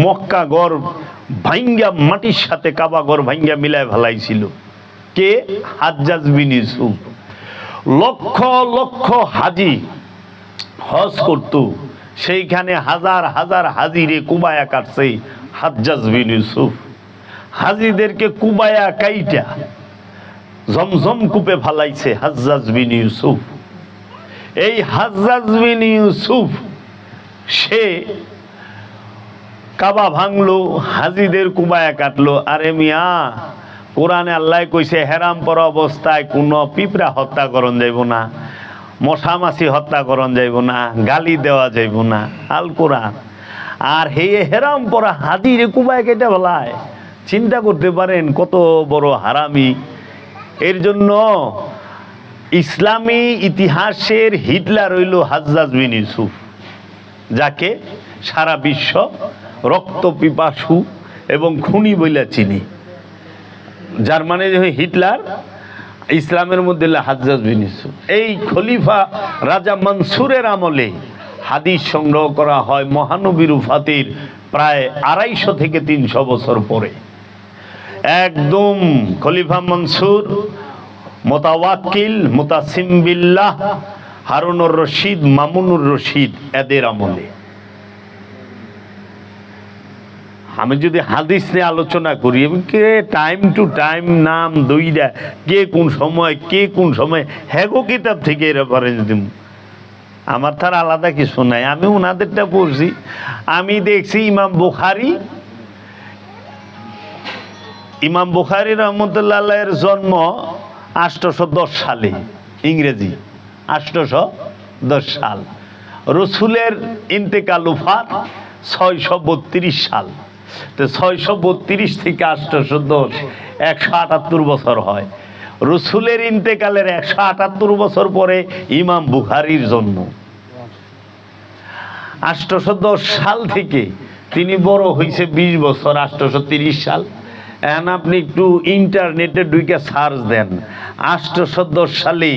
মক্কা ঘর ভাঙ্গা মাটির সাথে কাবা ঘর ভাঙ্গা মিলায় ফেলাইছিল কে? হাজ্জাজ বিন ইউসুফ। লক্ষ লক্ষ হাজি হজ করত, সেইখানে হাজার হাজার হাজিরে কুবায়া কাটছে হাজ্জাজ বিন ইউসুফ। হাজিদেরকে কুবায়া কাইটা জমজম কূপে ফালাইছে হাজ্জাজ বিন ইউসুফ। এই হাজ্জাজ বিন ইউসুফ সে কাবা ভাঙলো, হাজিদের কুবায়া কাটলো। আরে মিয়া, কোরআনে আল্লাহ কইছে হেরাম পরা অবস্থায় কোনো পিঁপড়া হত্যা করণ যাইব না, মশা মাছি হত্যা করণ যাইব না, গালি দেওয়া যাইব না, আল কোরআন। আর হে হেরাম পরা হাজিরে কুবায়া কেটে ফেলায়, চিন্তা করতে পারেন কত বড় হারামি। এর জন্য ইসলামী ইতিহাসের হিটলার হইল হাজ্জাজ বিন ইউসুফ, যাকে সারা বিশ্ব রক্ত পিপাসু এবং খুনি বইলা চিনি। জার্মানির হিটলার, ইসলামের মধ্যে হাজ্জাজ বিন ইউসুফ। এই খলিফা রাজা মনসুরের আমলে হাদিস সংগ্রহ করা হয় মহানবীর উফাতের প্রায় 250 থেকে 300 বছর পরে। একদম খলিফা মনসুর, মোতাওয়াক্কিল, মুতাসিম বিল্লাহ, হারুনুর রশিদ, মামুনুর রশিদ, এদের আমলে। আমি যদি হাদিস নিয়ে আলোচনা করি, কে টাইম টু টাইম নাম দইরা কে কোন সময় হ্যাগো কিতাব থেকে রেফারেন্স দিব। আমার তার আলাদা কিছু নাই, আমি ওনাদেরটা পড়ছি। আমি দেখছি ইমাম বুখারী রহমতুল্লাহের জন্ম 810 সালে, ইংরেজি 810 সাল। রসুলের ইন্তেকাল উফাত 632 সাল। তো 632 থেকে 810 178 বছর হয়। রসুলের ইন্তেকালের 178 বছর পরে ইমাম বুখারীর জন্ম। 810 সাল থেকে তিনি বড় হয়েছে 20 বছর, 830 সাল। এখন আপনি একটু ইন্টারনেটে ঢুকে সার্চ দেন 810 সালে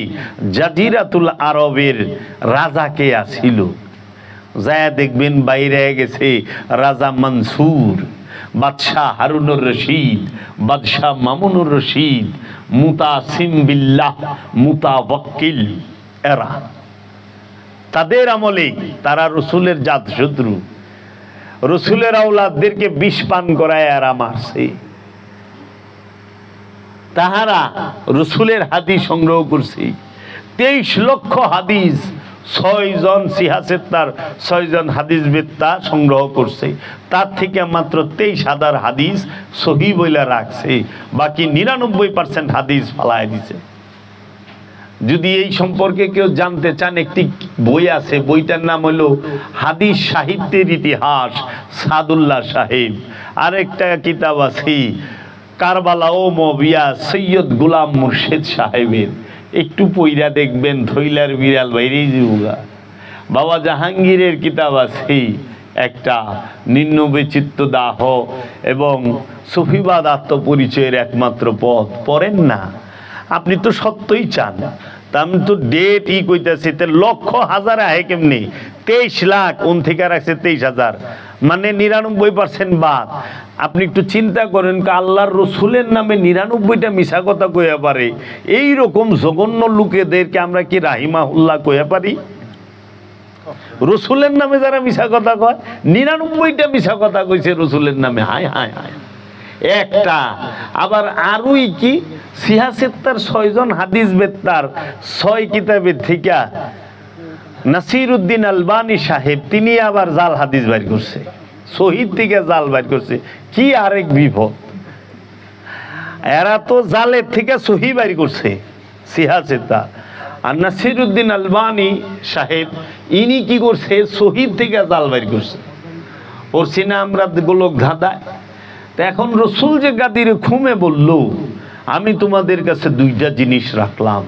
জাজিরাতুল আরবের রাজা কে আছিল, যায় দেখবেন বাইরে গেছে রাজা মনসুর, বাদশাহ হারুনুর রশিদ, বাদশাহ মামুনুর রশিদ, মুতাসিম বিল্লাহ, মুতাওয়াক্কিল। এরা তাদের আমলে তারা রসুলের জাত শত্রু, রসুলের আওলাদদেরকে বিষ পান করায় এরা মারছে। তাহারা রসুলের হাদিস সংগ্রহ করছে 23 লক্ষ হাদিস। 6 জন সিহাসেত্তার 6 জন হাদিস বেত্তা সংগ্রহ করছে। তার থেকে মাত্র 23,000 হাদিস সহি বইলা রাখছে, বাকি 99% হাদিস ফালায় দিছে। যদি এই সম্পর্কে কেউ জানতে চান, একটি বই আছে, বইটার নাম হলো হাদিস সাহিত্যের ইতিহাস, সাদুল্লাহ সাহেব। আরেকটা কিতাব আছে কারবালা ও মবিয়া, সৈয়দ গোলাম মুর্শেদ সাহেবের। একটু পইরা দেখবেন, থইলার বিড়াল বাইরেই যাওগা। বাবা জাহাঙ্গীরের কিতাব আছে একটা, নিম্নবিচিত্র দাহ এবং সুফিবাদ আত্মপরিচয়ের একমাত্র পথ। পড়েন না, আপনি তো সত্যই চান। তা আমি তো ডেট কইতেছি, লক্ষ হাজার আহে কেমনি? 23 লাখ কোন থেকে রাখছে 23,000, মানে 99% বাদ। আপনি একটু চিন্তা করেন, আল্লাহর রসুলের নামে 99টা মিশা কথা কইয়া পারে, এই রকম জঘন্য লোকেদেরকে আমরা কি রাহিমাহুল্লাহ কইয়া পারি? রসুলের নামে যারা মিশা কথা কয়, 99টা মিশা কথা কইছে রসুলের নামে। হায় হায় হায়। একটা আবার আরোই কি সিহাসেত্তার 6 জন হাদিস বেত্তার 6 কিতাবের থেকে নাসিরউদ্দিন আলবানী সাহেব, তিনি আবার জাল হাদিস বাইর করছে, শহীদ থেকে জাল বাইর করছে। কি আরেক বিপদ! এরা তো জালের থেকে সহি বাইর করছে সিহাসেত্তা। আর নাসিরউদ্দিন আলবানী সাহেব ইনি কি করছে? শহীদ থেকে জাল বাইর করছে। পড়ছি না আমরা গোলক ধাঁধায়। তো এখন রসুল যে গাদির খুমে বলল, আমি তোমাদের কাছে 2টা জিনিস রাখলাম,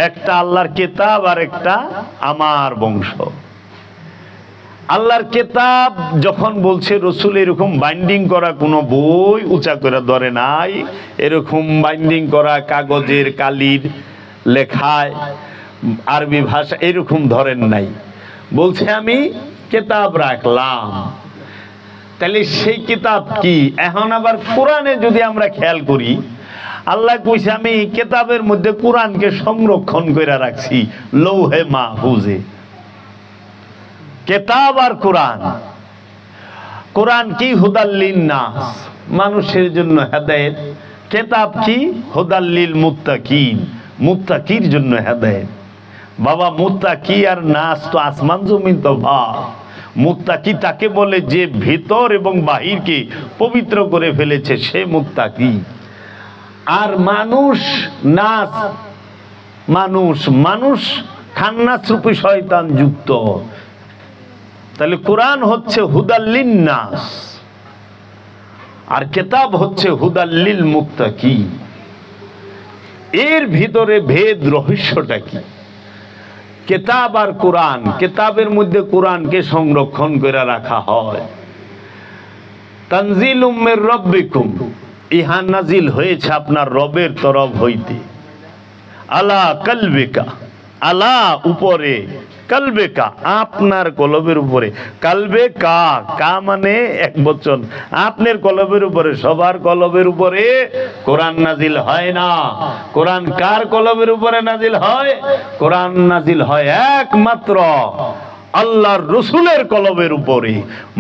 একটা আল্লাহর কেতাব আর একটা আমার বংশ। আল্লাহর কেতাব যখন বলছে, রসুল এরকম বাইন্ডিং করা কোনো বই উঁচা করে ধরে নাই, এরকম বাইন্ডিং করা কাগজের কালির লেখায় আরবি ভাষা এরকম ধরেন নাই। বলছে আমি কেতাব রাখলাম। তাহলে সেই কিতাব কি? এখন আবার কোরআনে যদি আমরা খেয়াল করি, আল্লাহ কইছে আমি কিতাবের মধ্যে কোরআনকে সংরক্ষণ করে রাখছি লৌহে মাহফুজে। কিতাব আর কোরআন, কোরআন কি? হুদাল্লিন নাস, মানুষের জন্য হেদায়েত। কিতাব কি? হুদাল্লিল মুত্তাকিন, মুত্তাকির জন্য হেদায়েত। বাবা মুত্তাকি আর নাস তো আসমান জমিন তো ভাব। মুত্তাকি তাকে বলে যে ভিতর এবং বাহিরকে পবিত্র করে ফেলেছে, সে মুত্তাকি। আর মানুষ নাস, মানুষ মানুষ খান্নাস রূপী শয়তান যুক্ত। তাহলে কোরআন হচ্ছে হুদাল্লিন নাস আর কিতাব হচ্ছে হুদাল্লিল মুত্তাকি। এর ভিতরে ভেদ রহস্যটা কি? কিতাব আর কোরআন, কিতাবের মধ্যে কোরআনকে সংরক্ষণ করে রাখা হয়। তানজিলুম মির রাব্বিকুম, ইহা নাজিল হয়েছে আপনার রবের তরফ হইতে। আলা কলবিকা, আলা উপরে, কলবেকা আপনার কলবের উপরে। কলবে কা, কা মানে এক বচন, আপনার কলবের উপরে, সবার কলবের উপরে কোরআন নাজিল হয় না। কোরআন কার কলবের উপরে নাজিল হয়? কোরআন নাজিল হয় একমাত্র আল্লাহর রসুলের কলবের উপরে,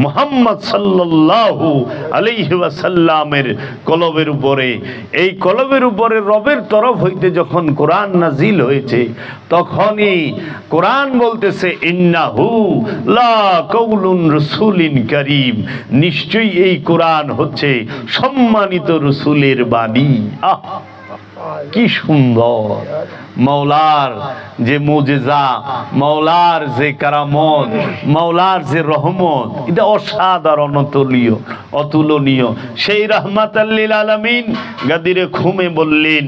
মুহাম্মদ সাল্লাল্লাহু আলাইহি ওয়াসাল্লামের কলবের উপরে। এই কলবের উপরে রবের তরফ হইতে যখন কোরআন নাজিল হয়েছে, তখনই কোরআন বলতেছে ইন্নাহু লা কাউলুন রাসূলিন কারীম, নিশ্চয়ই এই কোরআন হচ্ছে সম্মানিত রসুলের বাণী। কি সুন্দর! মৌলার যে মুজিজা, মৌলার যে কারামত, মৌলার যে রহমত, এটা অসাধারণ, অতুলনীয়, অতুলনীয়। সেই রাহমাতাল লিল আলামিন গাদিরে খুমে বললেন,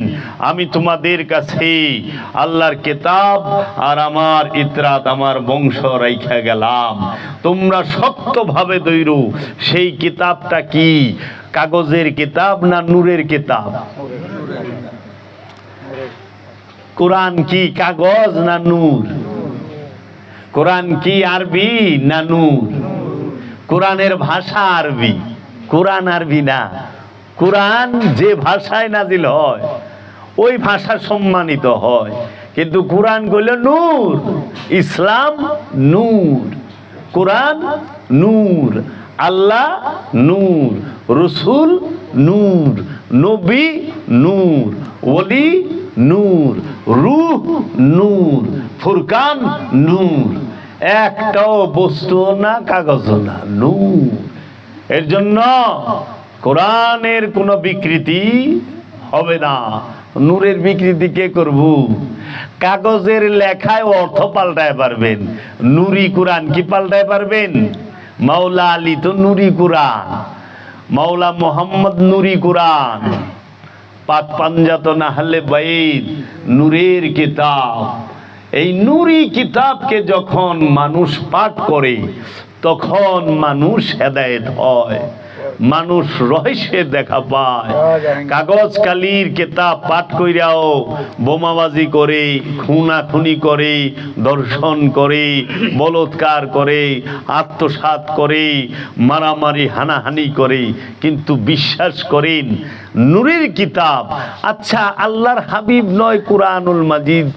আমি তোমাদের কাছে আল্লাহর কিতাব আর আমার ইতরাত, আমার বংশ রাইখা গেলাম, তোমরা শক্তভাবে দৈরো। সেই কিতাবটা কি? কাগজের কিতাব না নূরের কিতাব? কোরআন কি কাগজ না নূর? কোরআন কি আরবি না নূর? কোরআনের ভাষা আরবি, কোরআন আরবি না। কোরআন যে ভাষায় নাজিল হয় ওই ভাষা সম্মানিত হয়, কিন্তু কোরআন কইল নূর। ইসলাম নূর, কোরআন নূর, আল্লাহ নূর, রসুল নূর, নবী নূর, ওলি নূর, রূহ নূর, ফুরকান নূর। একটাও বস্তু না, কাগজ না, নূর। এর জন্য কোরআনের কোনো বিকৃতি হবে না। নূরের বিকৃতি কে করব? কাগজের লেখায় অর্থ পাল্টায় পারবেন, নুরি কোরআন কি পাল্টায় পারবেন? মাওলা আলী তো নুরি কোরআন, মাওলা মোহাম্মদ নুরি কোরআন, পাক পাঞ্জাত নাহলে বাইত নূরের কিতাব। এই নুরি কিতাবকে যখন মানুষ পাঠ করে তখন মানুষ হেদায়েত হয়, মানুষ রহস্যের দেখা পায়। কাগজ কালির কিতাব পাঠ কইরাও বোমাবাজি করে, খুনাখুনি করে, দর্শন করে, বলৎকার করে, আত্মসাৎ করে, মারামারি হানাহানি করে, কিন্তু বিশ্বাস করেন নূরের কিতাব। আচ্ছা, আল্লাহর হাবিব নয় কোরআনুল মাজিদ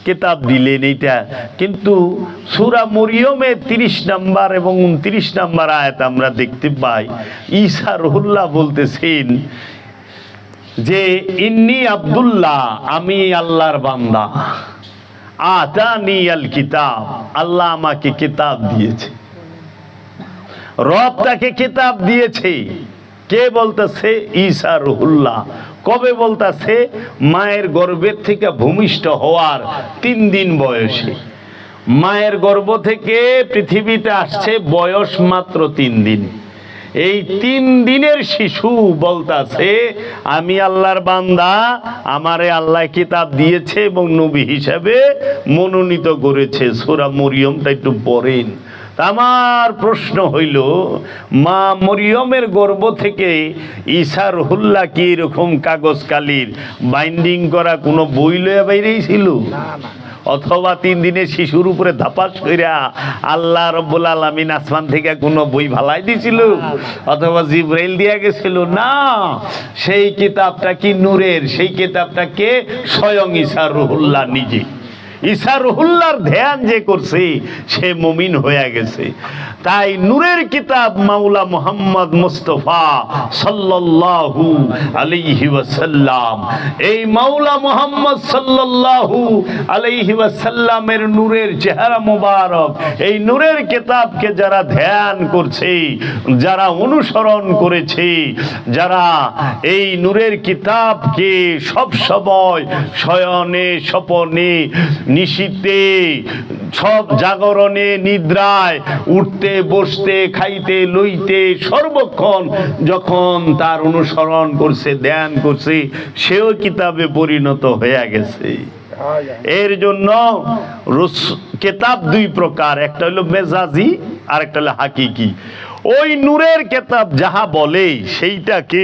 কিতাব দিলেন এইটা, কিন্তু সূরা মরিয়মে 30 নম্বর এবং 29 নম্বর আয়াত আমরা দেখতে পাই, ঈসা রুহুল্লাহ বলতেছেন যে ইন্নী আব্দুল্লাহ, আমি আল্লাহর বান্দা, আতানি আল কিতাব, আল্লাহ আমাকে কিতাব দিয়েছে। রব তাকে কিতাব দিয়েছে। কে বলতেছে? ঈসা রুহুল্লাহ। কবে বলতেছে? মায়ের গর্ভের থেকে ভূমিষ্ঠ হওয়ার 3 দিন বয়সে। মায়ের গর্ভ থেকে পৃথিবীতে আসছে, বয়স মাত্র 3 দিন। এই 3 দিনের শিশু বলতাছে আমি আল্লাহর বান্দা, আমারে আল্লাহ কিতাব দিয়েছে এবং নবী হিসাবে মনোনীত করেছে। সূরা মরিয়মটা একটু পড়েন। আমার প্রশ্ন হইল, মা মরিয়মের গর্ভ থেকে ঈসা রুহুল্লাহ কি এরকম কাগজ কালির বাইন্ডিং করা কোনো বই লইয়া বাইরেই ছিল? অথবা 3 দিনের শিশুর উপরে ধাপাস কইরা আল্লাহ রাব্বুল আলামিন আসমান থেকে কোনো বই ভালাই দিছিল, অথবা জিবরাইল দিয়া গেছিল? না, সেই কিতাবটা কি নূরের, সেই কিতাবটাকে স্বয়ং ঈসা রুহুল্লাহ নিজে। ঈসা রুহুল্লাহর ধ্যান যে করছে সে মুমিন হয়ে গেছে। তাই নূরের কিতাব মাওলা মুহাম্মদ মুস্তাফা সাল্লাল্লাহু আলাইহি ওয়াসাল্লাম, এই মাওলা মুহাম্মদ সাল্লাল্লাহু আলাইহি ওয়াসাল্লামের নূরের চেহারা মোবারক, এই নূরের কিতাবকে যারা ধ্যান করছে, যারা অনুসরণ করেছে, যারা এই নূরের কিতাবকে সব সময় শয়নে স্বপনে নিশীতে সব জাগরণে নিদ্রায় উঠতে বসতে খাইতে লইতে সর্বক্ষণ যখন তার অনুসরণ করছে, ধ্যান করছে, সেও কিতাবে পরিণত হয়ে গেছে। এর জন্য কিতাব 2 প্রকার, একটা হলো মেজাজি আর একটা হলো হাকিকি। ওই নূরের কিতাব যাহা বলে সেইটাকে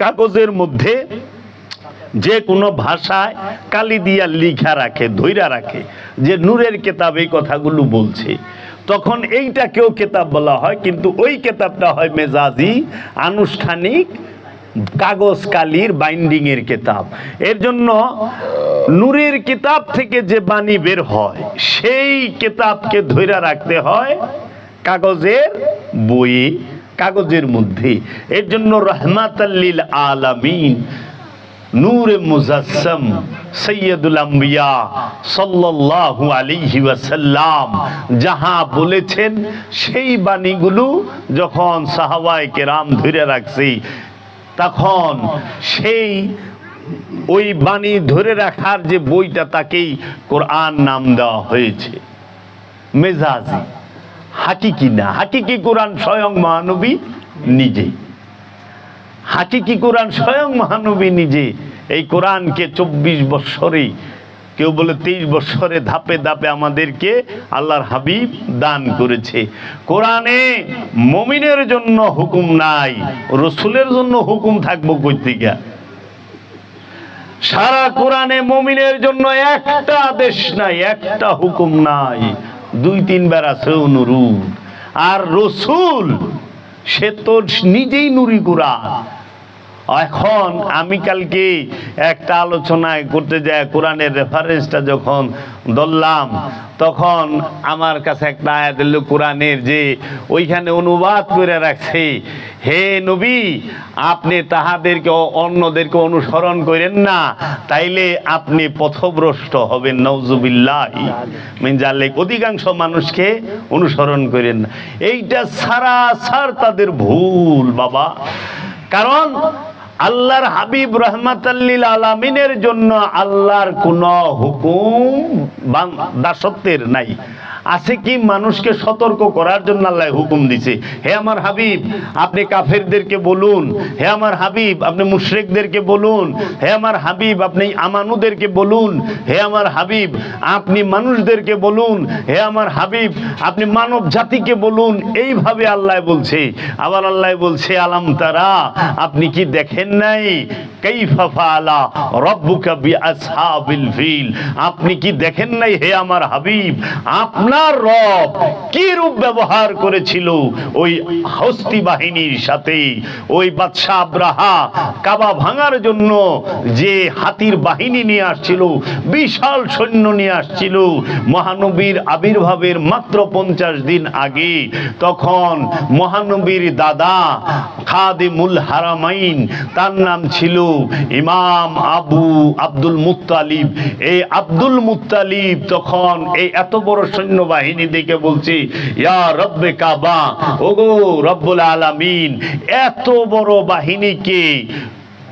কাগজের মধ্যে যে কোনো ভাষায় কালি দিয়া লিখা রাখে, ধইরা রাখে যে নূরের কিতাব এই কথাগুলো বলছে, তখন এইটাকেও কিতাব বলা হয়। কিন্তু ওই কিতাবটা হয় মেজাজি, আনুষ্ঠানিক কাগজ কালির বাইন্ডিং এর কিতাব। এর জন্য নূরের কিতাব থেকে যে বাণী বের হয় সেই কিতাবকে ধইরা রাখতে হয় কাগজের বইয়ে, কাগজের মধ্যে। এর জন্য রহমাতাল লিল আলামিন নূরে মুজাসসাম সৈয়দুল আম্বিয়া সাল্লাল্লাহু আলাইহি ওয়াসাল্লাম যাহা বলেছেন সেই বাণীগুলো যখন সাহাবায়ে কেরাম ধরে রাখছে, তখন সেই ওই বাণী ধরে রাখার যে বইটা তাকেই কোরআন নাম দেওয়া হয়েছে। মেজাজি, হাকিকি না। হাকিকি কোরআন স্বয়ং মহানবী নিজেই, হাকিকি কোরআন স্বয়ং মহানবী নিজে। এই কোরআনকে 24 বৎসরে, কেউ বলে 23 বৎসরে ধাপে ধাপে আমাদেরকে আল্লাহর হাবিব দান করেছে। কোরআনে মুমিনের জন্য হুকুম নাই, রসুলের জন্য হুকুম থাকবো কই থেকে? সারা কোরআনে মুমিনের জন্য একটা আদেশ নাই, একটা হুকুম নাই, 2-3 বার আছে অনুরূপ। আর রসুল সে তো নিজেই নুরি কোরআন। এখন আমি কালকে একটা আলোচনায় করতে যাই, কোরআনের রেফারেন্সটা যখন ধরলাম তখন আমার কাছে একটা আয়াত এলো কোরআনের, যে ওইখানে অনুবাদ করে রাখছে, হে নবী আপনি তাহাদেরকে অন্যদেরকে অনুসরণ করেন না, তাইলে আপনি পথভ্রষ্ট হবেন। নাউজুবিল্লাহি মিন যালিক, অধিকাংশ মানুষকে অনুসরণ করেন না। এইটা সারাসার তাদের ভুল বাবা। কারণ আল্লাহর হাবিব রহমাতাল লিল আলামিনের জন্য আল্লাহর কোনো হুকুম দাসত্বের নাই। আছে কি মানুষকে সতর্ক করার জন্য আল্লাহ হুকুম দিছে, হে আমার হাবিব আপনি কাফেরদেরকে বলুন, হে আমার হাবিব আপনি মুশরিকদেরকে বলুন, হে আমার হাবিব আপনি আমানুদেরকে বলুন, হে আমার হাবিব আপনি মানুষদেরকে বলুন, হে আমার হাবিব আপনি মানব জাতিকে বলুন। এইভাবে আল্লাহ বলছে। আবার আল্লাহ বলছে আলাম তারা, আপনি কি দেখেন নাই কাইফা ফাআলা রাব্বুকা বিআসহাবিল ফিল, আপনি কি দেখেন নাই হে আমার হাবিব আপনার রব কি রূপ ব্যবহার করেছিল ওই হস্তি বাহিনীর সাথে। ওই বাদশা আব্রাহা কাবা ভাঙার জন্য যে হাতির বাহিনী নিয়ে আসছিল, বিশাল সৈন্য নিয়ে আসছিল মহানবীর আবির্ভাবের মাত্র 50 দিন আগে, তখন মহানবীর দাদা খাদিমুল হারামাইন, তার নাম ছিল ইমাম আব্দুল মুত্তালিব। এই আব্দুল মুত্তালিব তখন এই এত বড় সৈন্যবাহিনী দেখে বলছে, ইয়া রব্বে কাবা, ওগো রব্বুল আলামিন, এত বড় বাহিনীকে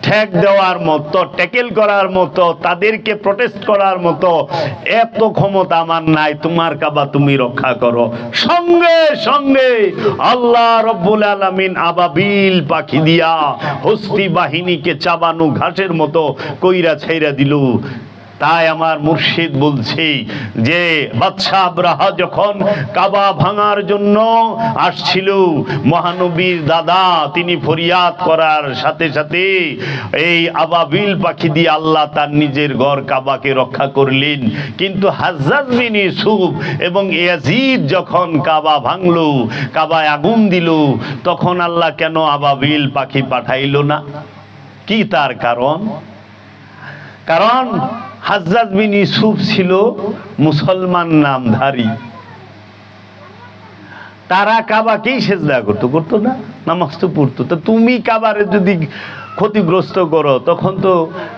ঠেক দেওয়ার মতো, ট্যাকেল করার মতো, তাদেরকে প্রোটেস্ট করার মতো এত ক্ষমতা আমার নাই, তোমার কাবা তুমি রক্ষা করো। সঙ্গে সঙ্গে আল্লাহ রব্বুল আলামিন আবাবিল পাখি দিয়া হস্তি বাহিনীকে চাবানো ঘাসের মতো কইরা ছাইরা দিল। তাই আমার মুর্শিদ বলছি যে বাদশাহ আবরাহা যখন কাবা ভাঙার জন্য আসছিল, মহানবীর দাদা তিনি ফরিয়াদ করার সাথে সাথে এই আবাবিল পাখি দিয়ে আল্লাহ তার নিজের ঘর কাবাকে রক্ষা করলেন। কিন্তু হাজ্জাজ বিন ইউসুফ এবং ইয়াজিদ যখন কাবা ভাঙলো, কাবায় আগুন দিল, তখন আল্লাহ কেন আবাবিল পাখি পাঠাইল না? কি তার কারণ? কারণ হাজ্জাজ বিন ইউসুফ ছিল মুসলমান নামধারী, তারা কাবাকেই সেজদা করতো না, নামাজ তো পড়তো। তো তুমি কাবারে যদি ক্ষতিগ্রস্ত করো তখন তো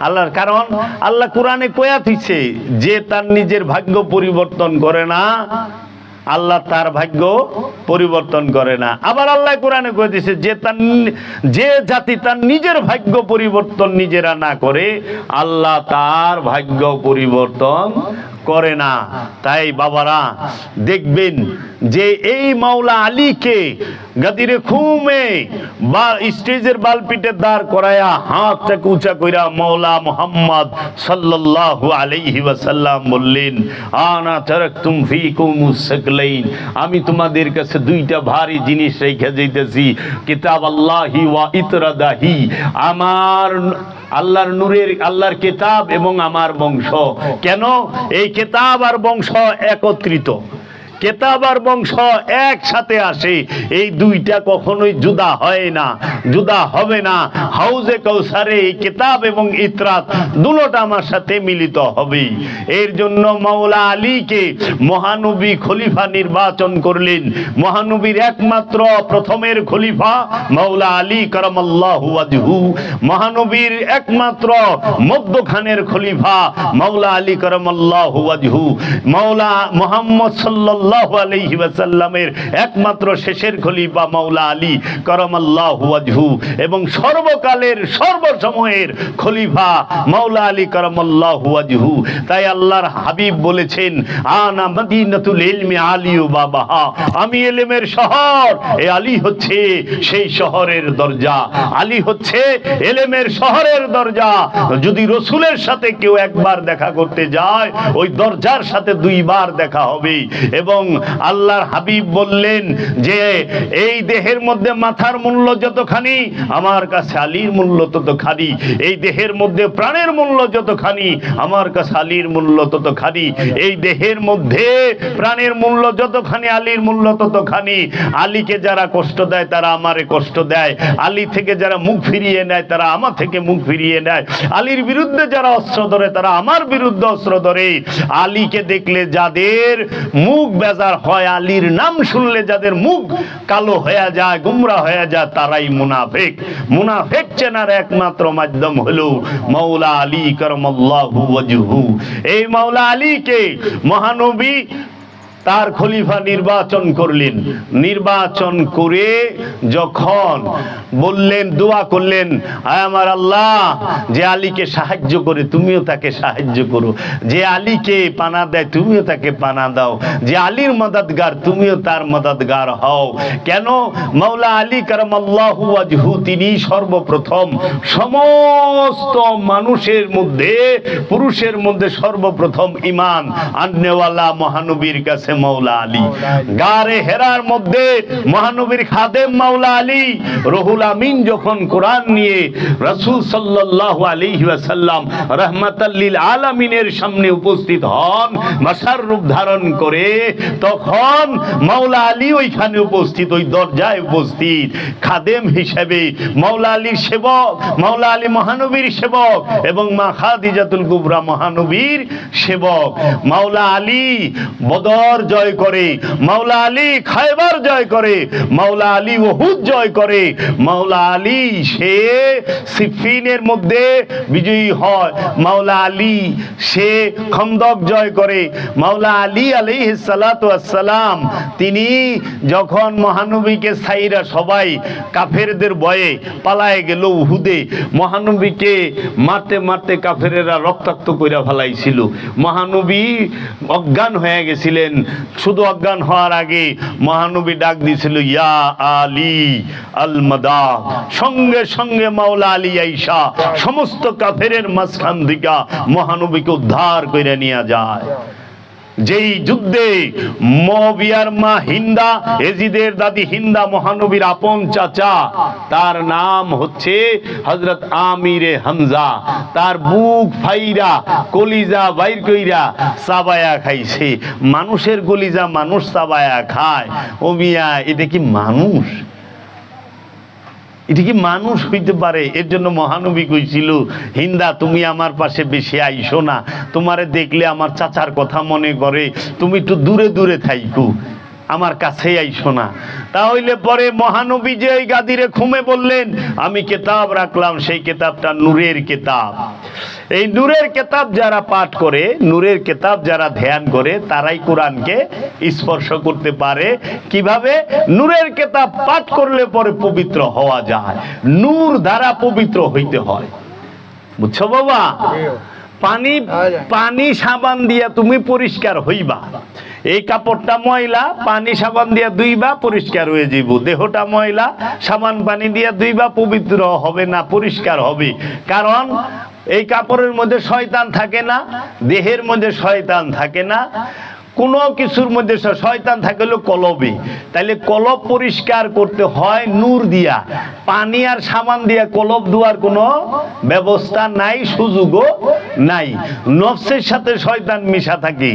আল্লাহর, কারণ আল্লাহ কোরআনে কয়া দিছে যে তার নিজের ভাগ্য পরিবর্তন করে না, আল্লাহ তার ভাগ্য পরিবর্তন করে না। আবার আল্লাহ কোরআনে কয়ে দিয়েছে যে জাতি তার নিজের ভাগ্য পরিবর্তন নিজেরা না করে, আল্লাহ তার ভাগ্য পরিবর্তন করে না। তাই বাবারা দেখবেন যে এই মাওলা আলীকে গাদিরে খুমে বা স্টেজের বালপিটে দাঁড় করায়া হাতটাকে উঁচা কইরা মাওলা মুহাম্মদ সাল্লাল্লাহু আলাইহি ওয়াসাল্লাম বললেন, আনা তারাকতুম ফীকুমুস সাকলাইন, আমি তোমাদের কাছে দুইটা ভারী জিনিস রেখে যাইতেছি, কিতাব আল্লাহি ওয়া ইতরাদাহি, আমার আল্লাহর নূরের, আল্লাহর কিতাব এবং আমার বংশ। কেন এই কিতাব আর বংশ একত্রিত? কেতাব আর বংশ একসাথে আসে, এই দুইটা কখনোই জুদা হয় না, জুদা হবে না। হাউজে কাউসারে এই কিতাব এবং ইতরাত দুটোটা আমার সাথে মিলিত হবে। এর জন্য মাওলা আলীকে মহানবী খলিফা নির্বাচন করলেন। মহানবীর একমাত্র প্রথমের খলিফা মাওলা আলী কারামাল্লাহু ওয়াজহু, মহানবীর একমাত্র মধ্যখানের খলিফা মাওলা আলী কারামাল্লাহু ওয়াজহু, মাওলা মুহাম্মদ সাল্লাল্লাহু আলাইহি ওয়াসাল্লামের একমাত্র শেষের খলিফা মাওলা আলী কারামাল্লাহু ওয়াজহু, এবং সর্বকালের সর্বসময়ের খলিফা মাওলা আলী কারামাল্লাহু ওয়াজহু। তাই আল্লাহর হাবিব বলেছেন, আনা মদিনাতুল ইলমি আলিউ বাবাহা, আমি ইলমের শহর, এই আলী হচ্ছে সেই শহরের দরজা, আলী হচ্ছে ইলমের শহরের দরজা। যদি রসুলের সাথে কেউ একবার দেখা করতে যায়, ওই দরজার সাথে দুইবার দেখা হবে। এবং আল্লাহর হাবিব বললেন যে এই দেহের মধ্যে মাথার মূল্য যতখানি, আমার কাছে আলীর মূল্য ততখানি, এই দেহের মধ্যে প্রাণের মূল্য যতখানি, আমার কাছে আলীর মূল্য ততখানি, এই দেহের মধ্যে প্রাণের মূল্য যতখানি, আলীর মূল্য ততখানি। আলীকে যারা কষ্ট দেয় তারা আমারে কষ্ট দেয়, আলী থেকে যারা মুখ ফিরিয়ে নেয় তারা আমার থেকে মুখ ফিরিয়ে নেয়, আলীর বিরুদ্ধে যারা অস্ত্র ধরে তারা আমার বিরুদ্ধে অস্ত্র ধরে। আলীকে দেখলে যাদের মুখ বেজার হয়, আলীর নাম শুনলে যাদের মুখ কালো হয়ে যায়, গুমরা হয়ে যায়, তারাই মুনাফিক। মুনাফিক চেনার একমাত্র মাধ্যম হলো মাওলা আলী কারামাল্লাহু ওয়াজহু। এই মাওলা আলীকে মহানবী তার খলিফা নির্বাচন করলেন। নির্বাচন করে যখন বললেন, দোয়া করলেন, আয় আমার আল্লাহ, যে আলীকে সাহায্য করে তুমিও তাকে সাহায্য করো, যে আলীকে পানা দেয় তুমিও তাকে পানা দাও, যে আলীর মদদগার তুমিও তার মদদগার হও। কেন? মাওলা আলী কারামাল্লাহু ওয়াজহু তিনি সর্বপ্রথম সমস্ত মানুষের মধ্যে, পুরুষের মধ্যে সর্বপ্রথম ঈমান আননেওয়ালা মহানবীর কাছে মাওলা আলী। গারে হেরার মধ্যে মহানবীর খাদেম মাওলা আলী। রুহুল আমিন যখন কোরআন নিয়ে রাসূল সাল্লাল্লাহু আলাইহি ওয়াসাল্লাম রাহমাতাল লিল আলামিনের সামনে উপস্থিত হন, মাসার রূপ ধারণ করে, তখন মাওলা আলী ওইখানে উপস্থিত, ওই দরজায় উপস্থিত খাদেম হিসেবে। মাওলা আলীর সেবক, মাওলা আলী মহানবীর সেবক এবং মা খাদিজাতুল কুবরা মহানবীর সেবক। মাওলা আলী বদর জয় করে, মাওলা আলী খায়বার জয় করে, মাওলা আলী উহুদ জয় করে, মাওলা আলী সে সিফিনের মধ্যে বিজয়ী হয়, মাওলা আলী সে খন্দক জয় করে। মাওলা আলী আলাইহিস সালাতু ওয়াস সালাম তিনি যখন মহানবীকে ছাইরা সবাই কাফেরদের ভয়ে পালায়ে গেল উহুদে, মহানবীকে মারতে মারতে কাফেরেরা রক্তাক্ত কইরা ফেলাইছিল, মহানবী অজ্ঞান হয়ে গেছিলেন। শুধু অজ্ঞান হওয়ার আগে মহানবী ডাক দিয়েছিল ইয়া আলী আল মাদা, সঙ্গে সঙ্গে মাওলা আলী আইসা সমস্ত কাফেরের মাঝখান থেকে মহানবীকে উদ্ধার করে নিয়ে যায়। যেই যুদ্ধে মুআবিয়ার মা হিন্দা, এজিদের দাদি হিন্দা মহানবীর আপন চাচা, তার নাম হচ্ছে হযরত আমিরে হামজা, তার বুক ফাইরা কলিজা বাইর কইরা চাবায়া খাইছে। মানুষের কলিজা মানুষ চাবায়া খায়, ও মিয়া এটা কি মানুষ? এটা কি মানুষ হইতে পারে? এর জন্য মহানবী কইছিল হিন্দা তুমি আমার পাশে বেশি আইসো না, তোমারে দেখলে আমার চাচার কথা মনে করে, তুমি একটু দূরে দূরে থাইকো, আমার কাছেই আইসো না। তাহলে পরে মহানবী যে ওই গাদিরে ঘুমে বললেন আমি কিতাব রাখলাম, সেই কিতাবটা নূরের কিতাব। এই নূরের কিতাব যারা পাঠ করে, নূরের কিতাব যারা ধ্যান করে, তারাই কোরআনকে স্পর্শ করতে পারে। কিভাবে? নূরের কিতাব পাঠ করলে পরে পবিত্র হওয়া যায়, নূর দ্বারা পবিত্র হইতে হয়। বুঝছো বাবা? পানি সাবান দিয়া তুমি পরিষ্কার হইবা। এই কাপড়টা ময়লা, পানি সাবান দিয়া ধুইবা পরিষ্কার হয়ে যাইব। দেহটা ময়লা, সাবান পানি দিয়া ধুইবা পবিত্র হবে না, পরিষ্কার হবে। কারণ এই কাপড়ের মধ্যে শয়তান থাকে না, দেহের মধ্যে শয়তান থাকে না, কোনো কিছুর মধ্যে শয়তান থাকলেও কলবে। তাইলে কলব পরিষ্কার করতে হয় নূর দিয়া। পানি আর সাবান দিয়া কলব ধোয়ার কোনো ব্যবস্থা নাই, সুযোগও নাই। নফসের সাথে শয়তান মিশা থাকে।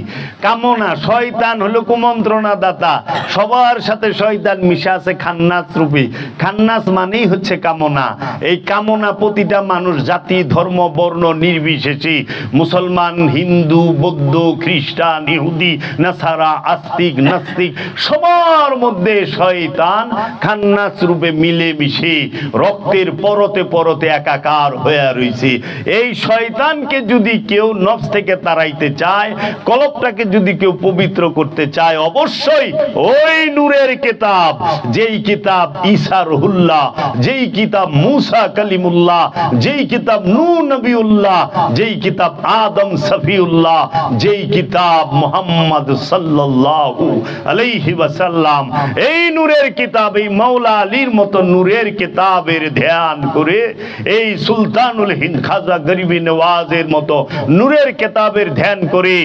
কামনা, শয়তান হলো কুমন্ত্রণা দাতা, সবার সাথে শয়তান মিশা আছে খান্নাস রূপে। খান্নাস মানেই হচ্ছে কামনা। এই কামনা প্রতিটা মানুষ, জাতি ধর্ম বর্ণ নির্বিশেষে, মুসলমান হিন্দু বৌদ্ধ খ্রিস্টান ইহুদি নাসারা আস্তিক নাস্তিক, সবার মধ্যে শয়তান খান্নাস রূপে মিলে মিশে রক্তের পরতে পরতে একাকার হয়ে রয়েছে। এই শয়তানকে যদি কেউ নফস থেকে তাড়াইতে চায়, কলবটাকে যদি কেউ পবিত্র করতে চায়, অবশ্যই ওই নূরের কিতাব, যেই কিতাব ঈসা রুহুল্লাহ, যেই কিতাব মুসা কালিমুল্লাহ, যেই কিতাব নূহ নবিউল্লাহ, যেই কিতাব আদম সফিউল্লাহ, যেই কিতাব মুহাম্মদ সাল্লাল্লাহু আলাইহি ওয়াসাল্লাম, এই নূরের কিতাব, এই মাওলা আলীর মতো নূরের কিতাবের ধ্যান করে, এই সুলতানুল হিন্দ খাজা গরিবি নওয়াজের মতো নূরের কিতাবের ধ্যান করে,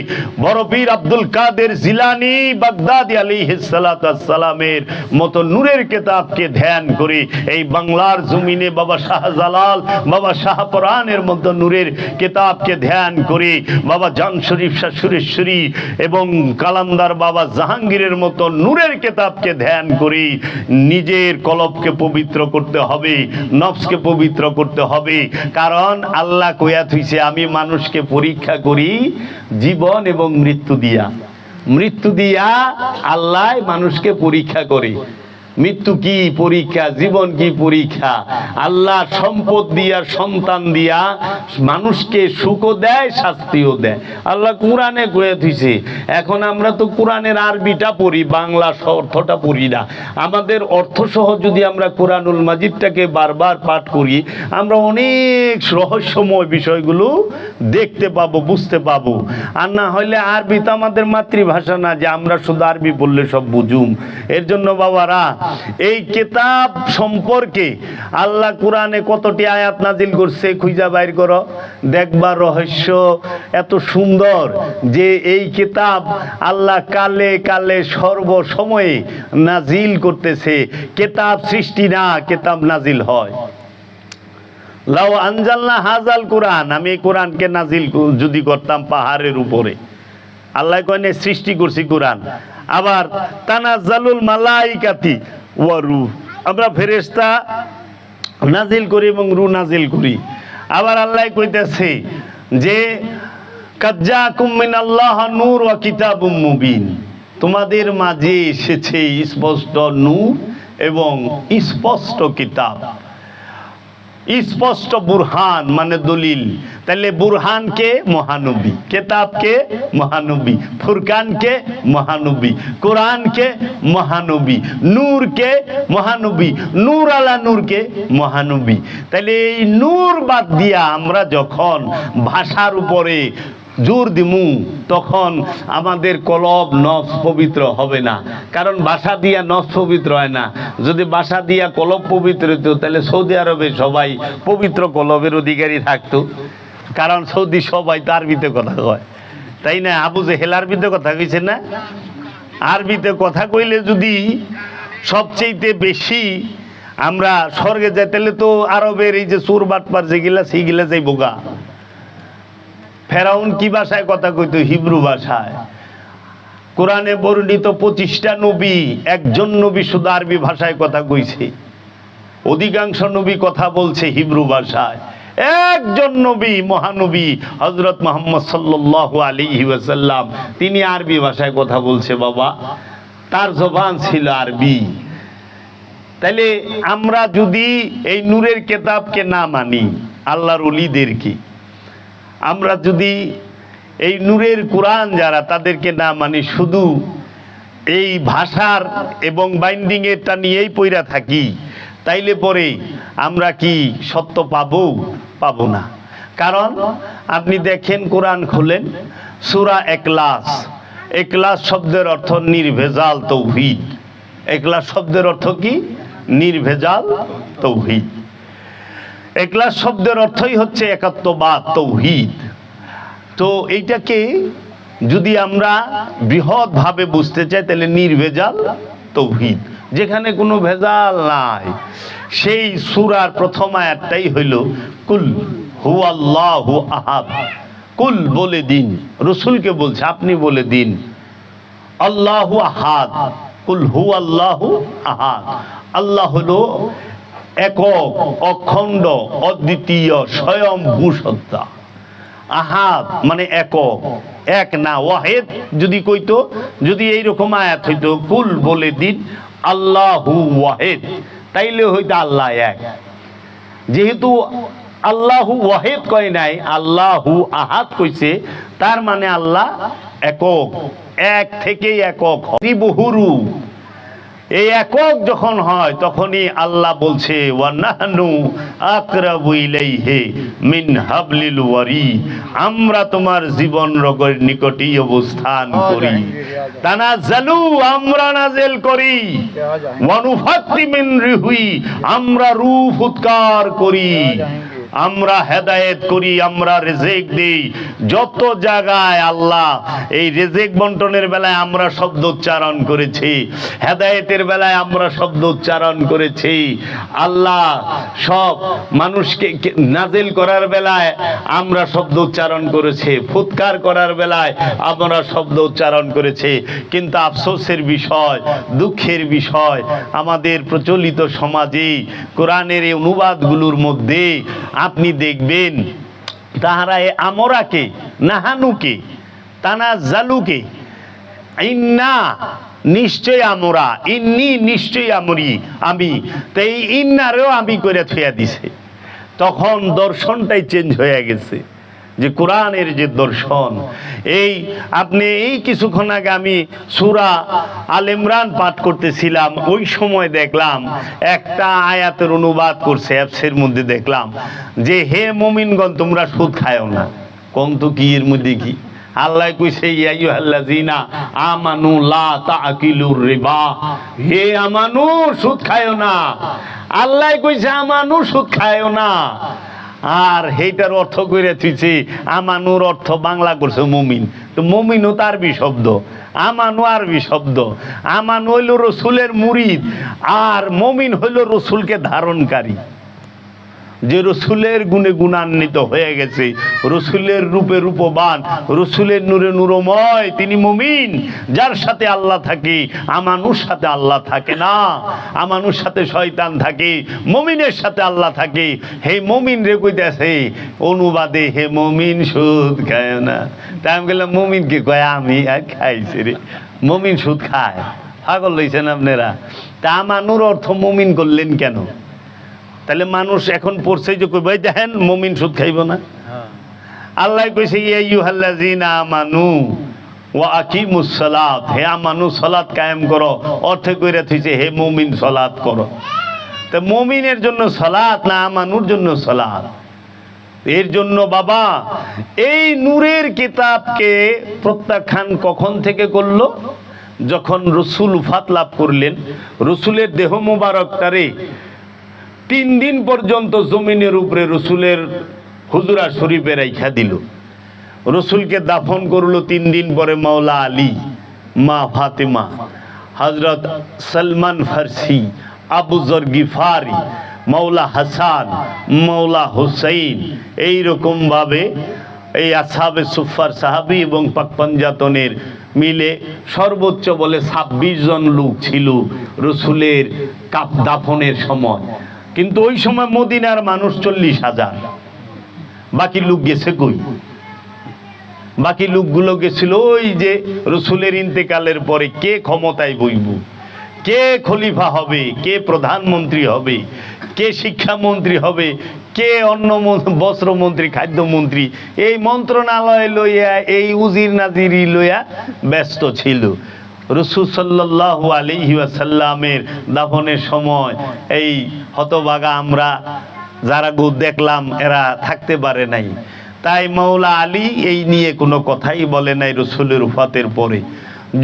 বড় পীর আব্দুল কাদের জিলানী বাগদাদি আলাইহিস সালাতু ওয়াস সালামের মতো নূরের কিতাবকে ধ্যান করে, এই বাংলার জমিনে বাবা শাহজালাল, বাবা শাহপরানের মতো নূরের কিতাবকে ধ্যান করে, বাবা জান শরীফ শাহ সুরেশ্বরী এবং কালান্দার বাবা জাহাঙ্গীরের মতো নূরের কিতাবকে ধ্যান করি, নিজের কলবকে পবিত্র করতে হবে, নফসকে পবিত্র করতে হবে। কারণ আল্লাহ কইয়া থইছে আমি মানুষকে পরীক্ষা করি জীবন এবং মৃত্যু দিয়া। মৃত্যু দিয়া আল্লাহ মানুষকে পরীক্ষা করে। মৃত্যু কি পরীক্ষা, জীবন কি পরীক্ষা। আল্লাহ সম্পদ দিয়া, সন্তান দিয়া মানুষকে সুখও দেয়, শাস্তিও দেয়। আল্লাহ কোরআনে কয়ে দিয়েছে। এখন আমরা তো কোরআনের আরবিটা পড়ি, বাংলা অর্থটা পড়ি না। আমাদের অর্থ সহ যদি আমরা কোরআনুল মাজিদটাকে বারবার পাঠ করি, আমরা অনেক রহস্যময় বিষয়গুলো দেখতে পাবো, বুঝতে পাবো। আর না হলে আরবি তো আমাদের মাতৃভাষা না যে আমরা শুধু আরবি বললে সব বুঝুম। এর জন্য বাবারা, এই কিতাব সম্পর্কে আল্লাহ কোরআনে কতটি আয়াত নাজিল করছে খুঁজা বাইর করো, দেখবা রহস্য এত সুন্দর যে এই কিতাব আল্লাহ কালে কালে সর্বসময়ে নাজিল করতেছে। কিতাব সৃষ্টি না, কিতাব নাজিল হয়। লাউ আনজালনা হাজাল কোরআন, আমি এই কোরআনকে নাজিল যদি করতাম পাহাড়ের উপরে, আল্লাহ কয়নে সৃষ্টি করছি কোরআন। আবার তানাজ্জালুল মালাইকাতি ওয়া রূহ, আমরা ফেরেশতা নাজিল করি এবং রূহ নাজিল করি। আবার আল্লাহ কইতেছে যে কাজ্জাকুম মিনাল্লাহ নূর ওয়া কিতাবুম মুবিন, তোমাদের মাঝে এসেছে স্পষ্ট নূর এবং স্পষ্ট কিতাব। স্পষ্ট বুরহান মানে দলিল। তাহলে বুরহানকে মহানবী, কেতাবকে মহানবী, ফুরকানকে মহানবী, কোরআনকে মহানবী, নূরকে মহানবী, নূর আলা নূরকে মহানবী। তাহলে এই নূর বাদ দিয়া আমরা যখন ভাষার উপরে জোর দিমু তখন আমাদের কলব নফস পবিত্র হবে না, কারণ বাসা দিয়া নফস পবিত্র হয় না। যদি বাসা দিয়া কলব পবিত্র হতো তাহলে সৌদি আরবে সবাই পবিত্র কলবের অধিকারী থাকতো, কারণ সৌদি সবাই তো আরবিতে কথা কয়, তাই না? আবু জেহেল আরবিতে কথা কইছে না? আরবিতে কথা কইলে যদি সবচেয়ে বেশি আমরা স্বর্গে যাই, তাহলে তো আরবের এই যে চোর বাটপার যেগুলা সেইগুলা যাই বোগা। ফেরাউন কি ভাষায় কথা কইতো? হিব্রু ভাষায়। কোরআনে বর্ণিত 25টা নবী, একজন নবী শুধু আরবি ভাষায় কথা কইছে, অধিকাংশ নবী কথা বলছে হিব্রু ভাষায়। একজন নবী, মহানবী হযরত মুহাম্মদ সাল্লাল্লাহু আলাইহি ওয়াসাল্লাম, তিনি আরবি ভাষায় কথা বলছে বাবা, তার জবান ছিল আরবি। তাইলে আমরা যদি এই নূরের কিতাবকে না মানি, আল্লাহর ওলিদেরকে, আমরা যদি এই নূরের কোরআন যারা তাদেরকে না মানি, শুধু এই ভাষার এবং বাইন্ডিংয়েরটা নিয়েই পইরা থাকি, তাইলে পরে আমরা কি সত্য পাবো? পাবো না। কারণ আপনি দেখেন, কোরআন খুলেন, সূরা ইখলাস। ইখলাস শব্দের অর্থ নির্ভেজাল তৌহিদ। ইখলাস শব্দের অর্থ কি? নির্ভেজাল তৌহিদ। ইখলাস শব্দের অর্থই হচ্ছে একাত্মবাদ, তৌহিদ। তো এইটাকে যদি আমরা বৃহৎ ভাবে বুঝতে চাই, তাহলে নির্ভেজাল তৌহিদ, যেখানে কোনো ভেজাল নাই। সেই সূরার প্রথম আয়াতটাই হইল কুল হুয়াল্লাহু আহাদ। কুল বলে দিন, রাসূলকে বলছে আপনি বলে দিন, আল্লাহু আহাদ, কুল হুয়াল্লাহু আহাদ। আল্লাহ হলো একক, অখণ্ড, অদ্বিতীয়, স্বয়ংভূ সত্তা। আহাদ মানে একক, এক না, ওয়াহিদ যদি কইতো, যদি এইরকম আয়াত হইতো কুল বলে দিন আল্লাহু ওয়াহিদ, তাইলে হইতো আল্লাহ এক। যেহেতু আল্লাহু ওয়াহিদ কয় নাই, আল্লাহু আহাদ কইছে, তার মানে আল্লাহ একক, এক থেকেই একক, বহুরূপ। এই একক যখন হয় তখনই আল্লাহ বলছে ওয়ানাহনু আকরাবু ইলাইহি মিন হাবলিল ওয়ারিদ, আমরা তোমার জীবন রগের নিকটেই অবস্থান করি। তানাজ্জালু, আমরা নাযিল করি, ওয়ানুফাত্তি মিন রুহি, আমরা রূহ ফুৎকার করি, আমরা হেদায়েত করি, আমরা রিজিক দেই। যত জায়গায় আল্লাহ এই রিজিক বন্টনের বেলায় আমরা শব্দ উচ্চারণ করেছি, হেদায়েতের বেলায় আমরা শব্দ উচ্চারণ করেছি, আল্লাহ সব মানুষকে নাজিল করার বেলায় আমরা শব্দ উচ্চারণ করেছি, ফুৎকার করার বেলায় আমরা শব্দ উচ্চারণ করেছি। কিন্তু আফসোসের বিষয়, দুঃখের বিষয়, আমাদের প্রচলিত সমাজে কোরআনের এই অনুবাদগুলোর মধ্যে আপনি দেখবেন তাহারা এ আমরাকে, নাহানুকে, তানাজ্জালুকে, ইন্না নিশ্চয় আমরা, ইন্নি নিশ্চয় আমরি, আমি, তো এই ইন্নারেও আমি করে থুয়া দিছে। তখন দর্শনটাই চেঞ্জ হয়ে গেছে, যে কোরআনের যে দর্শন। এই আপনি এই কিছুক্ষণ আগে আমি সূরা আল ইমরান পাঠ করতেছিলাম, ওই সময় দেখলাম একটা আয়াতের অনুবাদ করছে অ্যাপসের মধ্যে, দেখলাম যে হে মুমিনগণ তোমরা সুদ খায়ও না। কোন তো কি এর মধ্যে কি আল্লাহ কইছে ইয়া আইয়ুহাল্লাযিনা আমানু লা তাআকিলুর রিবা, হে আমানু সুদ খায়ও না। আল্লাহ কইছে আমানু সুদ খায়ও না, আর সেইটার অর্থ করে থুইছে আমানুর অর্থ বাংলা করছে মুমিন। তো মুমিনও তো আরবি শব্দ, আমানু আরবি শব্দ। আমানু হইল রসুলের মুরিদ, আর মুমিন হইল রসুলকে ধারণকারী, যে রসুলের গুণে গুণান্বিত হয়ে গেছে, রসুলের রূপে রূপবান, রসুলের নূরে নূরময়, তিনি মুমিন। যার সাথে আল্লাহ থাকে, আমানুর সাথে আল্লাহ থাকে না, আমানুর সাথে শয়তান থাকে, মুমিনের সাথে আল্লাহ থাকে। হে মুমিন রে কইতেছে অনুবাদে, হে মুমিন সুদ খায় না। তাই আমি বললাম মুমিনকে কয় আমি খাইছি রে, মুমিন সুদ খায়? পাগল লইছেন আপনারা? তা আমানুর অর্থ মুমিন করলেন কেন? তাহলে মানুষ এখন পড়ছে যে কই দেখেন মুমিন সুদ খাইব না। আল্লাহ কইছে ইয়া আইয়ুহাল্লাযিনা আমানু ওয়া আকিমুস সালাত, হে আমানু সালাত কায়েম করো, অর্থে কইরা থইছে হে মুমিন সালাত করো। তো মুমিনের জন্য সালাত না আমানুর জন্য সালাত? এর জন্য বাবা এই নূরের কিতাবকে প্রত্যাখ্যান কখন থেকে করলো? যখন রসুল উফাত লাভ করলেন, রসুলের দেহ মোবারকটারে 3 দিন পর্যন্ত জমিনের উপরে রসুলের হুজরা শরীফে রাইখা দিল। রসুলকে দাফন করলো 3 দিন পরে মাওলা আলী, মা ফাতেমা, হজরত সলমান ফারসি, আবু যর গিফারি, মাওলা হাসান, মাওলা হুসাইন, এইরকম ভাবে এই আসহাবে সুফার সাহাবী এবং পাক পাঞ্জাতনের মিলে সর্বোচ্চ বলে 26 জন লোক ছিল রসুলের দাফনের সময়। কিন্তু ওই সময় মদিনার মানুষ 40,000। বাকি লোক গেছে কই? বাকি লোকগুলো গেছিল ওই যে রসুলের ইন্তেকালের পরে কে ক্ষমতায় বইব, কে খলিফা হবে, কে প্রধানমন্ত্রী হবে, কে শিক্ষামন্ত্রী হবে, কে অন্ন বস্ত্রমন্ত্রী, খাদ্যমন্ত্রী, এই মন্ত্রণালয় লইয়া, এই উজির নাজিরি লইয়া ব্যস্ত ছিল। রাসূল সাল্লাল্লাহু আলাইহি ওয়াসাল্লামের দাফনের সময় এই হতভাগা আমরা যারা দেখলাম এরা থাকতে পারে নাই। তাই মাওলা আলী এই নিয়ে কোনো কথাই বলে নাই রসুলের ওফাতের পরে।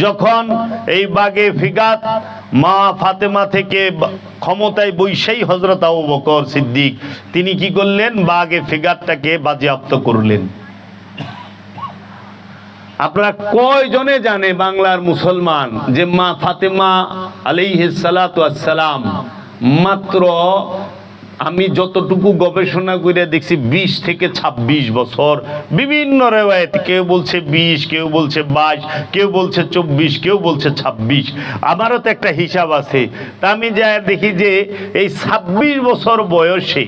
যখন এই বাগে ফিগাত মা ফাতেমা থেকে ক্ষমতায় বৈশাই হযরত আবু বকর সিদ্দিক তিনি কি করলেন? বাগে ফিগাতটাকে বাজেয়াপ্ত করলেন। আপনারা কয়জনে জানে বাংলার মুসলমান যে মা ফাতেমা আলাইহিস সালাতু ওয়াস সালাম মাত্র, আমি যতটুকু গবেষণা করে দেখছি 20 থেকে 26 বছর, বিভিন্ন রেওয়ায়েত, কেউ বলছে 20, কেউ বলছে 22, কেউ বলছে 24, কেউ বলছে 26। আমারও তো একটা হিসাব আছে। তা আমি যা দেখি যে এই 26 বছর বয়সে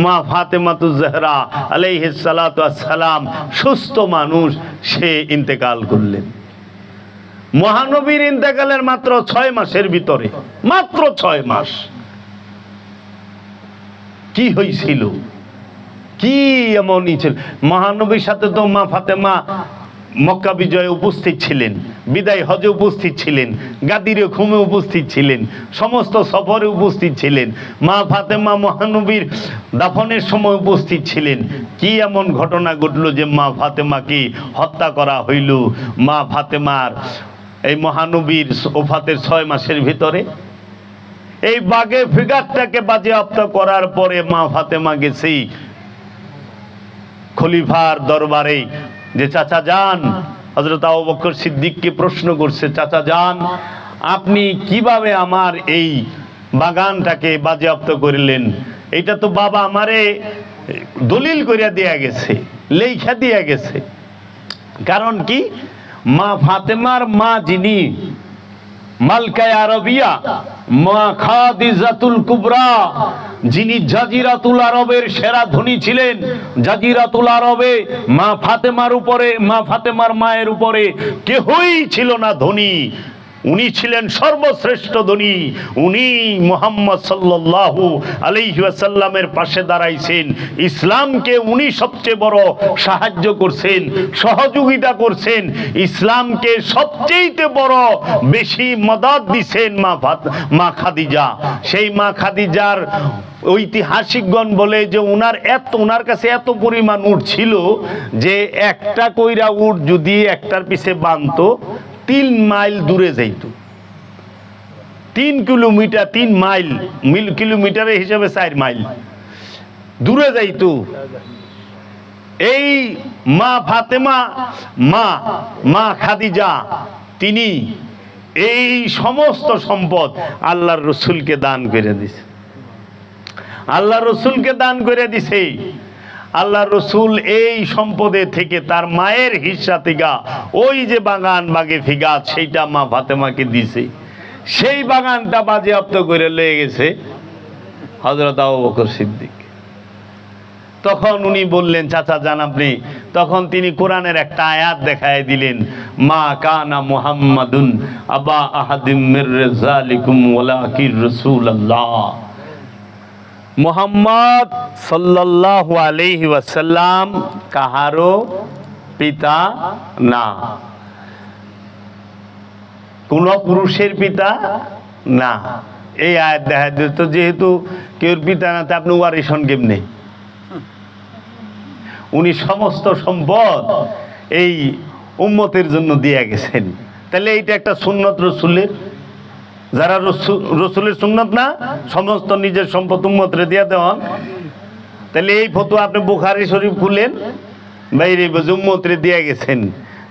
মা ফাতেমাতুজ জাহরা আলাইহিস সালাতু ওয়াস সালাম সুস্থ মানুষ, সে ইন্তেকাল করলেন। মহানবীর ইন্তেকালের মাত্র 6 মাসের ভিতরে, মাত্র 6 মাস। কি হয়েছিল? কি এমনই ছিল? মহানবীর সাথে তো মা ফাতেমা মক্কা বিজয়ে উপস্থিত ছিলেন, বিদায় হজে উপস্থিত ছিলেন, গাদিরে খুমে উপস্থিত ছিলেন, সমস্ত সফরে উপস্থিত ছিলেন, মা ফাতেমা মহানবীর দাফনের সময় উপস্থিত ছিলেন। কি এমন ঘটনা ঘটলো যে মা ফাতেমাকে হত্যা করা হইল মা ফাতেমার এই মহানবীর ওফাতের 6 মাসের ভিতরে? এই বাগে ফিগারটাকে বাজেয়াপ্ত করার পরে মা ফাতেমা গেছি খলিফার দরবারে, যে চাচা যান, হযরত আবু বকর সিদ্দিককে প্রশ্ন করছে, চাচা যান আপনি কিভাবে আমার এই বাগানটাকে বাজেয়াপ্ত করিলেন? এটা তো বাবা আমারে দলিল করিয়া দিয়া গেছে, লেখা দিয়া গেছে। কারণ কি? মা ফাতেমার মা যিনি মালকায়ে আরবিয়া, মা খাদিজাতুল কুবরা, যিনি জাজিরাতুল আরবের সেরা ধনী ছিলেন, জাজিরাতুল আরবে মা ফাতেমার উপরে, মা ফাতেমার মায়ের উপরে কেহই ছিল না ধনী, উনি ছিলেন সর্বশ্রেষ্ঠ ধনী। উনি মুহাম্মদ সাল্লাল্লাহু আলাইহি ওয়াসাল্লামের পাশে দাঁড়াইছেন, ইসলামকে উনি সবচেয়ে বড় সাহায্য করছেন, সহযোগিতা করছেন, ইসলামকে সবচেয়ে বড় বেশি মদদ দিছেন মা খাদিজা। সেই মা খাদিজার ঐতিহাসিকগণ বলে যে ওনার কাছে এত পরিমাণ উট ছিল যে একটা কইরা উট যদি একটার পিছে বাঁধতো 3 মাইল দূরে যাইত। 3 কিলোমিটার, 3 মাইল, কিলোমিটারের হিসাবে 4 মাইল দূরে যাইত। এই মা ফাতেমা, মা খাদিজা, তিনি এই সমস্ত সম্পদ আল্লাহর রসুলকে দান করে দিছে, আল্লাহর রসুলকে দান করে দিছে। আল্লাহ রসুল এই সম্পদে থেকে তার মায়ের হিস্সা থেকে ওই যে বাগান বাগে ফিগাত সেইটা মা ফাতেমাকে দিছে। সেই বাগানটা বাজেয়াপ্ত করে লয়ে গেছে হযরত আবু বকর সিদ্দিক। তখন উনি বললেন, চাচা যান আপনি। তখন তিনি কোরআনের একটা আয়াত দেখায় দিলেন, মা কানা মুহাম্মাদুন আবা আহাদিম মির রিজালিকুম ওয়ালাকির রাসূলুল্লাহ। মুহাম্মদ সাল্লাল্লাহু আলাইহি ওয়াসাল্লাম কাহারও পিতা না, কোন পুরুষের পিতা না। এই আয়াত দেখা দিত, যেহেতু কেউর পিতা না, তা আপনি ওয়ারিশ হন কেমনে? উনি সমস্ত সম্পদ এই উম্মতের জন্য দিয়ে গেছেন। তাহলে এইটা একটা সুন্নত রসুলের, যারা রসুলের সুন্নত না সমস্ত নিজের সম্পদ উম্মতরে দিয়ে দেওয়া। তাহলে এই ফতোয়া আপনি বুখারী শরীফ খুলেন, বাইরে উম্মতরে দিয়ে গেছেন।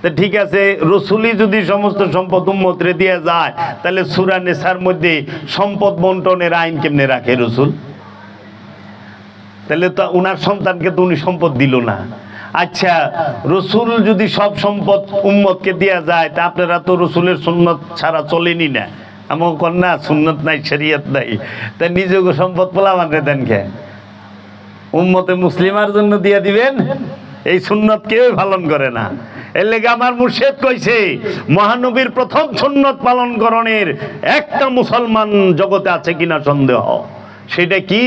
তা ঠিক আছে, রসুলই যদি সমস্ত সম্পদ উম্মতরে দিয়ে যায়, তাহলে সূরা নিসার মধ্যে সম্পদ বন্টনের আইন কেমনে রাখে রসুল? তাহলে তো উনার সন্তানকে তো উনি সম্পদ দিল না। আচ্ছা, রসুল যদি সব সম্পদ উম্মতকে দেয়া যায়, তা আপনারা তো রসুলের সুন্নত ছাড়া চলেনি না, এমন কর না সুন্নত নাই শরিয়ত নাই, তা নিজেকে সম্পদ পোলাবানরে দেন কে? উম্মতে মুসলিমার জন্য দিয়ে দিবেন, এই সুন্নত কেউ পালন করে না। এর লেগে আমার মুর্শিদ কইছে, মহানবীর প্রথম সুন্নত পালন করণের একটা মুসলমান জগতে আছে কিনা সন্দেহ। সেটা কি?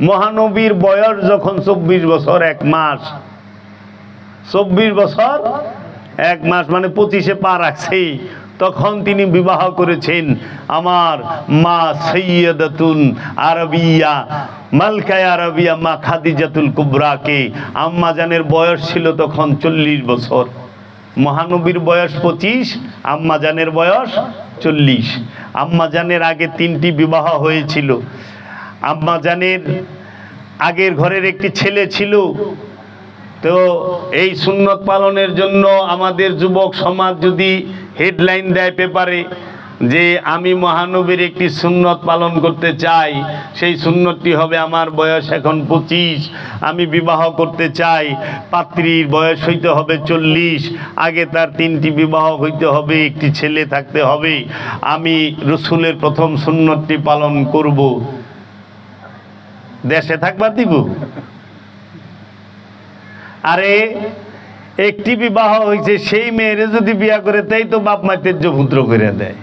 মহানবীর বয়স যখন 24 বছর 1 মাস, 24 বছর 1 মাস মানে 25-এ পা রাখছে, তখন তিনি বিবাহ করেছেন আমার মা সৈয়দাতুল আরবিয়া মালকায়ে আরবিয়া মা খাদিজাতুল কুবরাকে। আম্মা জানের বয়স ছিল তখন 40 বছর। মহানবীর বয়স 25, আম্মা জানের বয়স 40। আম্মা জানের আগে 3টি বিবাহ হয়েছিল। আম্মা জানের আগের ঘরের একটি ছেলে ছিল। তো এই সুন্নত পালনের জন্য আমাদের যুবক সমাজ যদি হেডলাইন দেয় পেপারে যে আমি মহানবীর একটি সুন্নত পালন করতে চাই, সেই সুন্নতটি হবে আমার বয়স এখন 25, আমি বিবাহ করতে চাই, পাত্রীর বয়স হইতে হবে 40, আগে তার 3টি বিবাহ হইতে হবে, একটি ছেলে থাকতে হবে, আমি রসুলের প্রথম সুন্নতটি পালন করব, দেশে থাকবার দিব? আরে একটি বিবাহ হয়েছে, সেই মেয়েরে যদি বিয়া করে তাই তো বাপ মা তেজ্য পুত্র করে দেয়।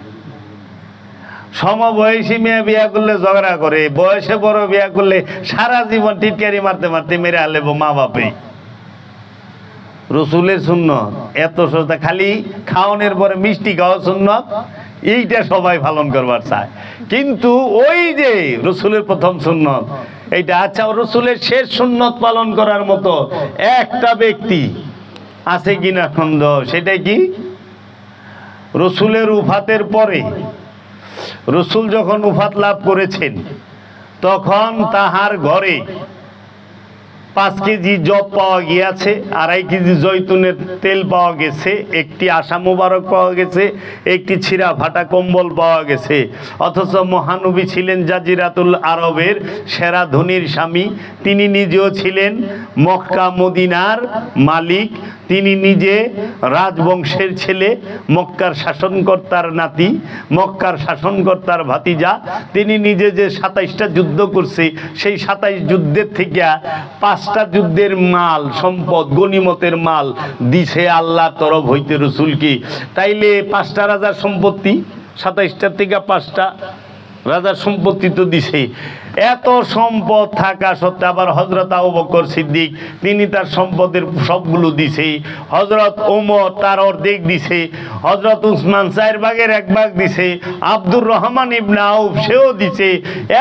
সমবয়সী মেয়ে বিয়া করলে ঝগড়া করে, বয়সে বড় বিয়া করলে সারা জীবন টিটকারি মারতে মারতে মেরে আলেবো মা বাপে। রসুলের সুন্নত এত সস্তা, খালি খাওয়ানোর পরে মিষ্টি খাওয়া সুন্নত, এইটা সবাই পালন করবার চায়। কিন্তু ওই যে রসুলের প্রথম সুন্নত এইটা, আচ্ছা রসুলের শেষ সুন্নত পালন করার মতো একটা ব্যক্তি আছে কিনা সন্দেহ। সেটাই কি? রসুলের উফাতের পরে, রসুল যখন উফাত লাভ করেছেন তখন তাহার ঘরে 5 কেজি জব পাওয়া গিয়েছে, 2.5 কেজি জৈতুনের তেল পাওয়া গেছে, একটি আশা মুবারক পাওয়া গেছে, একটি ছিঁড়া ফাটা কম্বল পাওয়া গেছে। অথচ মহানবী ছিলেন জাজিরাতুল আরবের সেরা ধনীর স্বামী, তিনি নিজেও ছিলেন মক্কা মদিনার মালিক, তিনি নিজে রাজবংশের ছেলে, মক্কার শাসনকর্তার নাতি, মক্কার শাসনকর্তার ভাতিজা। তিনি নিজে যে 27টা যুদ্ধ করছে, সেই 27 যুদ্ধের থেকে 5টা যুদ্ধের মাল সম্পদ গনিমতের মাল দিছে আল্লাহ তরফ হইতে রসুলকে। তাইলে 5টা রাজার সম্পত্তি, 27টার থেকে 5টা রাজার সম্পত্তি তো দিছে। এত সম্পদ থাকা সত্ত্বেও আবার হযরত আবু বকর সিদ্দিক তিনি তার সম্পদের সবগুলো দিছে, হযরত ওমর তার অর্ধেক দিছে, হযরত উসমান 4 ভাগের 1 ভাগ দিছে, আব্দুর রহমান ইবনে আউফ সেও দিছে।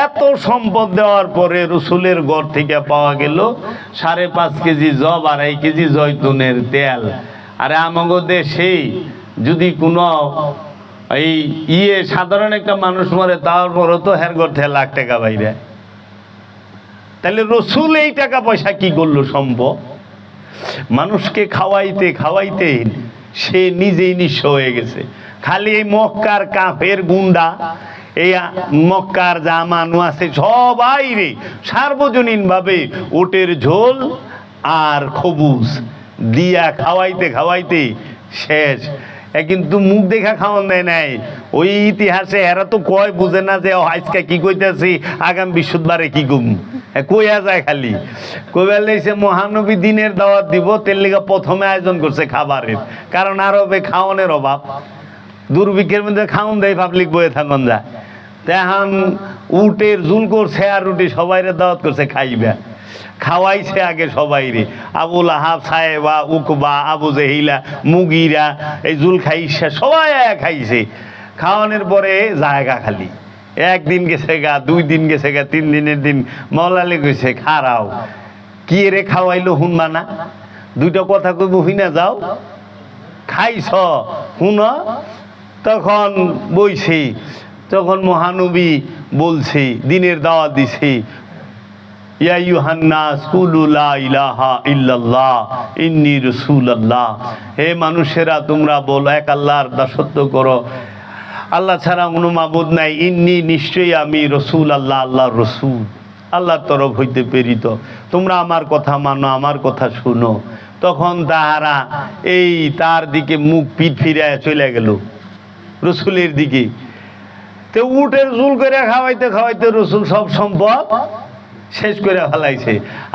এত সম্পদ দেওয়ার পরে রসুলের ঘর থেকে পাওয়া গেল 5.5 কেজি জব, 2.5 কেজি জয়তুনের তেল। আরে আমাগো দেশে যদি কোনো এই সাধারণ একটা মানুষ মরে, তারপরও তো হের ঘর থেকে লাখ টাকা বাইরে, তাহলে রসুল এই টাকা পয়সা কি করলো সম্ভব? মানুষকে খাওয়াইতে খাওয়াইতে সে নিজেই নিঃস্ব হয়ে গেছে। খালি এই মক্কার কাফের গুন্ডা, এই মক্কার যা মানুষ আছে সবাই রে সার্বজনীন ভাবে ওটের ঝোল আর খবুজ দিয়া খাওয়াইতে খাওয়াইতে শেষ। কিন্তু মুখ দেখা খাওয়ান দেয় নাই। ওই ইতিহাসে এরা তো কয় বুঝে না যে আজকে কি কইতেছি, আগামী বৃহস্পতিবারে কি কম কইয়া যায়, খালি কইবার লেগেছে মহানবী দিনের দাওয়াত দিব, তেল লিগা প্রথমে আয়োজন করছে খাবারের, কারণ আরবে খাওয়ানোর অভাব, দুর্ভিক্ষের মধ্যে খাওয়ান দেয়, পাবলিক বয়ে থাকুন যায়। তেহান উটের ঝুল করছে আর রুটি সবাইরে দাওয়াত করছে খাইবা, খাওয়াইছে আগে সবাইরে, আবুল আহাব সাহেবা উকবা আবু জেহিলা মুগিরা এই জুল খাইছে, সবাই খাইছে। খাওয়ানোর পরে জায়গা খালি, 1 দিন গেছে গা, 2 দিন গেছে গা, 3 দিনের দিন মৌলালি কইছে খারাও কি রে খাওয়াইলো হুনবা না? দুইটা কথা কইব হুইনা যাও, খাইছ হুন। তখন বইছি, তখন মহানবী বলছি, দিনের দাওয়াত দিছি, ইয়া আইয়ুহান নাস কুলু লা ইলাহা ইল্লাল্লাহ ইন্নী রাসূলুল্লাহ। হে মানুষেরা, তোমরা বলো এক আল্লাহর দাসত্ব করো, আল্লাহ ছাড়া কোনো মাবুদ নাই, ইন্নী নিশ্চয়ই আমি রসুল আল্লাহ, আল্লাহর রসুল, আল্লাহর তরফ হইতে প্রেরিত, তোমরা আমার কথা মানো, আমার কথা শুনো। তখন তাহারা এই তার দিকে মুখ পিঠ ফিরায় চলে গেল রসুলের দিকে। তো উটের জুল করে খাওয়াইতে খাওয়াইতে রসুল সব সম্পদ শেষ করে ফেলাইছে।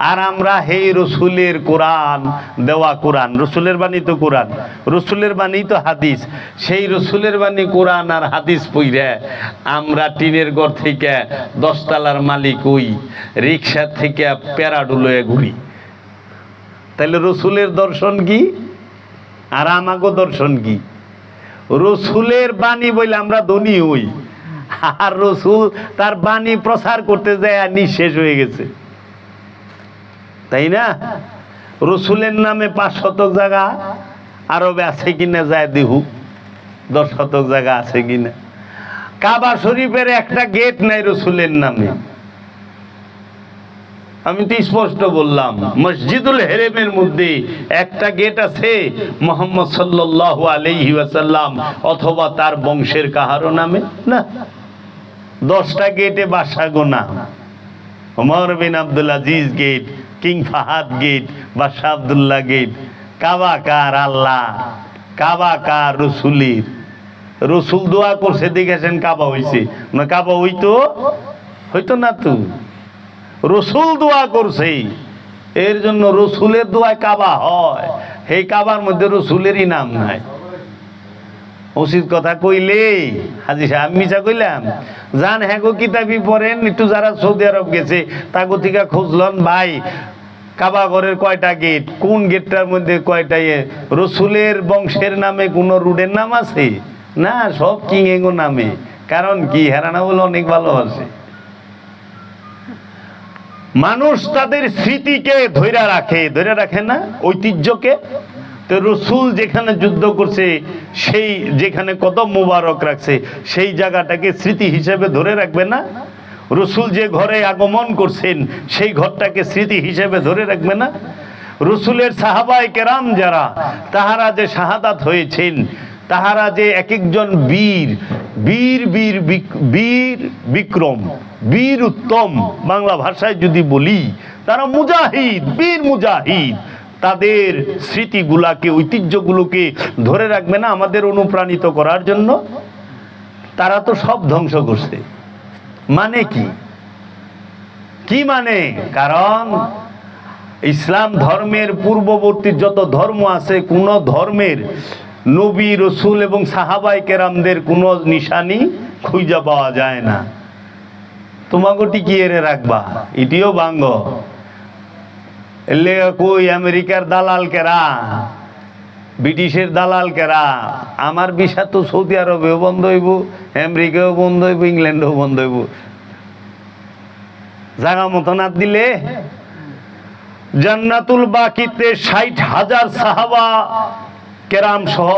আর আমরা হেই রসুলের কোরআন দেওয়া, কোরআন রসুলের বাণী তো কোরআন, রসুলের বাণী তো হাদিস, সেই রসুলের বাণী কোরআন আর হাদিস পইরা আমরা টিনের ঘর থেকে 10 তলার মালিক ওই রিক্সা থেকে প্যারাডুলোয় ঘুরি। তাহলে রসুলের দর্শন কি আর আমাগো দর্শন কি? রসুলের বাণী বলে আমরা ধনী হই, আর রসুল তার বাণী প্রচার করতে যায় আর নিঃশেষ হয়ে গেছে, তাই না? রসুলের নামে 5 শতক জায়গা আরবে আছে কিনা যায় দেহু, 10 শতক জায়গা আছে কিনা। কাবা শরীফের একটা গেট নাই রসুলের নামে। আমি তো স্পষ্ট বললাম, মসজিদুল হেরেমের মধ্যে একটা গেট আছে মুহাম্মদ সাল্লাল্লাহু আলাইহি ওয়াসাল্লাম অথবা তার বংশের কাহারও নামে না। 10টা গেটে বাদশা গোনা, Omar bin Abdul Aziz gate, King Fahd gate, বাদশা আব্দুল্লাহ গেট। কাবা কার? আল্লাহ। কাবা কার? রসুলের। রসুল দোয়া করছে দেখেছেন কাবা হইছে না? কাবা হইতো না তো, রসুল দোয়া করছে, এর জন্য রসুলের দোয়ায় কাবা হয়। এই কাবার মধ্যে রসুলেরই নাম নাই। উচিত কথা কইলে হাজি সাহেব মিছা কইলাম? জান হ্যাঁ গো, কিতাবি পড়েন একটু, যারা সৌদি আরব গেছে তাগো থেকে খুঁজলন, ভাই কাবা ঘরের কয়টা গেট, কোন গেটটার মধ্যে কয়টা রসুলের বংশের নামে কোন রুডের নাম আছে না? সব কিং এগো নামে। কারণ কি? হেরানা বলে অনেক ভালোবাসে মানুষ, তাদের স্মৃতিকে ধরে রাখে না, ঐতিহ্যকে। তো রসুল যেখানে যুদ্ধ করছে, সেই যেখানে কদম মুবারক রাখছে, সেই জায়গাটাকে স্মৃতি হিসেবে ধরে রাখবে না? রসুল যে ঘরে আগমন করছেন, সেই ঘরটাকে স্মৃতি হিসেবে ধরে রাখবে না? রসুলের সাহাবায়ে কেরাম যারা, তাহারা যে শাহাদাত হয়েছেন, তাহারা যে এক একজন বীর বীর বীর বীর বিক্রম, বীর উত্তম, বাংলা ভাষায় যদি বলি, তারা মুজাহিদ, বীর মুজাহিদ। তাদের স্মৃতিগুলাকে, ঐতিহ্যগুলোকে ধরে রাখবে না আমাদের অনুপ্রাণিত করার জন্য? তারা তো সব ধ্বংস করছে। মানে কি মানে? কারণ ইসলাম ধর্মের পূর্ববর্তী যত ধর্ম আছে, কোন ধর্মের নবী, রসুল এবং সাহাবায়ে কেরামদের কোনো নিশানি খুঁজে পাওয়া যায় না। তোমাকে টিকিয়ে রাখবা, এটিও বাঙ্গ। এলে কই আমেরিকার দালাল কেরা, ব্রিটিশের দালাল কেরা? আমার ভিসা তো সৌদি আরবেও বন্ধ হইব, আমেরিকাও বন্ধ হইব, ইংল্যান্ডেও বন্ধ হইব। জায়গা মতো না দিলে জান্নাতুল বাকিতে 60,000 সাহাবা কেরাম সহ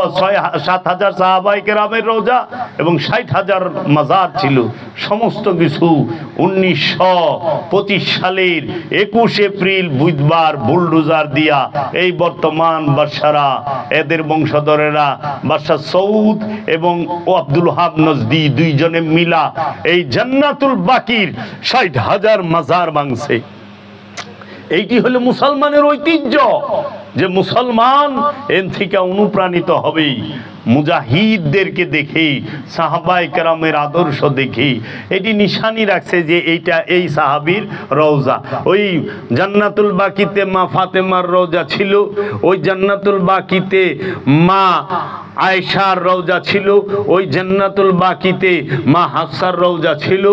7,000 সাহাবায়ে কেরামের রওজা এবং 60,000 মাজার ছিল। সমস্ত কিছু 1925 সালের 21 এপ্রিল বুধবার বুলডোজার দিয়া এই বর্তমান বাদশারা, এদের বংশধরেরা, বাদশা সৌদ এবং আব্দুল ওহাব নজদি, দুইজনে মিলা এই জান্নাতুল বাকির 60,000 মাজার ভাঙছে। এইটি হলো মুসলমানের ঐতিহ্য, যে মুসলমান এর থেকে অনুপ্রাণিত হবে মুজাহিদদেরকে দেখে, সাহাবায়ে কেরামের আদর্শ দেখে। এটি নিশানি রাখছে যে এইটা এই সাহাবীর রওজা। ওই জান্নাতুল বাকিতে মা ফাতেমার রওজা ছিল, ওই জান্নাতুল বাকিতে মা আয়েশার রওজা ছিল, ওই জান্নাতুল বাকিতে মা হাফসার রওজা ছিল,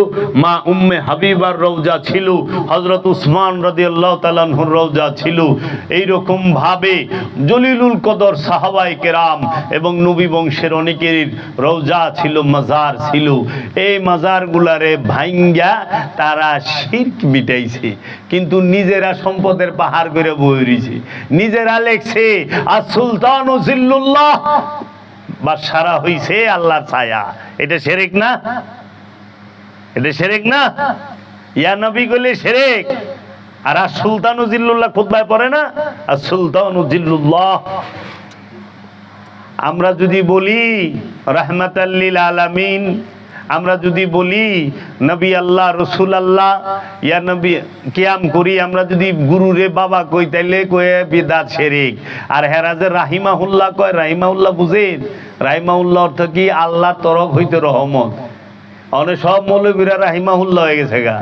মা উম্মে হাবিবার রওজা ছিল, হযরত উসমান রাদিয়াল্লাহু তাআলা আনহুর রওজা ছিল। এই রকম ভাবে জলিলুল কদর সাহাবায়ে কেরাম এবং নবী বংশের অনেকের রওজা ছিল, মাজার ছিল। এই মাজারগুলারে ভাঙ্গা তারা শিরক মিটাইছে। কিন্তু নিজেরা সম্পদের পাহাড় করে বয়ে রয়েছে, নিজেরা লেখছে আর সুলতান ও জিল্লুল্লাহ, বাদশারা হইছে আল্লাহর ছায়া। এটা শিরক না? এটা শিরক না? ইয়া নবী কইলে শিরক। আর সুলতান ও জিল্লুল্লাহ খুতবায় পড়ে না, আর সুলতান ও জিল্লুল্লাহ। আমরা যদি বলি রাহমাতাল লিল আলামিন, আমরা যদি বলি নবী আল্লাহ রসুল আল্লাহ ইয়া নবী কিয়াম করি, আমরা যদি গুরুরে বাবা কই তাইলে কয়ে বিদাত শিরক। আর হেরাজে রাহিমাহুল্লাহ কয়, রাহিমাহুল্লাহ বুঝেন? রাহিমাহুল্লাহ অর্থ কি? আল্লাহর তরফ হইতে রহমত। অনেক সব মৌলবীরা রাহিমাহুল্লাহ হয়ে গেছে গা।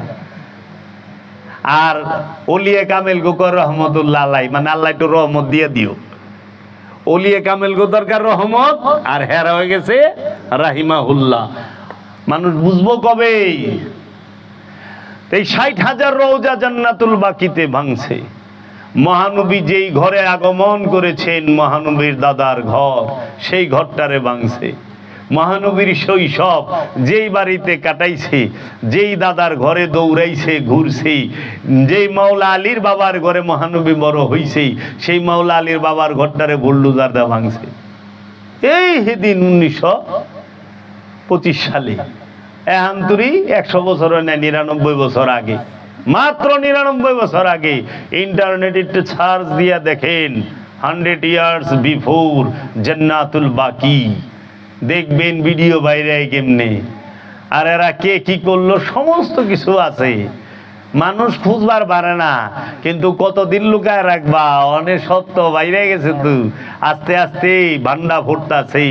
আর ওলিয়ে কামেল গোকর রহমতুল্লাহ আলাই, মানে আল্লাহ একটু রহমত দিয়ে দিও। ওলিয়ে কামেল গো দরকার রহমত, আর হেরা হয়ে গেছে রাহিমাহুল্লাহ। মানুষ বুঝবো কবে? এই 60,000 রওজা জান্নাতুল বাকিতে ভাঙছে। মহানবী যেই ঘরে আগমন করেছেন, মহানবীর দাদার ঘর, সেই ঘরটারে ভাঙছে। মহানবীর শৈশব যেই বাড়িতে কাটাইছে, যেই দাদার ঘরে দৌড়াইছে ঘুরছে, যেই মাওলা আলীর বাবার ঘরে মহানবী বড় হইছে, সেই মাওলা আলীর বাবার ঘরটারে বুলডোজার দা ভাঙছে। এই সেদিন 1925 সালে, এহান্তরি 100 বছর না 99 বছর আগে, মাত্র 99 বছর আগে। ইন্টারনেট একটু সার্চ দিয়া দেখেন 100 ইয়ার্স বিফোর জান্নাতুল বাকি, দেখবেন ভিডিও বাইরে কেমনে, আর এরা কে কি করলো সমস্ত কিছু আছে। মানুষ খুঁজবার পারে না, কিন্তু কতদিন লুকায় রাখবা? অনেক সত্য বাইরে গেছে তো, আস্তে আস্তে ভান্ডা ফুটতাছে।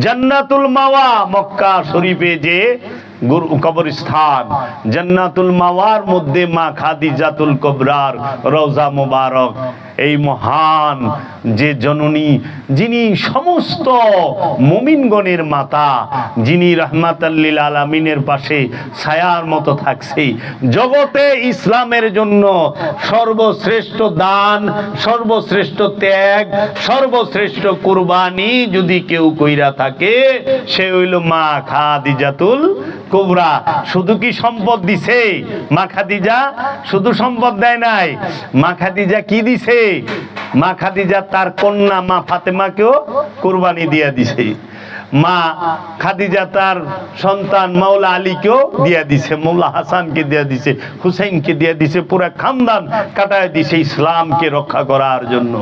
জান্নাতুল মাওয়া মক্কা শরীফে যে কবরস্থান, জান্নাতুল মাওয়ার মধ্যে মা খাদিজাতুল কুবরার রওজা মুবারক। এই মহান যে জননী, যিনি সমস্ত মুমিনগণের মাতা, যিনি রাহমাতাল লিল আলামিনের পাশে ছায়ার মতো থাকছে, জগতে ইসলামের জন্য সর্বশ্রেষ্ঠ দান, সর্বশ্রেষ্ঠ ত্যাগ, সর্বশ্রেষ্ঠ কুরবানি যদি কেউ কইরা থাকে, সে হইল মা খাদিজাতুল কুবরা। শুধু কি সম্পদ দিছে মা খাদিজা? শুধু সম্পদ দেয় নাই, মা খাদিজা কি দিছে? মা খাদিজা তার কন্যা মা ফাতেমাকেও কুরবানি দিয়া দিছে। মা খাদিজা তার সন্তান মাওলা আলীকেও দিয়া দিছে, মাওলা হাসানকে দিয়া দিছে, হুসাইনকে দিয়া দিছে, পুরা খানদান কাটায় দিছে ইসলামকে রক্ষা করার জন্য।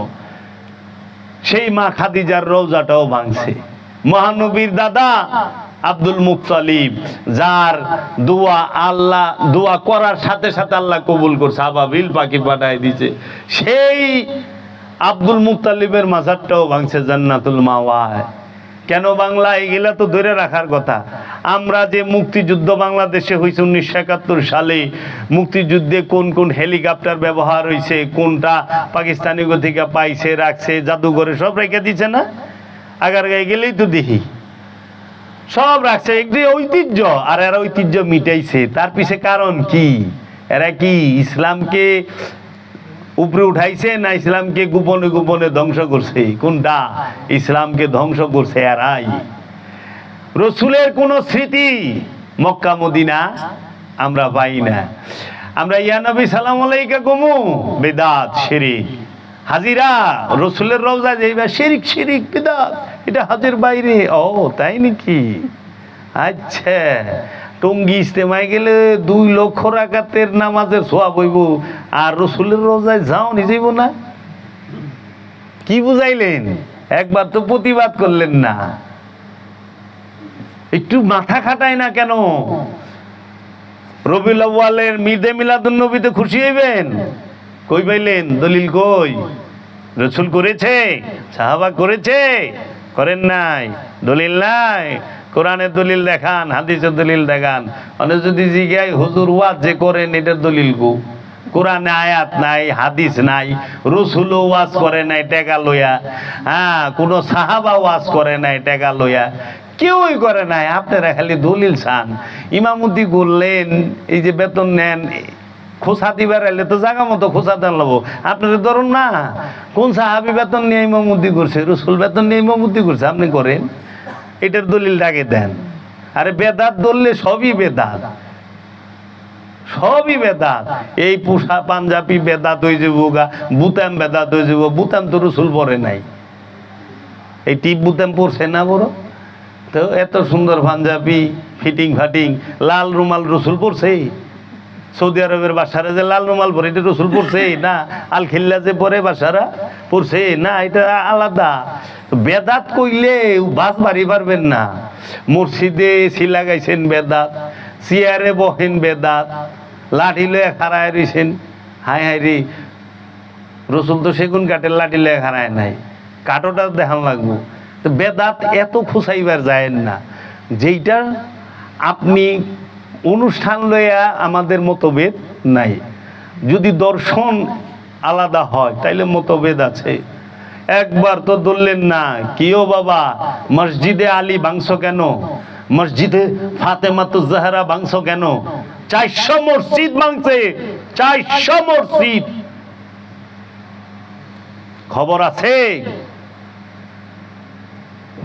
সেই মা খাদিজার রওজাটাও ভাঙছে। মহানবীর দাদা আব্দুল মুত্তালিব, যার দোয়া আল্লাহ দোয়া করার সাথে সাথে আল্লাহ কবুল করছে, আবাবিল পাখি পাঠায় দিছে, সেই আব্দুল মুত্তালিবের মাজারটাও ভাঙছে জান্নাতুল মাওয়ায়। কেন বাংলা? এগুলা তো ধরে রাখার কথা। আমরা যে মুক্তিযুদ্ধ বাংলাদেশে হয়েছে 1971 সালে, মুক্তিযুদ্ধে কোন কোন হেলিকপ্টার ব্যবহার হয়েছে, কোনটা পাকিস্তানি থেকে পাইছে, রাখছে জাদুঘরে, সব রেখে দিছে না? আগার গায়ে গেলেই তো দেখি সব রাখছে, একটি ঐতিহ্য। আর এরা ঐতিহ্য মিটাইছে। তার পিছে কারণ কি? এরা কি ইসলামকে উপরে উঠাইছে না ইসলামকে গোপনে গোপনে ধ্বংস করছে? কোনটা? ইসলামকে ধ্বংস করছে এরাই। রসুলের কোন স্মৃতি মক্কা মদিনা আমরা পাই না। আমরা ইয়া নবী সালাম আলাইকা কমু বেদাত শিরিক। হাজিরা রসুলের রওজা যাইবা শিরিক, শিরিক বিদাত, এটা হাজের বাইরে। ও তাই নাকি? আচ্ছা, টঙ্গী ইস্তেমায় গেলে 2 লক্ষ রাকাতের নামাজের সোয়াব হইব, আর রসুলের রওজায় যাও নি যাইব না? কি বুঝাইলেন? একবার তো প্রতিবাদ করলেন না, একটু মাথা খাটায় না কেন? রবিউল আউয়ালের ঈদে মিলাদুন নবীতে খুশি হইবেন? কই পাইলেন দলিল? কই? রসুল করেছে, সাহাবা করেছে, করেন নাই, দলিল নাই। কোরআনের দলিল দেখান, হাদিসের দলিল দেখান। মানে যদি জিজ্ঞাই হুজুর ওয়াজ যে করেন, এটার দলিল গো? কোরআনে আয়াত নাই, হাদিস নাই, রসুলও ওয়াজ করে নাই টাকা লইয়া, হ্যাঁ, কোনো সাহাবা ওয়াজ করে নাই টাকা লইয়া, কেউই করে নাই। আপনারা খালি দলিল চান। ইমামতি করলেন, এই যে বেতন নেন, খোঁচা দিবার এলে তো জায়গা মতো খোঁচা দেন লব। আপনাদের ধরুন না, কোন সাহাবি বেতন নিয়ে ইমামতি করছে? রসুল বেতন নিয়ে ইমামতি করছে, আপনি করেন, এটার দলিল ডাকে দেন। আরে বেদাত ধরলে সবই বেদাত। সবই বেদাত। এই পোষা পাঞ্জাবি বেদাত হয়ে যাব গা, বুতাম বেদাত হয়ে যাব। বুতাম তো রসুল পরে নাই, এই টিপ বুতাম পরছে না বড়। তো এত সুন্দর পাঞ্জাবি ফিটিং ফাটিং, লাল রুমাল রসুল পরছে? সৌদি আরবের বাসারা যে লাল রুমাল পরে, এটা রসুল পরছে না? আল খিল্লা যে পরে বাসারা পরছে না? এটা আলাদা। বেদাত কইলে বাস বাড়ি পারবেন না। মসজিদে এসি লাগাইছেন বেদাত, চেয়ারে বহেন বেদাত, লাঠি লয়ে খাড়ায় রয়েছেন। হাই হাই রে, রসুল তো সেগুন কাঠের লাঠি লয়ে খাড়ায় নাই, কাঠোটা দেখান লাগবো। তো বেদাত এত খুঁচাইবার যায়েন না। যেইটা আপনি অনুষ্ঠান লইয়া আমাদের মতভেদ নাই, যদি দর্শন আলাদা হয় তাইলে মতভেদ আছে। একবার তো ধরলেন না, কিও বাবা মসজিদে আলী ভাঙছ কেন, মসজিদে ফাতেমাতু জাহরা ভাঙছ কেন? 400 মসজিদ ভাঙছে, 400 মসজিদ। খবর আছে?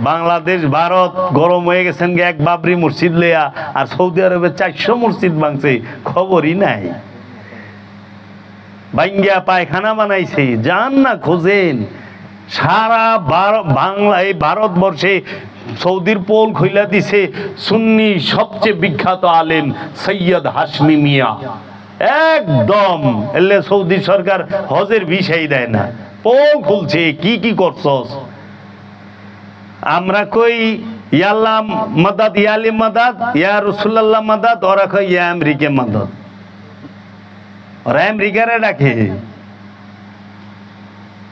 বাংলাদেশ ভারত গরম হয়ে গেছেন এক বাবরি মসজিদ লেয়া, আর সৌদি আরবে 400 মসজিদ ভাঙছে, খবরই নাই। ভাঙ্গিয়া পায়খানা বানাইছে, যান না খোঁজেন। সারা বাংলা এই ভারতবর্ষে সৌদির পোল খইলা দিছে সুন্নি সবচেয়ে বিখ্যাত আলেম সৈয়দ হাশমি মিয়া। একদম এলে সৌদি সরকার হজের ভিসাই দেয় না, পোল খুলছে। কি কি করছস? আমরা কই ইয়াল্লাহ মাদাদ, ইয়ালি মাদাদ, ইয়া রাসূলুল্লাহ মাদাদ, ওরা কই ইয়া আমেরিকা মাদাদ। ওরা আমেরিকারে ডাকে।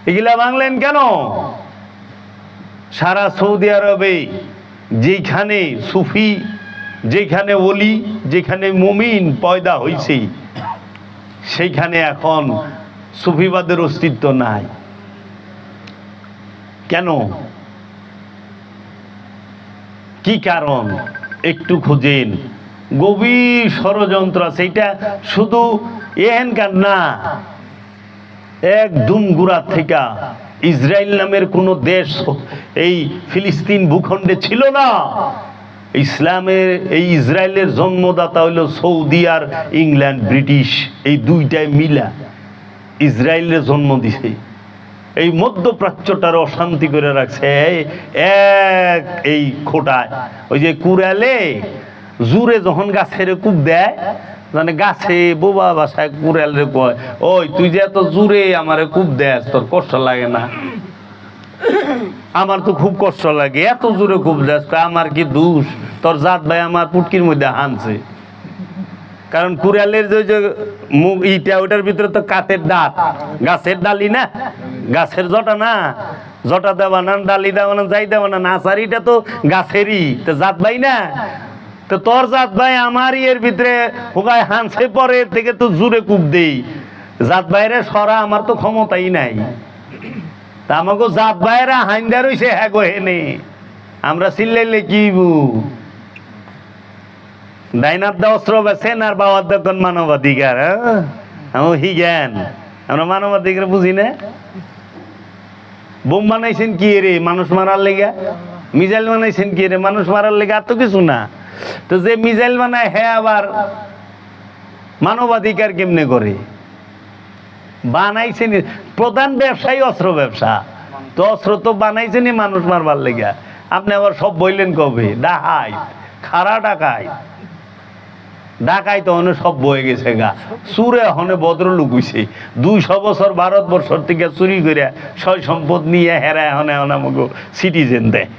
এগুলা বাংলেন কেন? সারা সৌদি আরবে যেখানে সুফি, যেখানে ওলি, যেখানে মুমিন পয়দা হয়েছে, সেইখানে এখন সুফিবাদের অস্তিত্ব নাই। কেন? কি কারণ? একটু খুঁজেন, গভীর ষড়যন্ত্র আছে। এটা শুধু এহেনকার না, একদম গোড়া থেকে ইসরায়েল নামের কোন দেশ এই ফিলিস্তিন ভূখণ্ডে ছিল না। ইসলামের এই ইসরায়েলের জন্মদাতা হইল সৌদি আর ইংল্যান্ড, ব্রিটিশ, এই দুইটাই মিলা ইসরায়েলের জন্ম দিছে। এই মধ্যপ্রাচ্যটার অশান্তি করে রাখছে এক এই খোটায়। ওই যে কুড়ালে জুড়ে যখন গাছের কূপ দেয়, মানে গাছে বোবা বাসায় কুড়ালে কয়, ওই তুই যে এত জুড়ে আমারে কূপ দেয়, তোর কষ্ট লাগে না? আমার তো খুব কষ্ট লাগে, এত জোরে কূপ দেয়। আমার কি দোষ? তোর জাত ভাই আমার পুটকির মধ্যে হানছে। কারণ কুড়ালের যে মুখ ইটা, ওটার ভিতরে তো কাঠের দাঁত, গাছের ডালি না, গাছের জটা না, জটা দেওয়া না, ডালি দেওয়া না, যাই দেওয়া না, নাচারিটা তো গাছেরই। তো জাত ভাই না, তো তোর জাত ভাই আমার এর ভিতরে হোগায় হানছে, পরে থেকে তো জুড়ে কূপ দেই। জাত ভাইরে সরা আমার তো ক্ষমতাই নাই। তা আমাকে জাত ভাইরা হাইন্দা রইছে, হ্যাঁ গো হেনে আমরা চিল্লাইলে কি ডাইনার দা অস্ত্র বেছেন আর বাবার দোকান মানবাধিকার। হি জ্ঞান, আমরা মানবাধিকার বুঝি না। বোম বানাইছেন কি রে? মানুষ মারার লেগা। মিসাইল বানাইছেন কি রে? মানুষ মারার লেগা, আর তো কিছু না। তো যে মিসাইল বানায় হ্যাঁ আবার মানবাধিকার কেমনে করে? বানাইছেন প্রধান ব্যবসায়ী অস্ত্র ব্যবসা, তো অস্ত্র তো বানাইছেনই মানুষ মারবার লেগা। আপনি আবার সব বললেন কবে? ডাকাই, খারা ডাকাই, ডাকাই তো হনে সব বয়ে গেছে গা। চুরে হনে ভদ্রলোক হইছে। 200 বছর ভারতবর্ষর থেকে চুরি করে সয় সম্পদ নিয়ে হেরায় হনে হনে আমাকে সিটিজেন দেয়,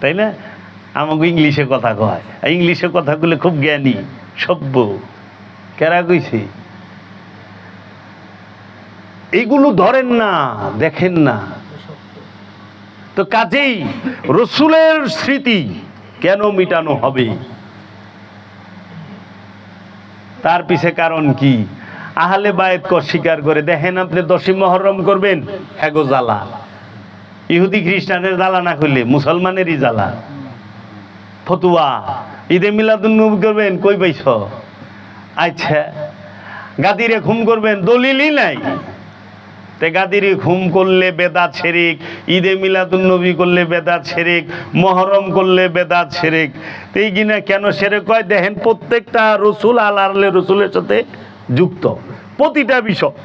তাই না? আমাকে ইংলিশে কথা কয়, ইংলিশে কথা বলে খুব জ্ঞানী সভ্য। কেরা কইছে? এইগুলো ধরেন না, দেখেন না। তো কাজেই রসুলের স্মৃতি কেন মিটানো হবে? তার পিছে কারণ কি? আহলে বায়েত স্বীকার করে। দেখেন আপনি 10ই মুহররম করবেন, হ্যাগো জ্বালা। ইহুদি খ্রিস্টানের জ্বালা না করলে মুসলমানেরই জ্বালা। ফতুয়া ঈদে মিলাদুন্নবী করবেন, কই পাইছ? আচ্ছা গাদিরে খুম করবেন, দলিলই নাই। তে গাদিরে ঘুম করলে বেদাত শিরিক, ঈদে মিলাদুন্নবী করলে বেদাত শিরিক, মহরম করলে বেদাত শিরিক। তো এই কিনা কেন শিরিক হয় দেখেন, প্রত্যেকটা রসুল আল্লাহ রসুলের সাথে যুক্ত, প্রতিটা বিষয়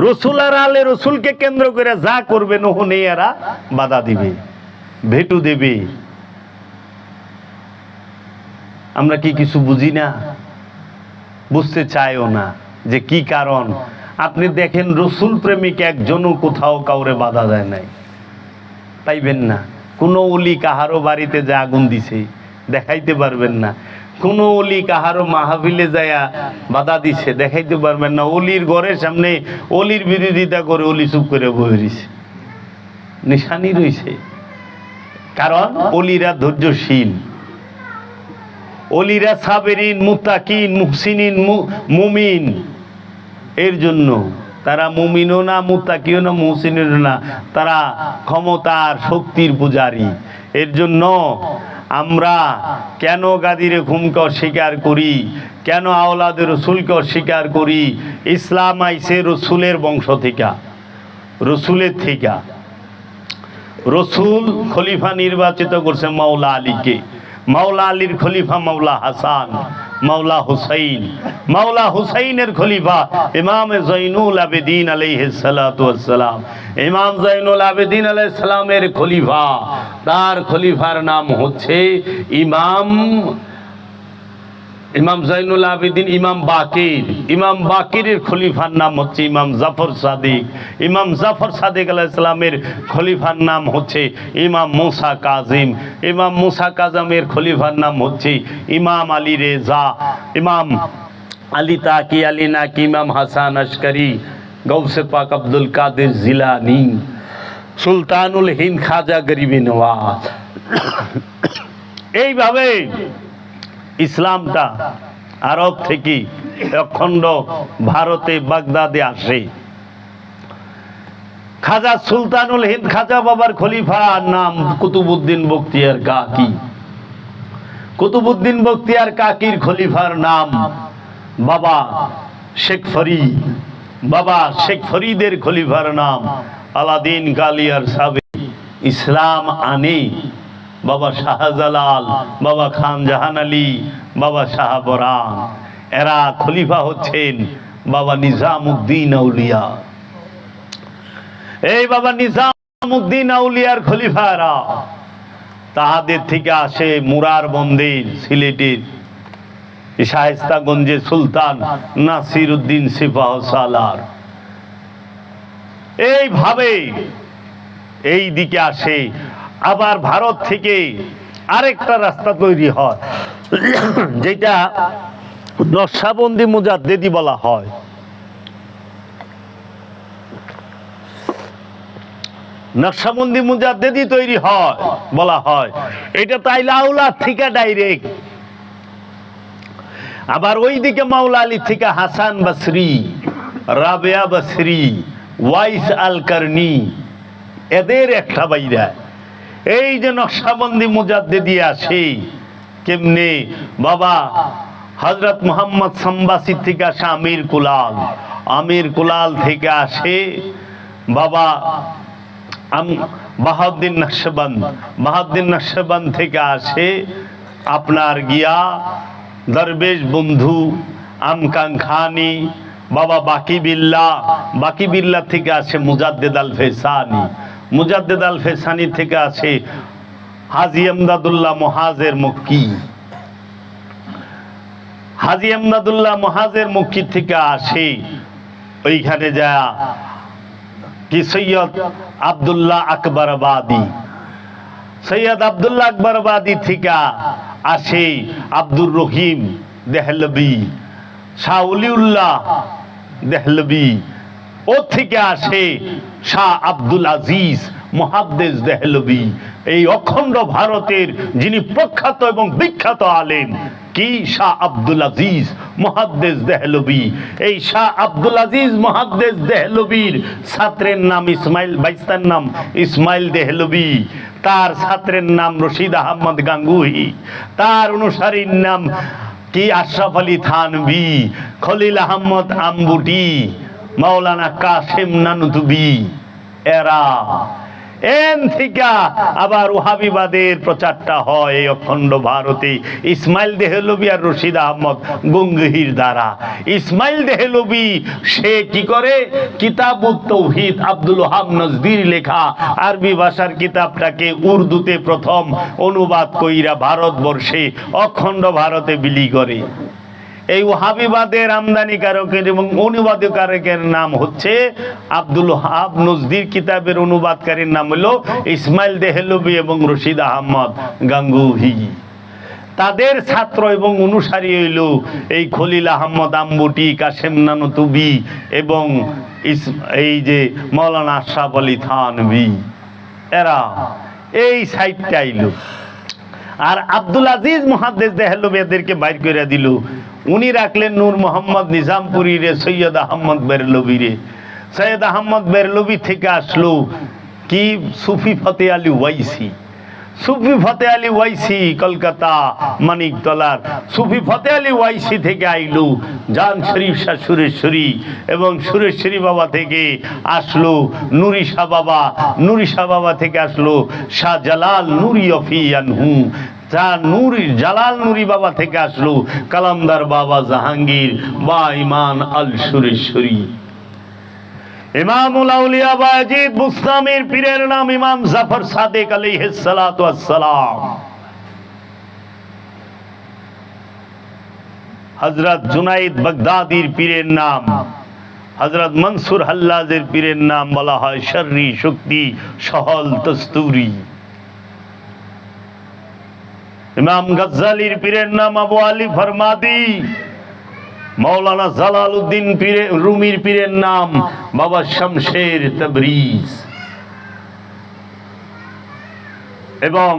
রসুল আর আলে রসুলকে কেন্দ্র করে যা করবে নহনে এরা বাধা দিবে, ভেটু দেবে। আমরা কি কিছু বুঝি না, বুঝতে চাইও না যে কি কারণ। আপনি দেখেন রসুল প্রেমিক একজনও কোথাও কাউরে বাধা দেয় নাই, পাইবেন না। কোনো ওলি কাহারও বাড়িতে যে আগুন দিছে দেখাইতে পারবেন না। কোনো ওলি কাহারও মাহফিলে যায়া বাধা দিছে দেখাইতে পারবেন না। অলির ঘরের সামনে অলির বিরোধিতা করে অলি চুপ করে বয়ে রইছে, নিশানি রইছে। কারণ অলিরা ধৈর্যশীল, অলিরা সাবেরিন, মুত্তাকিন, মুহসিনিন, মুমিন। এর জন্য তারা মুমিনও না, মুত্তাকিও না, মুহসিনও না, তারা ক্ষমতার শক্তির পূজারী। এর জন্য আমরা কেন গাদিরে ঘুমকে অস্বীকার করি, কেন আওলাদের রসুলকে অস্বীকার করি? ইসলাম আইছে রসুলের বংশ থেকে, রসুলের থেকে। রসুল খলিফা নির্বাচিত করছে মাওলা আলীকে। মাওলা আলীর খলিফা মাওলা হাসান, মাওলা হুসাইন, মাওলা হুসাইনের খলিফা ইমাম জৈনুল আবেদিন আলাইহিস সালাতু ওয়াস সালাম। ইমাম জৈনুল আবেদিন আলাইহিস সালামের খলিফা, তার খলিফার নাম হচ্ছে ইমাম জৈনুল আবেদিন, ইমাম বাকির। ইমাম বাকিরের খলিফার নাম হচ্ছে ইমাম জাফর সাদিক। ইমাম জাফর সাদিক আলাইহিস সালামের খলিফার নাম হচ্ছে ইমাম মুসা কাজিম। ইমাম মুসা কাজিমের খলিফার নাম হচ্ছে ইমাম আলী রেজা, ইমাম আলী তাকি, আলী নাকি, ইমাম হাসান আশকারি, গৌসে পাক আব্দুল কাদের জিলানি, সুলতানুল হিন্দ খাজা গরিব নওয়াজ। এইভাবে ইসলামটা আরব থেকে অখণ্ড ভারতে বাগদাদে আসে। খাজা সুলতানুল হিন্দ খাজা বাবার খলিফার নাম কুতুবউদ্দিন বখতিয়ার কাকি। কুতুবউদ্দিন বখতিয়ার কাকির খলিফার নাম বাবা শেখ ফরিদ। বাবা শেখ ফরিদের খলিফার নাম আলাদিন কালিয়ার সাবে। ইসলাম আনে বাবা শাহজালাল, বাবা খান জাহান আলী, বাবা শাহপরান। এরা খলিফা হচ্ছেন বাবা নিজামউদ্দিন আউলিয়া। এই বাবা নিজামউদ্দিন আউলিয়ার খলিফারা, তাহাদের থেকে আসে মুরার বন্দের সিলেটের শায়েস্তাগঞ্জে সুলতান নাসির উদ্দিন সিপাহ সালার। এইভাবে এই দিকে আসে। আবার ভারত থেকে আরেকটা রাস্তা তৈরি হয়, যেটা নকশবন্দি মুজাদ্দেদি বলা হয়। নকশবন্দি মুজাদ্দেদি তৈরি হয় বলা হয়। এটা তাই লাউলার থেকে ডাইরেক্ট। আবার ওইদিকে মাওলা আলী থেকে হাসান বসরি, রাবেয়া বসরি, ওয়াইস আল কারনি, এদের একটা বাইরা। এই যে নকশবন্দি মুজাদ্দেদি আসে কেমনে? বাবা হযরত মুহাম্মদ সাম্বাসি থেকে আসে আমির কুলাল, আমির কুলাল থেকে আসে বাবা বাহাউদ্দিন নকশবন্দ, বাহাউদ্দিন নকশবন্দ থেকে আসে আপনার গিয়া দরবেশ বন্ধু আমকাংখানি, বাবা বাকি বিল্লা, বাকি বিল্লা থেকে আসে মুজাদ্দেদ আল ফেসানি, মুজাদ্দেদ আল ফেসানি থেকে আসে হাজি আমদাদুল্লাহ মুহাজের মক্কি, হাজি আমদাদুল্লাহ মুহাজের মক্কি থেকে আসে ওইখানে যা কি সৈয়দ আব্দুল্লাহ আকবরবাদী, সৈয়দ আব্দুল্লাহ আকবরবাদী থেকে আসে আব্দুর রহিম দেহলবি, শাহ ওলিউল্লাহ দেহলবি। ও থেকে আসে শাহ আব্দুল আজিজ মুহাদ্দিস দেহলবি। এই অখণ্ড ভারতের যিনি প্রখ্যাত এবং বিখ্যাত আলেম কি শাহ আব্দুল আজিজ মুহাদ্দিস দেহলবি। এই শাহ আব্দুল আজিজ মুহাদ্দিস দেহলবির ছাত্রের নাম ইসমাইল, বাইস্তার নাম ইসমাইল দেহলবি, তার ছাত্রের নাম রশিদ আহমদ গাঙ্গুহি, তার অনুসারীর নাম কি আশরাফ আলী থানভী, খলিল আহমদ আম্বুটি, মাওলানা কাসেম নানুতুবি, এরা এন থেকে আবার ওহাবিবাদের প্রচারটা হয় এই অখণ্ড ভারতে ইসমাইল দেহলভি আর রশিদ আহমদ গঙ্গহির দ্বারা। ইসমাইল দেহলভি সে কি করে, কিতাবুত তাওহীদ আব্দুল ওহাব নজদির লেখা আরবি ভাষার কিতাবটাকে উর্দুতে প্রথম অনুবাদ কইরা ভারতবর্ষে অখণ্ড ভারতে বিলি করে। এই ওহাবিবাদের আমদানিকারকের এবং অনুবাদকারকের নাম হচ্ছে আব্দুল ওহাব নজদির কিতাবের অনুবাদকারীর নাম হলো ইসমাইল দেহলভি এবং রশিদ আহমদ গাঙ্গুহি। তাদের ছাত্র এবং অনুসারী হইল এই খলিল আহমদ আম্বুটি, কাসেম নানুতুবি এবং এই যে মৌলানা আশরাফ আলী থানভী, এরা এই সাইডটা আইল। আর আব্দুল আজিজ মুহাদ্দিস দেহলভি এদেরকে বাইর করে দিল। উনি রাখলেন নূর মোহাম্মদ নিজামপুরি রে, সৈয়দ আহমদ বেরলভি রে। সৈয়দ আহমদ বেরলভি থেকে আসলো কি সুফি ফতে আলী ওয়াইসি। সুফি ফতে আলী ওয়াইসি কলকাতা মানিকতলার সুফি ফতে আলী ওয়াইসি থেকে আইলো জান শরীফ শাহ সুরেশ্বরী, এবং সুরেশ্বরী বাবা থেকে আসলো নুরি শাহ বাবা, নুরি শাহ বাবা থেকে আসলো শাহ জালাল নুরি অফিয়ানহু, নুরি জালাল নুরি বাবা থেকে আসলো কালামদার বাবা জাহাঙ্গীর বা ইমান আল সুরেশ্বরী। ইমামুল আউলিয়া বাজিদ বুস্তামির পীরের নাম ইমাম জাফর সাদেক আলাইহিস সালাতু ওয়াস সালাম। হযরত জুনাইদ বাগদাদির পীরের নাম, হযরত মনসুর হাল্লাজের পীরের নাম বলা হয় শররি শক্তি সহল তস্তুরি। ইমাম গজ্জালির পীরের নাম আবু আলী ফরমাদি। মৌলানা জালালউদ্দিন রুমির পীরের নাম বাবা শামশের তাবরিজ। এবং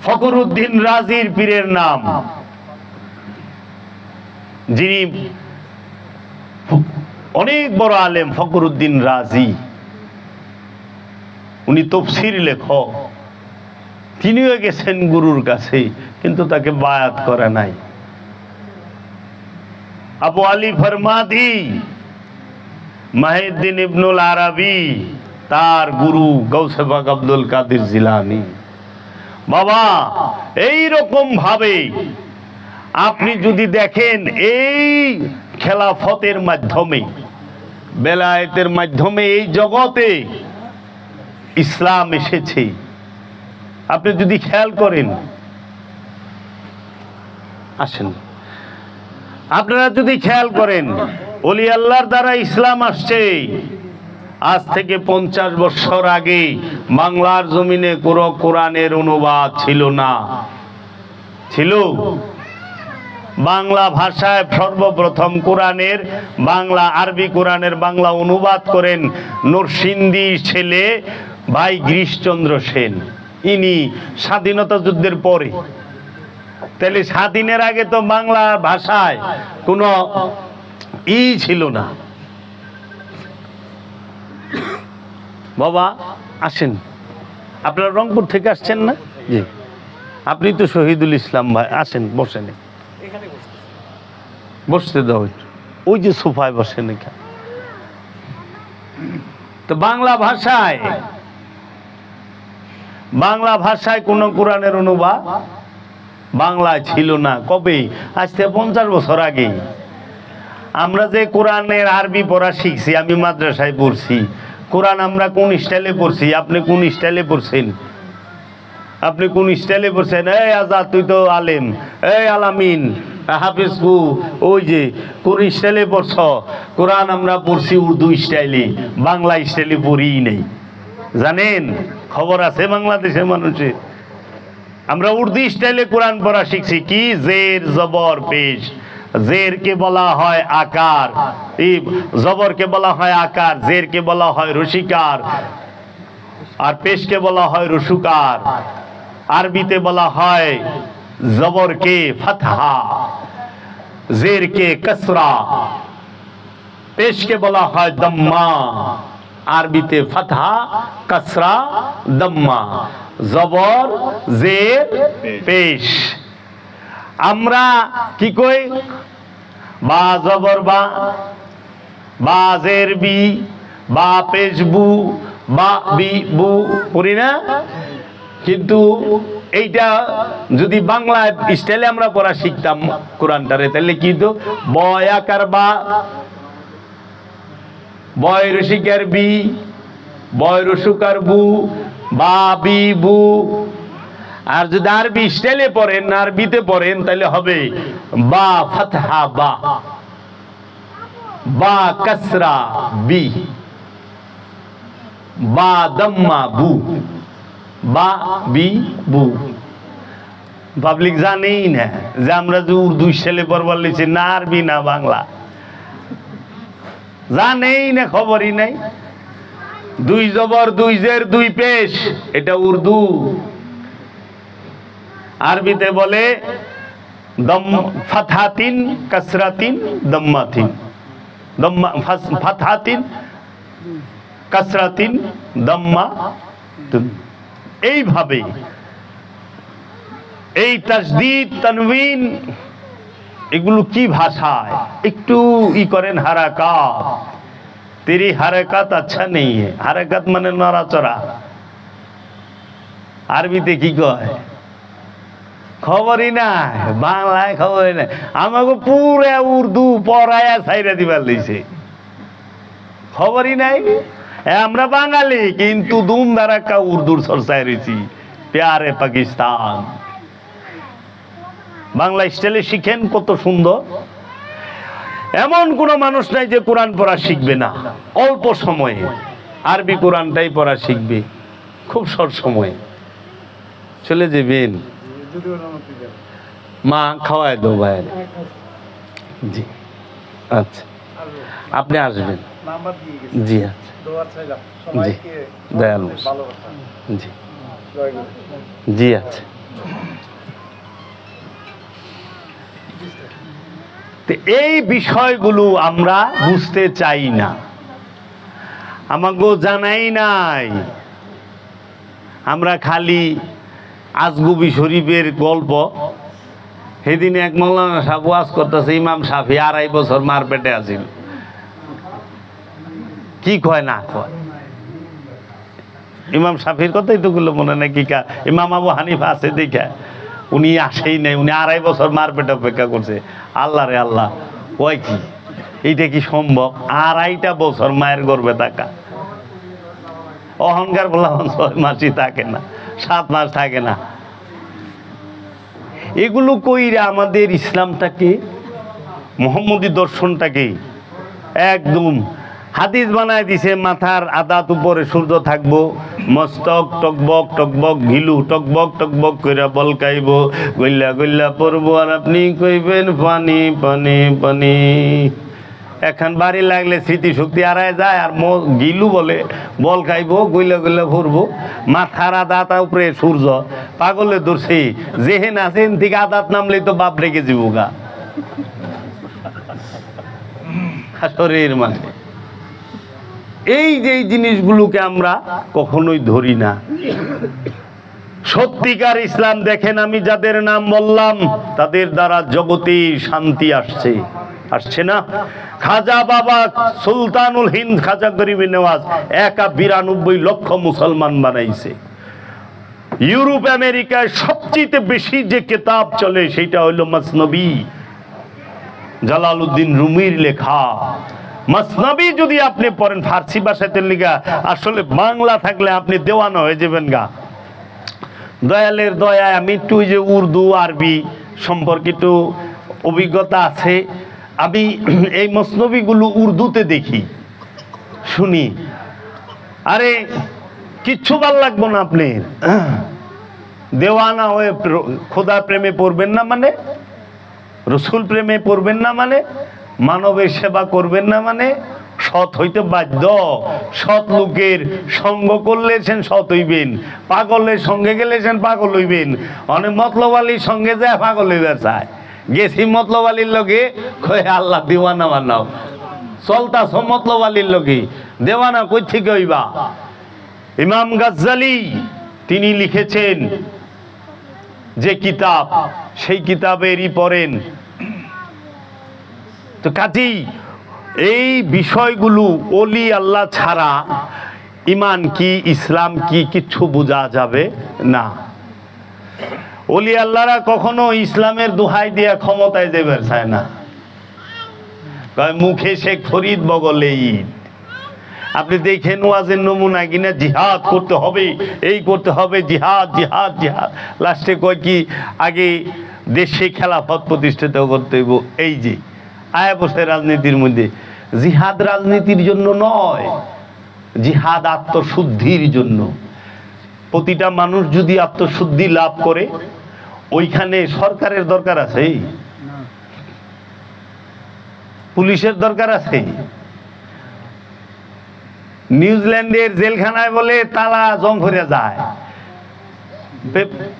ফখরুদ্দিন রাজির পীরের নাম, যিনি অনেক বড় আলেম, ফখরুদ্দিন রাজি, উনি তফসির লেখক। তিনিও গেছেন গুরুর কাছে, কিন্তু তাকে বায়াত করে নাই। আবু আলী ফরমাদি, মাহিউদ্দিন ইবনুল আরাবি, তার গুরু গৌসে পাক আব্দুল কাদের জিলানী। বাবা এই রকম ভাবে আপনি যদি দেখেন এই খেলাফতের মাধ্যমে, বেলায়েতের মাধ্যমে এই জগতে ইসলাম এসেছে। আপনি যদি খেয়াল করেন, আসেন আপনারা যদি খেয়াল করেন, ওলি আল্লাহর দ্বারা ইসলাম আসছে। আজ থেকে 50 বছর আগে বাংলার জমিনে কোনো কোরআনের অনুবাদ ছিল না। ছিল বাংলা ভাষায় সর্বপ্রথম কোরআনের বাংলা, আরবি কোরআনের বাংলা অনুবাদ করেন নরসিংদীর ছেলে ভাই গিরিশচন্দ্র সেন। ইনি স্বাধীনতা যুদ্ধের পরে। তাহলে স্বাধীনের আগে তো বাংলা ভাষায় কোনো ছিল না। বাবা আসেন, আপনারা রংপুর থেকে আসছেন না? জি, আপনি তো শহীদুল ইসলাম ভাই, আসেন বসেন, বসতে দাও, ওই যে সোফায় বসেন এখানে। তো বাংলা ভাষায় কোন কোরআনের অনুবাদ বাংলায় ছিল না। কবে? আজ থেকে 50 বছর আগে। আমরা যে কোরআনের আরবি পড়া শিখছি, আমি মাদ্রাসায় পড়ছি, কোরআন আমরা কোন স্টাইলে পড়ছি? আপনি কোন স্টাইলে পড়ছেন? আপনি কোন স্টাইলে পড়ছেন? এই আজাদ, তুই তো আলেম, এই আলামিন, হাফিজ কু, ওই যে কোন স্টাইলে পড়ছ? কোরআন আমরা পড়ছি উর্দু স্টাইলে, বাংলা স্টাইলে পড়িই নেই। জানেন, খবর আছে বাংলাদেশের মানুষের, আমরা উর্দু স্টাইলে কোরআন পড়া শিখছি। কি? জের জবর পেশ। জেরকে বলা হয় আকার, জবরকে বলা হয় আকার, জেরকে বলা হয় রসিকার, আর পেশকে বলা হয় রসুকার। আরবিতে বলা হয় জবরকে ফাতহা, জেরকে কসরা, পেশকে বলা হয় দম্মা। আরবিতে ফাতহা, কসরা, দম্মা, জবর, জের, পেশ। আমরা কি কই? বা জবর বা, বাজের বি, বা পেশ বু, বা বি বু পড়ি না? কিন্তু এইটা যদি বাংলা স্টাইলে আমরা পড়া শিখতাম কোরআনটারে, তাহলে কি তো বয় আকার বা, বয় রসিকার বি, বয় রসুকার বু, বা বি বু। আর যদি আরবি স্টাইলে পড়েন, আরবিতে পড়েন, তাহলে হবে বা ফাতহা বা, বা কাসরা বি, বা দাম্মা বু, বা বি বু। পাবলিক জানেই না যে আমরা যে উর্দু স্টাইলে পড়বার লিখছি, না আরবি না বাংলা, জানেই না, খবরই নাই। দুই জবর দুই জের দুই পেশ, এটা উর্দু। আরবিতে বলে দম ফাতহাতিন কাসরাতিন দম্মাতিন, দম্মা ফাতহাতিন কাসরাতিন দম্মা। এইভাবে এই তাসদীদ তানবিন এগুলো কি ভাষায় একটু ই করেন, হারাকাত। তেরি হারাকাত আচ্ছা নেই, হারাকাত মানে নড়াচড়া। আরবিতে কি কয় খবরই নাই, বাংলায় খবরই নাই। আমাকে পুরা উর্দু পড়ায়া ছাইরা দিবার লইছে, খবরই নাই। আমরা বাঙালি কিন্তু দুম দারাক্কা উর্দুর চর্চায় রয়েছি। প্যারে পাকিস্তান, বাংলা স্টাইলে শিখেন, কত সুন্দর। এমন কোন মানুষ নাই যে কোরআন পড়া শিখবে না। অল্প সময়ে আরবি কোরআনটাই পড়া শিখবে, খুব শর্ট সময়ে চলে যাবেন। মা খাওয়ায় দো ভাইয়ের। জি আচ্ছা, আপনি আসবেন। জি আচ্ছা, জি দয়ালু, জি জি আচ্ছা। এই বিষয়গুলো আমরা বুঝতে চাই না, আমাকে জানাই নাই। আমরা খালি আজগুবি শরীফের গল্প। সেদিন এক মৌলানা সাহেব ওয়াজ করতেছে, ইমাম শাফি 2.5 বছর মার পেটে আছিল। কি কয় না কয়, ইমাম শাফির কথাই তো গুলো মনে নাই। কি কা ইমাম আবু হানিফা আছে দেখা, উনি আসেই নাই, উনি 2.5 বছর মার পেটে অপেক্ষা করছে। আল্লাহ রে আল্লাহ, কয় কি এইটা কি সম্ভব? 2.5টা বছর মায়ের গর্ভে থাকা। অহংকার বলা 6 মাসই থাকে না, 7 মাস থাকে না। এগুলো কইরা আমাদের ইসলামটাকে, মুহাম্মদী দর্শনটাকে একদম হাদিস বানায় দিছে। মাথার আদাত উপরে সূর্য থাকবো, মস্তক টকবক টকবক ঘিলু টকবক টকবক কইরা বলকাইব, গইল্লা গইল্লা পড়বো, আর আপনি কইবেন পানি পানি পানি। এখন বাড়ি লাগলে স্মৃতিশক্তি হারায় যায়, আর গিলু বলে বল খাইব, গইলা গইলা ফুরবো। মাথার আদাত উপরে সূর্য, পাগলে ধরছি যেহেন আছেন থেকে আদাত নামলেই তো বাপ রেখে যাবো গা শরীর। মানে এই যে জিনিসগুলোকে আমরা কখনোই ধরি না। সত্যিকার ইসলাম দেখেন, আমি যাদের নাম বললাম তাদের দ্বারা জগতে শান্তি আসছে না? খাজা বাবা সুলতানুল হিন্দ খাজা গরিবে নেওয়াজ 92 লক্ষ মুসলমান বানাইছে। ইউরোপ আমেরিকায় সবচেয়ে বেশি যে কিতাব চলে সেটা হলো মসনবী, জালালউদ্দিন রুমির লেখা। মসনবী যদি আপনি পড়েন ফার্সি ভাষাতে লেখা, আসলে বাংলা থাকলে আপনি দেওয়ানা হয়ে যাবেন গা। দয়ালের দয়ায় আমি একটু যে উর্দু আরবি সম্পর্কিত অভিজ্ঞতা আছে। আমি এই মসনবীগুলো উর্দুতে দেখি, শুনি। আরে কিচ্ছু ভাল লাগবো না, আপনি দেওয়ানা হয়ে খোদার প্রেমে পড়বেন না মানে, রসুল প্রেমে পড়বেন না মানে, মানবের সেবা করবেন না মানে, সৎ হইতে বাধ্য। সৎ লোকের সঙ্গ করলেছেন সৎ হইবেন, পাগলের সঙ্গে গেলেছেন পাগল হইবেন। অনেক মতলবালির সঙ্গে যায় পাগল হইবার চায়। গেছি মতলবালির লগে, কয়ে আল্লাহ দিওয়ানা বানাও, চলতাছ মতলবালির লগে, দেওয়ানা কই থেকে হইবা? ইমাম গাজ্জালি তিনি লিখেছেন যে কিতাব, সেই কিতাবেরই পড়েন। তো কাজী এই বিষয়গুলো ওলি আল্লাহ ছাড়া ইমান কি ইসলাম কি কিচ্ছু বোঝা যাবে না। ওলি আল্লাহরা কখনো ইসলামের দোহাই দিয়া ক্ষমতায় যাবে চায় না, কয় মুখে শেখ ফরিদ বগলে ঈদ। আপনি দেখেন ওয়াজের নমুনা কিনা জিহাদ করতে হবে, এই করতে হবে, জিহাদ জিহাদ জিহাদ, লাস্টে কয় কি আগে দেশে খেলাফত প্রতিষ্ঠিত করতে হইব। এই যে আয়া বসে রাজনীতির মধ্যে, জিহাদ রাজনীতির জন্য নয়, জিহাদ আত্মশুদ্ধির জন্য। প্রতিটা মানুষ যদি আত্মশুদ্ধি লাভ করে, ওইখানে সরকারের দরকার আছে, পুলিশের দরকার আছে। নিউজিল্যান্ডের জেলখানায় বলে তালা জং করে যায়,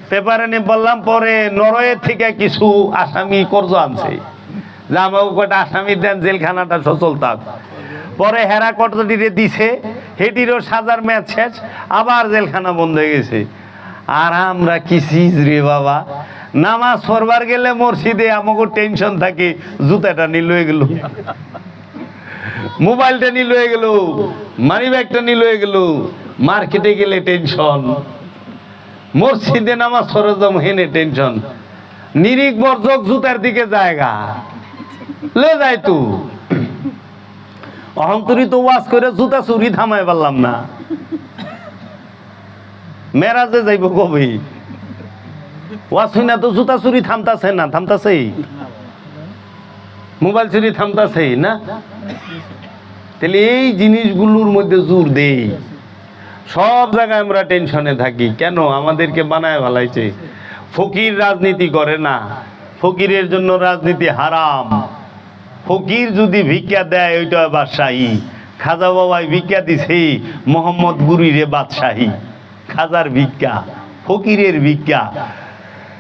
পেপারে নিয়ে বললাম, পরে নরওয়ে থেকে কিছু আসামি কর্জ আনছে, যে আমাকে কটা আসামি দেন জেলখানাটা সচল থাক। পরে হেরা কটদিরে দিছে, হেটিরও সাজার ম্যাচ শেষ, আবার জেলখানা বন্ধ হয়ে গেছে। আর আমরা কি চিজ রে বাবা, নামাজ পড়বার গেলে মসজিদে আমাকে টেনশন থাকে, জুতাটা নিল হয়ে গেল, মোবাইলটা নিল হয়ে গেল, মানি ব্যাগটা নিল হয়ে গেল, মার্কেটে গেলে টেনশন, মসজিদে নামাজ পড়ে যাবো হেনে টেনশন, নিরিক বর্জক জুতার দিকে জায়গা লে যায়। তু অহংতরি তো ওয়াজ করে জুতা চুরি থামাই পারলাম না, মেরাজে যাইব কবি, ওয়াজ শুই না তো জুতা চুরি থামতাছে না, থামতাছে, মোবাইল চুরি থামতাছে না। তাহলে এই জিনিসগুলোর মধ্যে জোর দেই, সব জায়গায় আমরা টেনশনে থাকি কেন? আমাদেরকে বানায় ভালাইছে। ফকির রাজনীতি করে না, ফকিরের জন্য রাজনীতি হারাম। ফকির যদি ভিক্ষা দেয় ওইটা বাদশাহী। খাজা বাবাই ভিক্ষা দিছে মোহাম্মদ গুরিরে বাদশাহী, খাজার ভিক্ষা, ফকিরের ভিক্ষা।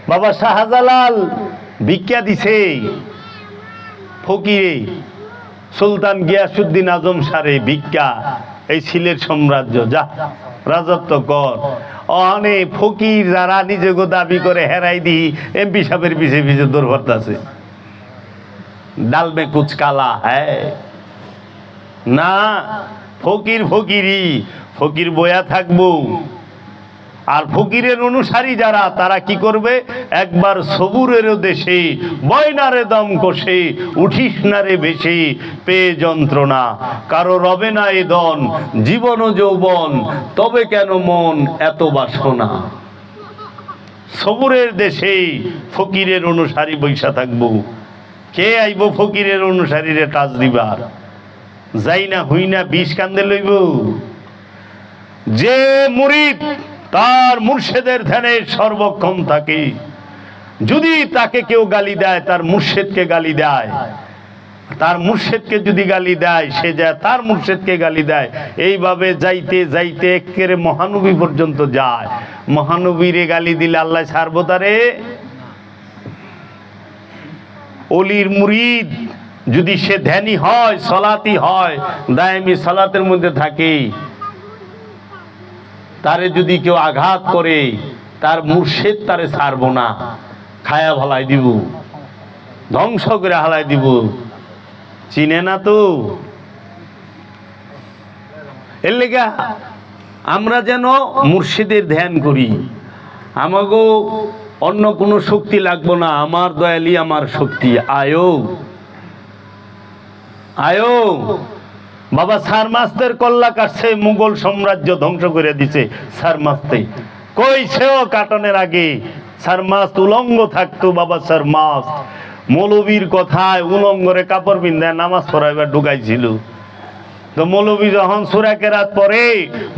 বাবা শাহজালাল ভিক্ষা দিছে ফকিরে, সুলতান গিয়াসুদ্দিন আজম সারে ভিক্ষা, এই সিলেট সাম্রাজ্য যা রাজত্ব কর। অনেক ফকির যারা নিজেকে দাবি করে হেরাই দি এমপি সাহেবের পিছে পিছে দৌড় ভরতাছে, ডাল মে কুচ কালা হ্যায় না। ফকির ফকিরি, ফকির বয়া থাকবো। আর ফকিরের অনুসারী যারা, তারা কি করবে? একবার সবুরের দেশে বয়নারে দম কষে, উঠিস না রে ভেসে পেয়ে যন্ত্রণা, কারো রবে না এ দন জীবন ও যৌবন, তবে কেন মন এত বাসনা। সবুরের দেশে ফকিরের অনুসারী বৈশা থাকবো। কে আইব ফকিরের অনুসারীরে টাচ দিবার? যাই না হুই না বিষ কান্দে লইব। যে মুরিদ তার মুর্শেদের ধ্যানে সর্বক্ষণ থাকে, যদি তাকে কেউ গালি দেয়, তার মুর্শেদকে গালি দেয়, তার মুর্শেদকে যদি গালি দেয়, সে যায় তার মুর্শেদকে গালি দেয়। এইভাবে যাইতে যাইতে একেবারে মহানবী পর্যন্ত যায়। মহানবীরে গালি দিলে আল্লাহ ছাড়বো তারে? অলির মুরিদ যদি সে ধ্যানী হয়, সলাতি হয়, দায়েমি সালাতের মধ্যে থাকে, তারে যদি কেউ আঘাত করে, তার মুর্শিদ তারে ছাড়বো না, খায়া ভালাই দিব, ধ্বংস করে হালাই দিব। চিনে না তো। এর লেগা আমরা যেন মুর্শিদের ধ্যান করি। আমাগো অন্য কোনো শক্তি লাগবো না, আমার দয়ালি আমার শক্তি। আয়ো আয়ো। বাবা সারমাস্তের কল্লা কাটছে, মুঘল সাম্রাজ্য ধ্বংস করে দিছে সারমাস্তে। কই সেও কাটনের আগে সারমাস্ত উলঙ্গ থাকতো। বাবা সারমাস্ত মৌলবীর কথায় উলঙ্গরে কাপড় পিন্ধায় নামাজ পড়াইবার ঢুকাইছিল। তো মৌলবী যখন সূরা কেরাত পড়ে,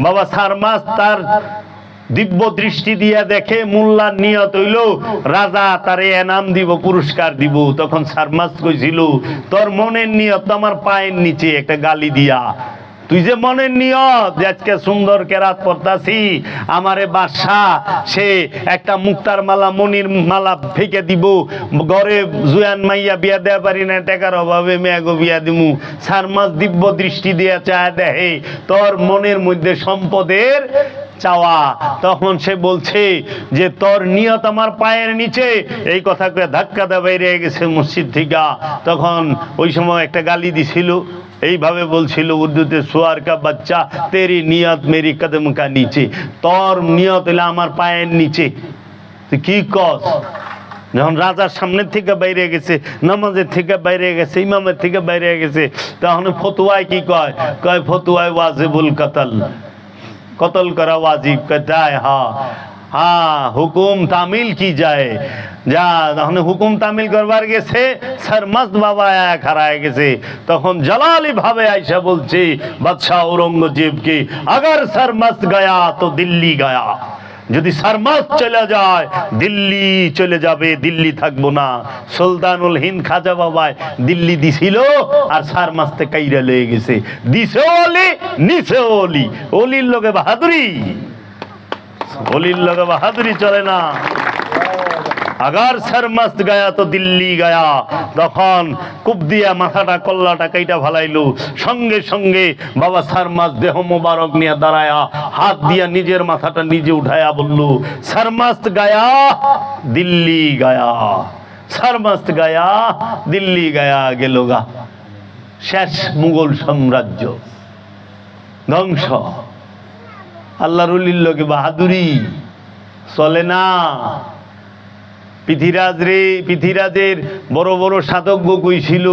বাবা সারমাস্ত তার দিব্য দৃষ্টি দিয়া দেখে মোল্লার নিয়ত হইল রাজা তারে এনাম দিব, পুরস্কার দিব। তখন সারমাস্ত কইছিল, তোর মনের নিয়ত আমার পায়ের নিচে একটা গালি দিয়া। তুই যে মনের নিয়ত যে আজকে সুন্দর কেরাত পড়তাছি, আমারে বাদশাহ সে একটা মুক্তার মালা, মনির মালা ফেকে দিব, ঘরে জুয়ান মাইয়া বিয়া দেয়া পারি না, টাকার অভাবে মেয়াগো বিয়া দিমু। সারমাস দিব্য দৃষ্টি দিয়া চায় দেহে তোর মনের মধ্যে সম্পদের চাওয়া। তখন সে বলছে যে তোর নিয়ত আমার পায়ের নিচে, এই কথা কয়ে ধাক্কা দিয়ে বাইরে গেছে মসজিদ থেকে। তখন ওই সময় একটা গালি দিছিল, এইভাবে বলছিল উর্দুতে, সুয়ার কা বাচ্চা তেরি নিয়ত মেরি কদম কা নিচে, তোর নিয়ত হলে আমার পায়ের নিচে, তুই কি কস? যখন রাজার সামনের থেকে বাইরে গেছে, নামাজের থেকে বাইরে গেছে, ইমামের থেকে বাইরে গেছে, তখন ফতুয়ায় কি কয়? কয় ফতুয়ায় ওয়াজিবুল কতল, কতল করা ওয়াজিব। কয় হ্যাঁ হ্যাঁ, হুকুম তামিল কি যায় যা। তখন হুকুম তামিল করবার গেছে, সরমস্ত বাবা এক হারায় গেছে। তখন জালালি ভাবে আয়সা বলছে বাদশাহ ঔরঙ্গজেবকে, আগর সরমস্ত গয়া তো দিল্লি গয়া, যদি সরমস্ত চলে যায় দিল্লি চলে যাবে, দিল্লি থাকবো না। সুলতানুল হিন্দ খাজা বাবায় দিল্লি দিছিল, আর সরমস্তে কাইরা লয়ে গেছে। দিছে ওলি নিছে ওলি, ওলির লোকে বাহাদুরি, ওলির লোকে বাহাদুরি চলে না। আগার সরমস্ত গয়া তো দিল্লি গয়া। তখন কূপ দিয়া মাথাটা কল্লাটা কাইটা ফালাইলো। সঙ্গে সঙ্গে বাবা সরমস্ত দেহ মোবারক নিয়ে দাঁড়ায়া, হাত দিয়া নিজের মাথাটা নিজে উঠায়া বলল, সরমস্ত গয়া দিল্লি গয়া, সরমস্ত গয়া দিল্লি গয়া। গেল গা, শেষ মুঘল সাম্রাজ্য ধ্বংস। আল্লাহর ওলির লোকে বাহাদুরি চলে না। পৃথিরাজ রে, পৃথিরাজের বড় বড় সাধক কইছিল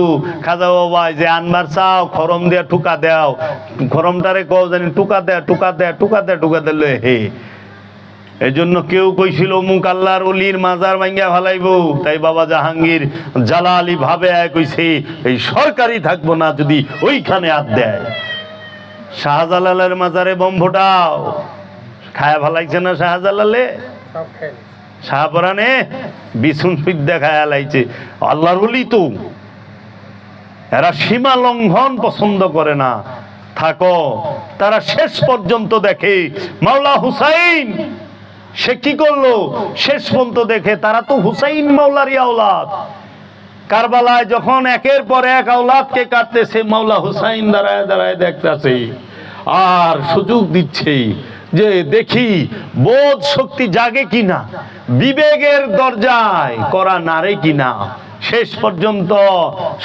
খাজা বাবা যে আনবার চাও খরম দেয়া টুকা দেও, খরমটারে কও জানি টুকা দেয়া টুকা দেয়া টুকা দেয়া টুকা দিল হে। এই জন্য কেউ কইছিল অমুক আল্লাহর ওলির মাজার ভাঙ্গা ফালাইবো, তাই বাবা জাহাঙ্গীর জালালি ভাবে কইছে এই সরকারি থাকবো না যদি ওইখানে হাত দেয়। শাহজালালের মাজারে বম ফোটাও, খায়া ফালাইছে না শাহজালালে? শাহপরানে বিছুন বিদ্যা খায়া লাইছে। আল্লাহর ওলি তো এরা সীমা লঙ্ঘন পছন্দ করে না। থাকো, তারা শেষ পর্যন্ত দেখে মাওলা হুসাইন সে কি করলো, শেষ পর্যন্ত দেখে তারা তো হুসাইন মাওলারই আওলাদ। কারবালায় যখন একের পর এক আওলাদকে কাটতেছে, মাওলা হুসাইন দাঁড়ায় দাঁড়ায় দেখতেছে আর সুযোগ দিচ্ছে যে দেখি বোধ শক্তি জাগে কিনা, বিবেকের দরজায় করা নারে কিনা। শেষ পর্যন্ত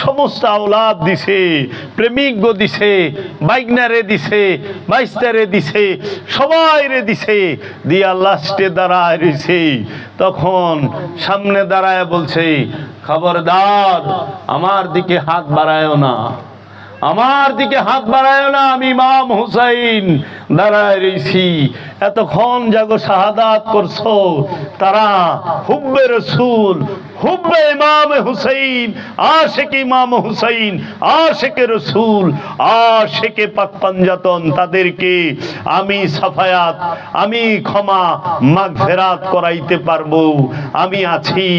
সমস্ত আওলাদ দিছে, প্রেমিক গো দিছে, বাইগনারে দিছে, বাইস্তারে দিছে, সবাই রে দিছে, দিয়া লাস্টে দাঁড়ায় রয়েছে। তখন সামনে দাঁড়ায় বলছে, খবরদার আমার দিকে হাত বাড়ায়ও না, আমার দিকে হাত বাড়ায় না, আমি ইমাম হুসাইন দাঁড়ায় রয়েছি। এতক্ষণ যাগো শাহাদাত করছো, তারা হুব্বে রসুল, হুব্বে ইমাম হুসাইন, আশিকে ইমাম হুসাইন, আশিকে রসুল, আশিকে পাক পাঞ্জাতন, তাদেরকে আমি সাফায়াত, আমি ক্ষমা মাগফিরাত করাইতে পারবো, আমি আছি।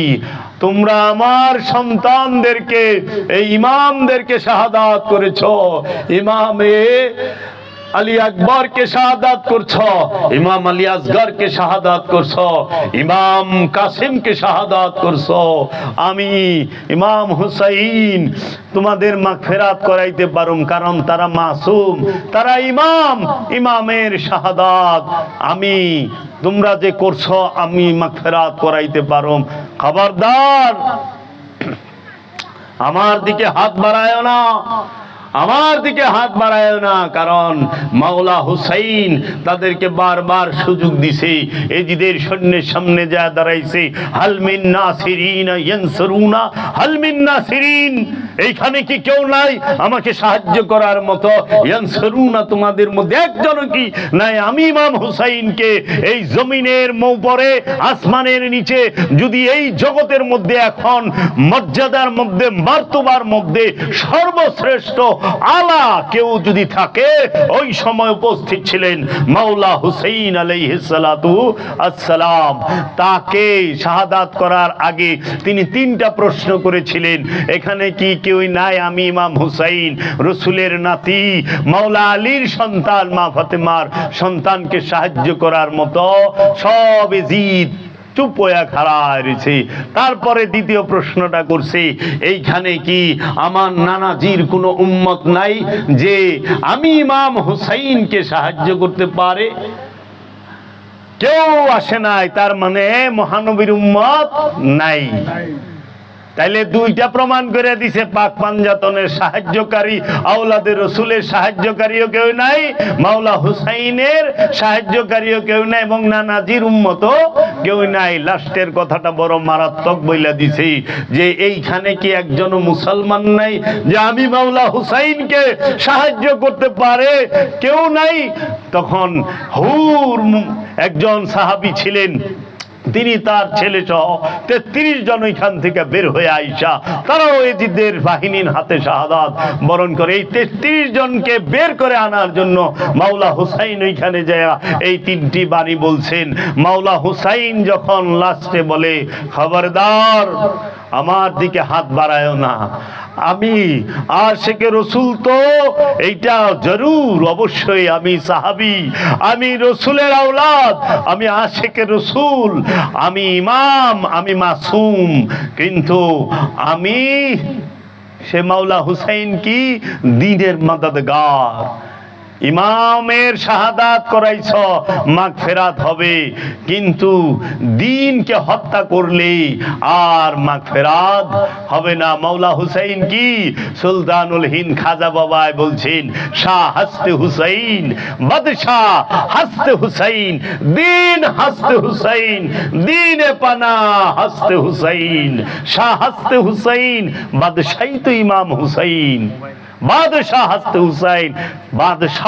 তোমরা আমার সন্তানদেরকে, এই ইমামদেরকে শাহাদাত করেছো, ইমামে আলী আকবরকে শাহাদাত করছো, ইমাম আলী আসগরকে শাহাদাত করছো, ইমাম কাসিমকে শাহাদাত করছো। আমি ইমাম হুসাইন তোমাদের মাগফিরাত করাইতে পারুম, কারণ তারা মাসুম, তারা ইমাম, ইমামের শাহাদাত আমি, তোমরা যে করছো আমি মাগফিরাত করাইতে পারুম। খবরদার আমার দিকে হাত বাড়ায়ও না, আমার দিকে হাত বাড়ায় না, কারণ মাওলা হুসাইন তাদেরকে বারবার সুযোগ দিছে। এজিদের সৈন্যের সামনে যা দাঁড়াইছে, হালমিন নাসিরিন ইয়ানসুরুনা, হালমিন নাসিরিন, এইখানে কি কেউ নাই আমাকে সাহায্য করার মতো? ইয়ানসুরুনা, তোমাদের মধ্যে একজনও কি নাই? আমি ইমাম হুসাইনকে এই জমিনের উপরে, আসমানের নিচে, যদি এই জগতের মধ্যে এখন মর্যাদার মধ্যে, মার্তবার মধ্যে সর্বশ্রেষ্ঠ আলা কেউ যদি থাকে, ওই সময় উপস্থিত ছিলেন মাওলা হুসাইন আলাইহিস সালাতু আসসালাম। তাকে শাহাদাত করার আগে তিনি তিনটা প্রশ্ন করেছিলেন, এখানে কি কেউ নাই আমি ইমাম হুসাইন, রসুলের নাতি, মাওলা আলীর সন্তান, মা ফাতেমার সন্তানকে সাহায্য করার মতো? সব জিদ চুপ হয়ে খাড়ায় রয়েছে। তারপরে দ্বিতীয় প্রশ্নটা করছে, এইখানে কি আমার নানাজির কোনো উম্মত নাই যে আমি ইমাম হুসাইনকে সাহায্য করতে পারে? কেউ আসে নাই, তার মানে মহানবীর উম্মত নাই। তাইলে দুইটা প্রমাণ করে দিছে, পাক পাঞ্জাতনের সাহায্যকারী আওলাদের রসুলের সাহায্যকারীও কেউ নাই, মাওলা হুসাইনের সাহায্যকারীও কেউ নাই, এবং নানাজির উম্মতও কেউ নাই। লাস্টের কথাটা বড় মারাত্মক বইলা দিছে যে এইখানে কি একজনও মুসলমান নাই যে আমি মাওলা হুসাইনকে সাহায্য করতে পারে? কেউ নাই। তখন হুর একজন সাহাবী ছিলেন, তিনি তার ছেলে সহ 33 জন ওইখান থেকে বের হয়ে আইসা তারাও এজিদের বাহিনীর হাতে শাহাদাত বরণ করে। এই 33 জনকে বের করে আনার জন্য মাওলা হুসাইন ওইখানে যায় এই 3টি বাণী বলছেন। মাওলা হুসাইন যখন লাস্টে বলে, খবরদার আমার দিকে হাত বাড়ায়ও না, আমি আশিকে রসুল, তো এইটা জরুর অবশ্যই আমি সাহাবী, আমি রসুলের আওলাদ, আমি আশিকে রসুল, আমি ইমাম, আমি মাসুম, কিন্তু আমি সে মাওলা হুসাইন কি দ্বীনের মাদদগার। ইমামের শাহাদাত করাইছ, মাগফিরাত হবে, কিন্তু দ্বীনকে হত্যা করলে আর মাগফিরাত হবে না। মাওলা হুসাইন কি সুলতানুল হিন্দ খাজা বাবায় বলছেন, শাহ হাসতে হুসাইন, বাদশাহ হাসতে হুসাইন, দ্বীন হাসতে হুসাইন, দ্বীনে পানা হাসতে হুসাইন, শাহ হাসতে হুসাইন, বাদশাহী তো ইমাম হুসাইন, বাদশাহ হাসতে হুসাইন, বাদশাহ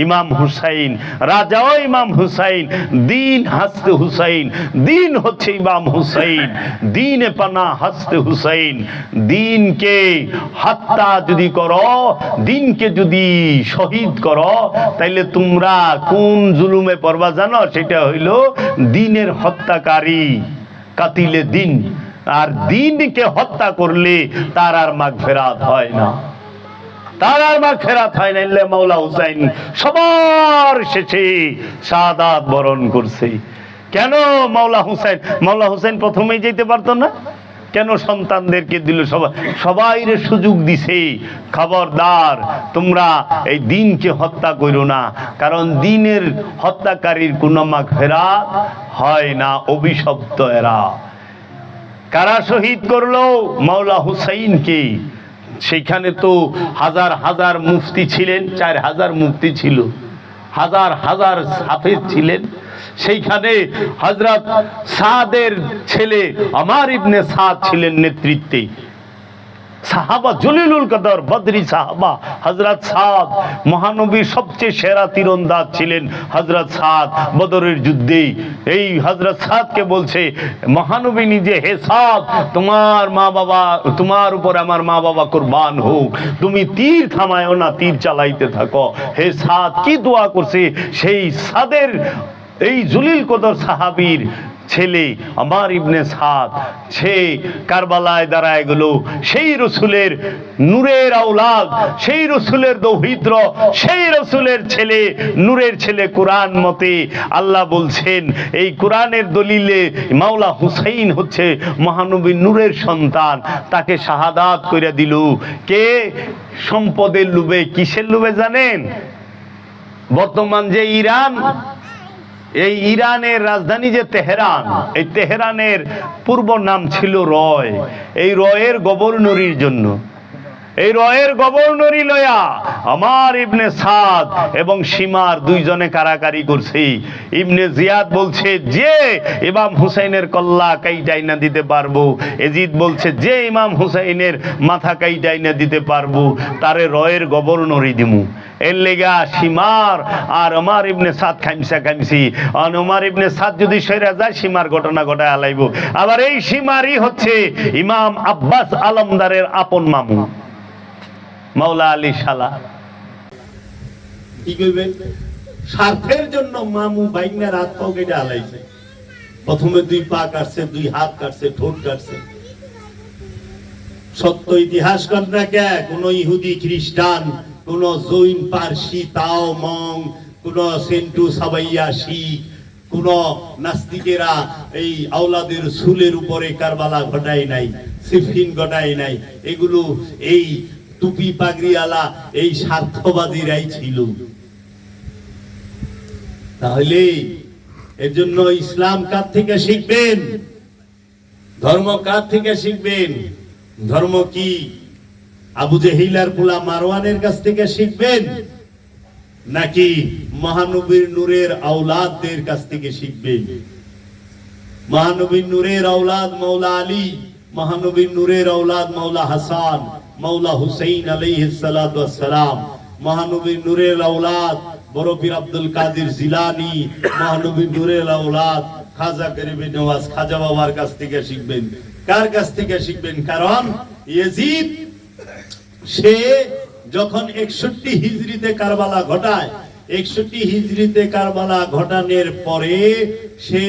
ইমাম হুসাইন, রাজাও ইমাম হুসাইন, দ্বীন হাসতে হুসাইন, দ্বীন হচ্ছে ইমাম হুসাইন, দ্বীনে পানা হাসতে হুসাইন। দ্বীনকে হত্যা যদি করো, দ্বীনকে যদি শহীদ করো, তাইলে তোমরা কোন জুলুমে পড়বা জানো? সেটা হইল দ্বীনের হত্যাকারী, কাতিলে দ্বীন। আর দ্বীনকে হত্যা করলে তার আর মাগফিরাত হয় না, তার আর মাগফিরাত হয় না। মাওলা হুসাইন সবার শেষে শাহাদাত বরণ করছে। কেন মাওলা হুসাইন? মাওলা হুসাইন প্রথমেই যেতে পারতো না কেন? সন্তানদেরকে দিল, সবাইরে সুযোগ দিছে, খবরদার তোমরা এই দ্বীনকে হত্যা করো না, কারণ দ্বীনের হত্যাকারীর কোনো মাগফিরাত হয় না, অভিশপ্ত এরা। কারা শহীদ করলো? মাওলা হুসাইনকে। সেখানে তো হাজার হাজার মুফতি ছিলেন, 4000 মুফতি ছিল, হাজার হাজার হাফেজ ছিলেন। সেইখানে হযরত সাদের ছেলে আমার ইবনে সাদ ছিলেন নেতৃত্বে। সাহাবা জলিলুল কদর বদরি সাহাবা হযরত সাদ, মহানবীর সবচেয়ে সেরা তীরন্দাজ ছিলেন হযরত সাদ। বদরের যুদ্ধে এই হযরত সাদকে বলছে মহানবী নিজে, হে সাদ, তোমার মা বাবা, তোমার উপর আমার মা বাবা কুরবান হোক, তুমি তীর থামায়ও না, তীর চালাইতে থাকো। হে সাদ কি দোয়া করছে! সেই সাদের, এই জলিল কদর সাহাবীর ছেলে আমার ইবনে সাদ, সে কারবালায় দাঁড়ায় গেল। সেই রসুলের নূরের আওলাদ, সেই রসুলের দৌহিত্র, সেই রসুলের ছেলে, নূরের ছেলে। কোরআন মতে আল্লাহ বলছেন, এই কোরআনের দলিলে মাওলা হুসাইন হচ্ছে মহানবীর নূরের সন্তান। তাকে শাহাদাত করে দিল কে? সম্পদের লোভে। কিসের লোভে জানেন? বর্তমান যে ইরান, এই ইরানের রাজধানী যে তেহরান, এই তেহরানের পূর্ব নাম ছিল রয়। এই রয়ের গভর্নরির জন্য, এই রয়ের গভর্নরি লয়া আমার ইবনে সাদ এবং সীমার দুইজনে কারাকারি করছে। ইবনে জিয়াদ বলছে যে ইমাম হুসাইনের কল্লা কাইটাই না দিতে পারবো, এজিদ বলছে যে ইমাম হুসাইনের মাথা কাইটাই না দিতে পারবো, তারে রয়ের গভর্নরি দিমু। এর লেগা সীমার আর আমার ইবনে সাদ খামছি। আর আমার ইবনে সাদ যদি সইরা যায়, সীমার ঘটনা ঘটায় আলাইব। আবার এই সীমারই হচ্ছে ইমাম আব্বাস আলমদারের আপন মামু, মাওলা আলী শালা। কি কইবেন? স্বার্থের জন্য মামু বাইনার হাত পাও কেটে আলাইছে। প্রথমে 2 পা কাটছে, 2 হাত কাটছে, ঠোঁট কাটছে। সত্য ইতিহাস কন্যা কে? কোন ইহুদি খ্রিস্টান, কোন জৈন পারসি তাও মং, কোন সেন্টু সাবাইয়া শিখ, কোন নাস্তিকেরা এই আওলাদের সুলের উপরে কারবালা ঘটায় নাই, সিফিন ঘটায় নাই। এগুলো এই টুপি পাগড়িওয়ালা এই স্বার্থবাদীরাই ছিল। তাহলে এর জন্য ইসলাম কার থেকে শিখবেন? ধর্ম কার থেকে শিখবেন? ধর্ম কি আবু জেহিলার পোলা মারওয়ানের কাছ থেকে শিখবেন, নাকি মহানবীর নূরের আওলাদদের কাছ থেকে শিখবেন? মহানবীর নূরের আওলাদ মাওলা আলী, মহানবীর নূরের আওলাদ মাওলা হাসান, মাওলা হুসাইন আলাইহিস সালাতু ওয়াস সালাম, মহানবীর নূরের আওলাদ বড় পীর আব্দুল কাদের জিলানী, মহানবীর নূরের আওলাদ খাজা গরিব নওয়াজ খাজা বাবার কাছ থেকে শিখবেন। কার কাছ থেকে শিখবেন? কারণ ইয়াজিদ সে যখন 61 হিজরিতে কারবালা ঘটায়, 61 হিজরিতে কারবালা ঘটানোর পরে সে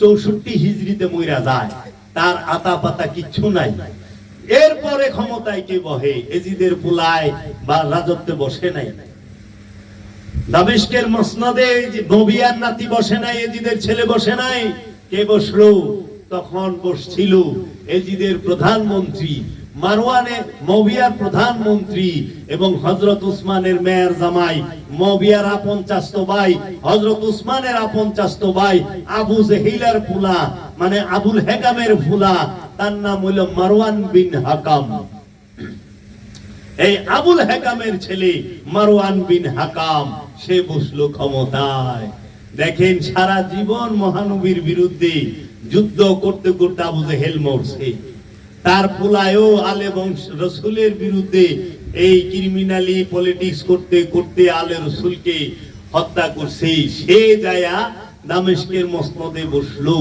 64 হিজরিতে মইরা যায়, তার আতা পাতা কিচ্ছু নাই। এরপরে ক্ষমতায় কে বহে? এজিদের পুলায় বা রাজত্বে বসে নাই। দামেস্কের মসনদে নবিয়ার নাতি বসে নাই, এজিদের ছেলে বসে নাই। কে বসলো? তখন বসছিল এজিদের প্রধানমন্ত্রী, মারওয়ানে মবিয়ার প্রধানমন্ত্রী এবং হযরত উসমানের মেয়ের জামাই, মবিয়ার আপন চাচতো ভাই, হযরত উসমানের আপন চাচতো ভাই, আবু জেহিলার ফুলা মানে আবুল হেকামের ফুলা, তার নাম হইল মারওয়ান বিন হাকাম। এই আবুল হেকামের ছেলে মারওয়ান বিন হাকাম সে বসলো ক্ষমতায়। দেখেন সারা জীবন মহানবীর বিরুদ্ধে যুদ্ধ করতে করতে আবু জেহেল মরছে, তার পোলায়ও আলে বংশ রসুলের বিরুদ্ধে এই ক্রিমিনালি পলিটিক্স করতে করতে আলে রসুলকে হত্যা করছে। সে যায়া দামেস্কের মসনদে বসলো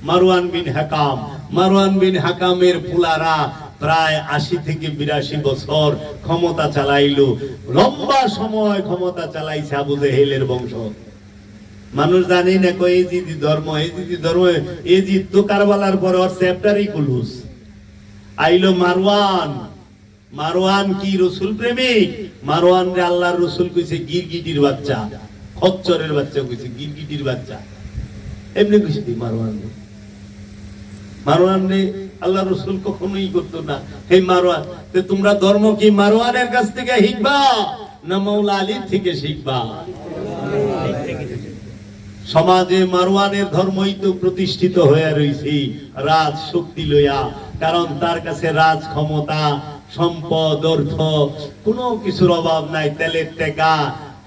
মারওয়ান বিন হাকাম। মারওয়ান বিন হাকামের পোলারা প্রায় 80 থেকে 82 বছর ক্ষমতা চালাইলো, লম্বা সময় ক্ষমতা চালাইছে আবু জেহেলের বংশ। মানুষ জানি না কই এজিদি ধর্ম, এজিদি ধর্ম, এজিদ তো কারবালার পর ওর চ্যাপ্টারই ক্লোজ। আইলো মারওয়ান। মারওয়ান কি রসুল প্রেমিক? মারওয়ান রে আল্লাহর রসুল কইছে গিরগিটির বাচ্চা, খচ্চরের বাচ্চা কইছে, গিরগিটির বাচ্চা এমনি কইছে মারওয়ান। মারওয়ান রে আল্লাহর রসুল কখনোই করতো না। হে মারওয়ান, তে তোমরা ধর্ম কি মারওয়ানের কাছ থেকে শিখবা না মাওলা আলীর থেকে শিখবা? সমাজে মারওয়ানের ধর্মই তো প্রতিষ্ঠিত হয়ে রয়েছে রাজ শক্তি লইয়া। কারণ তার কাছে রাজ ক্ষমতা, সম্পদ, অর্থ কোনো কিছুর অভাব নাই, তেলের টেকা,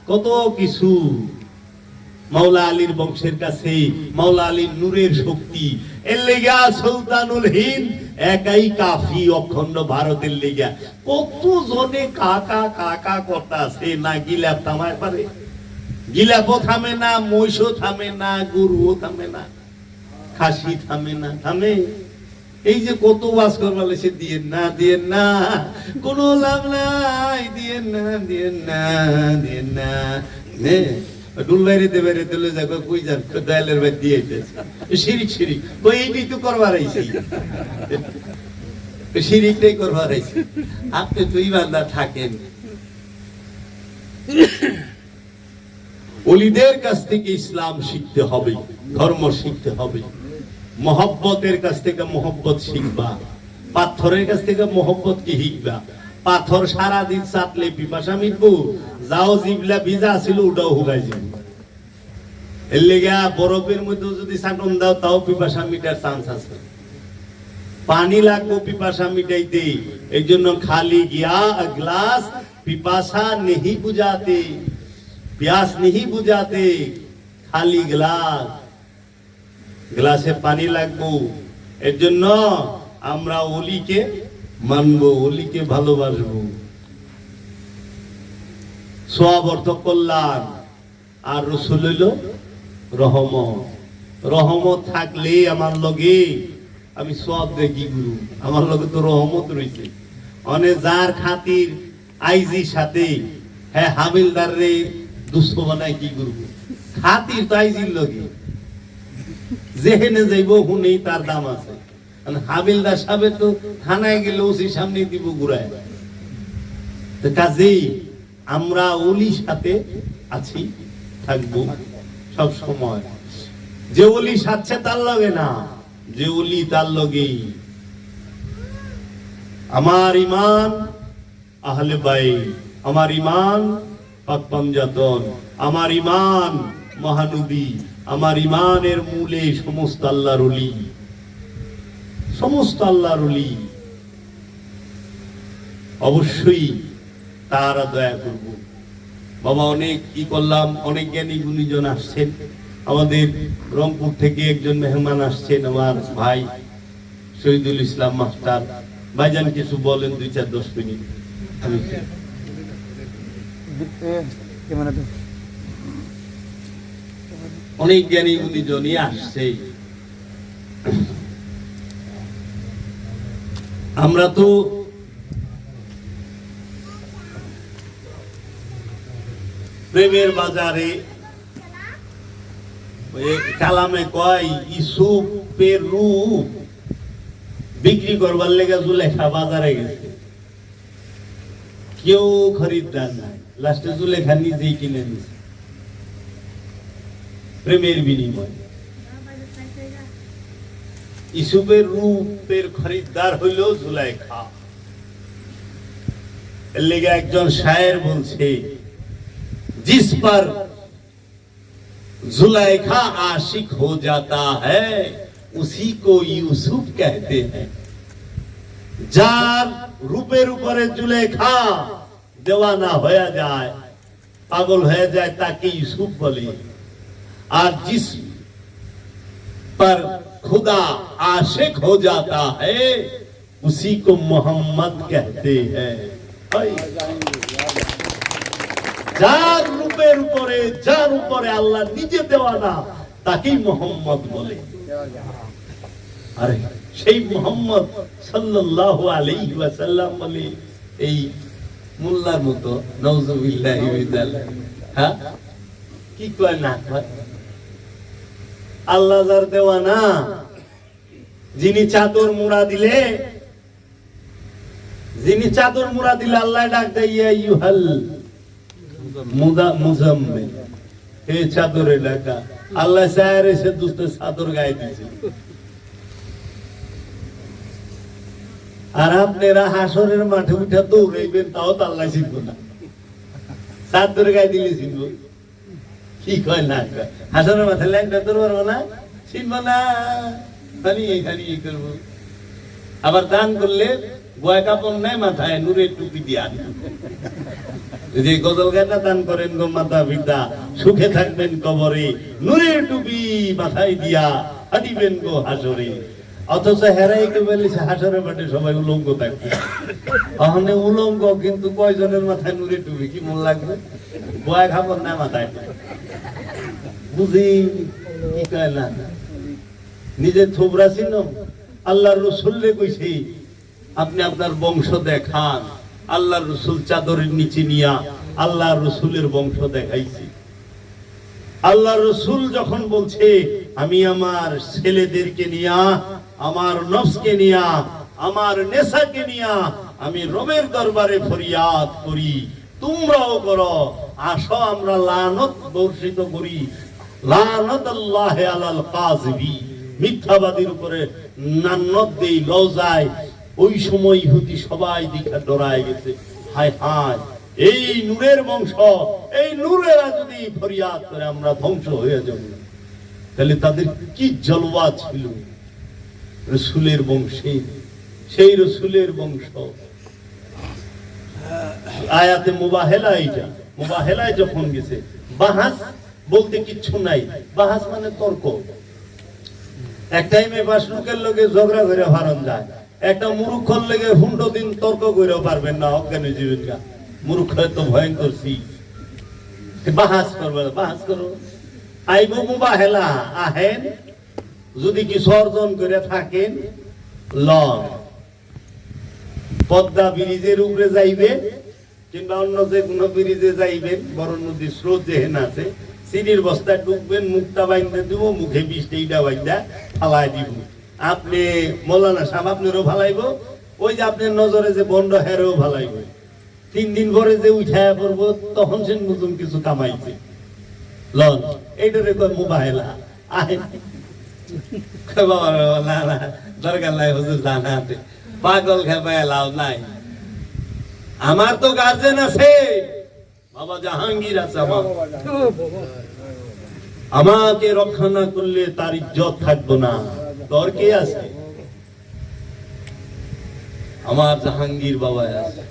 কত কিছু। মাওলা আলীর বংশের কাছে মাওলা আলীর নূরের শক্তি। এর লেগা সুলতানুল হিন্দ একাই কাফি অখণ্ড ভারতের লেগা। কত জনে কাকা কাকা করতাছে, না গিলাপ থামায় পারে? গিলাপও থামে না, মহিষও থামে না, গরুও থামে না, খাসি থামে না। থামে? এই যে কত ওয়াজ করবা সে দিয়েন না, দিয়েন না, কোনো লাভ নাই, দিয়েন না, দিয়েন না, দিয়েন না। ডুল বাইরে দেবে তুলে যাবে, কই যান দয়ালের ভাই দিয়ে শিরিক শিরিক ওই এইটাই তো করবার আইছি, শিরিকটাই করবার আইছি। আপনি তো ইমানদার থাকেন। ওলিদের কাছ থেকে ইসলাম শিখতে হবে, ধর্ম শিখতে হবে। মহব্বতের কাছ থেকে মহব্বত শিখবা, পাথরের কাছ থেকে মহব্বত কি শিখবা? পাথর সারাদিন চাটলে পিপাসা মিটবো? যাও জিবলা ভিজা ছিল ওটাও হুগাই যাবে। এর লেগা বরফের মধ্যে যদি চাটন দাও তাও পিপাসা মিটার চান্স আছে। পানি লাগবো পিপাসা মিটাইতে, এই জন্য খালি গিয়া গ্লাস পিপাসা নেহি বুঝাতে, प्यास नहीं बुझाते, खाली ग्लास, গ্লাসে পানি লাগবো। এর জন্য আমরা ওলিকে মানবো, ওলিকে ভালোবাসবো। সওয়াব অর্থ কল্যাণ, আর রাসূল হইল রহমত। রহমত থাকলে আমার লগে আমি সওয়াব দেখি গুরু, আমার লগে তো রহমত রইছে। অনে যার খাতির আইজির সাথে হ্যাঁ হাবিলদার রে দুস্থ বানাই কি করবো? খাতির তো আইজির লগে যেখানে যাইব হুনেই তার দাম আছে। হাবিলদার সাহেব তো থানায় গেলে ওসির সামনে দিব ঘুরায়। কাজেই আমরা ওলির সাথে আছি, থাকবো সব সময়। যে ওলি সাথে তার লগে না, যে ওলি তার লগেই। আমার ইমান আহলে বাইত, আমার ইমান পাক পাঞ্জাতন, আমার ইমান মহানবী, আমার ইমানের মূলে সমস্ত আল্লাহর ওলি, সমস্ত আল্লাহর ওলি, অবশ্যই তারা দয়া করব। বাবা অনেক কি করলাম, অনেক জ্ঞানী গুণীজন আসছেন। আমাদের রংপুর থেকে একজন মেহমান আসছেন, আমার ভাই শহীদুল ইসলাম মাস্টার। ভাইজান কিছু বলেন 2-4-10 মিনিট। অনেক জ্ঞানী গুণীজনই আসছে। আমরা তো প্রেমের বাজারে কালামে কয় ইউসুফের রূপ বিক্রি করবার লেগে জুলেখা বাজারে গেছে, কেউ খরিদ্দার নাই, লাস্টে জুলেখা নিজেই কিনে নিছে প্রেমের বিনিময়ে। ইউসুফের রূপের খরিদ্দার হইল জুলেখা। এর লেগে একজন শায়ের বলছে, जिस पर जुलेखा आशिक हो जाता है उसी को यूसुफ कहते हैं। যার রূপের উপরে জুলেখা দেওয়ানা হয়ে যায়, পাগল হয়ে যায়, তাকে ইউসুফ বলে। আর जिस पर खुदा आशिक हो जाता है उसी को मोहम्मद कहते हैं। যার রূপের উপরে, যার উপরে আল্লাহ নিজে দেওয়ানা, তাকেই মোহাম্মদ বলে। আরে সেই মোহাম্মদ সাল্লাল্লাহু আলাইহি ওয়াসাল্লাম বলে এই মোল্লার মতো, নাউযুবিল্লাহি মিন যালিক। হ্যাঁ, কি কয় না কয়? আল্লাহ যার দেওয়ানা, যিনি চাদর মুড়া দিলে, যিনি চাদর মুড়া দিলে আল্লাহ ডাক দেয় ইয়া আইয়ুহাল মুজাম্মিল, হে চাদরে ঢাকা। আল্লাহ চায় এসে দুষ্ট চাদর গায়ে দিয়েছে। আর আপনারা হাসরের মাঠে উঠে দৌড়াইবেন, তাও তো আল্লাহ চিনব না, চাদর গায়ে দিলে চিনব। কি কয় না কয়? হাসরের মাথায় লাইনটা তোর পারবো না, চিনব না, খালি এখানে করবো। আবার দান করলে বয় কাপড় নাই মাথায়, নূরের টুপি দিয়া যে গজল গায়টা দান করেন গো মাতা পিতা, সুখে থাকবেন কবরে, নূরের টুপি মাথায় দিয়া হাঁটিবেন গো হাসরে। অথচ হেরাই কে বলেছে হাসরের মাঠে সবাই উলঙ্গ থাকবে। ওখানে উলঙ্গ, কিন্তু কয়জনের মাথায় নূরের টুপি? কি মন লাগবে? বয় কাপড় না মাথায়, বুঝি কি কয় না, নিজের থোবরা ছিল। আল্লাহর রাসূলে কইছে আপনি আপনার বংশ দেখান। আল্লাহর রাসূল চাদরের নিচে নিয়া আল্লাহর রাসূলের বংশ দেখাইছে। আল্লাহর রাসূল যখন বলছে আমি আমার ছেলেদেরকে নিয়া, আমার নফসকে নিয়া, আমার নেশাকে নিয়া আমি রবের দরবারে ফরিয়াদ করি, তোমরাও করো, আসো আমরা লানত বর্ষিত করি। লানাতুল্লাহি আলাল কাযিবি, মিথ্যাবাদীর উপরে লানত দেই, লজায়। ওই সময় ইহুদি সবাই দিকে ডরায় গেছে, হায় হায় এই নূরের বংশ, এই নূরেরা যদি ফরিয়াদ করে আমরা ধ্বংস হয়ে যাব, তাহলে তাদের কি জলওয়া ছিল রাসূলের বংশে, সেই রাসূলের বংশ। আয়াতে মুবাহেলা, এইটা মুবাহেলায় যখন গেছে, বাহাস বলতে কিচ্ছু নাই। বাহাস মানে তর্ক। এক টাইমে বাসলুকের লগে ঝগড়া করে হারান যায়, একটা মূর্খর লেগে হুন্ডো দিন তর্ক করেও পারবেন না, অজ্ঞানী জীবিকা। মূর্খ তো ভয়ঙ্কর সি, বাহাস করবে, বাহাস করো। আইব মুবাহেলা, আহেন যদি কিছু অর্জন করে থাকেন লন। পদ্মা ব্রিজের উপরে যাইবে কিংবা অন্য যে কোনো ব্রিজে যাইবেন, বড় নদীর স্রোত যেহেন আছে, সিঁড়ির বস্তায় ঢুকবেন, মুখটা বাইন্দা দিব, মুখে বৃষ্টিটা বাইন্দা ফালাই দিব। আপনি মৌলানা সাহেব আপনারও ভালাইব, ওই যে আপনার নজরে যে বন্ড হেরেও ভালাইব। 3 দিন পরে যে উঠায়া পড়বো, তখন সে নতুন কিছু কামাইছে লন। এইটারে কয় মুবাহেলা। বাবা না না, দরকার নাই হুজুর, জানাতে পাগল খেপায় লাভ নাই। আমার তো গার্জেন আছে, বাবা জাহাঙ্গীর আছে, আমার আমাকে রক্ষা না করলে তার ইজ্জত থাকবো না। তোর কে আছে? আমার জাহাঙ্গীর বাবা আছে।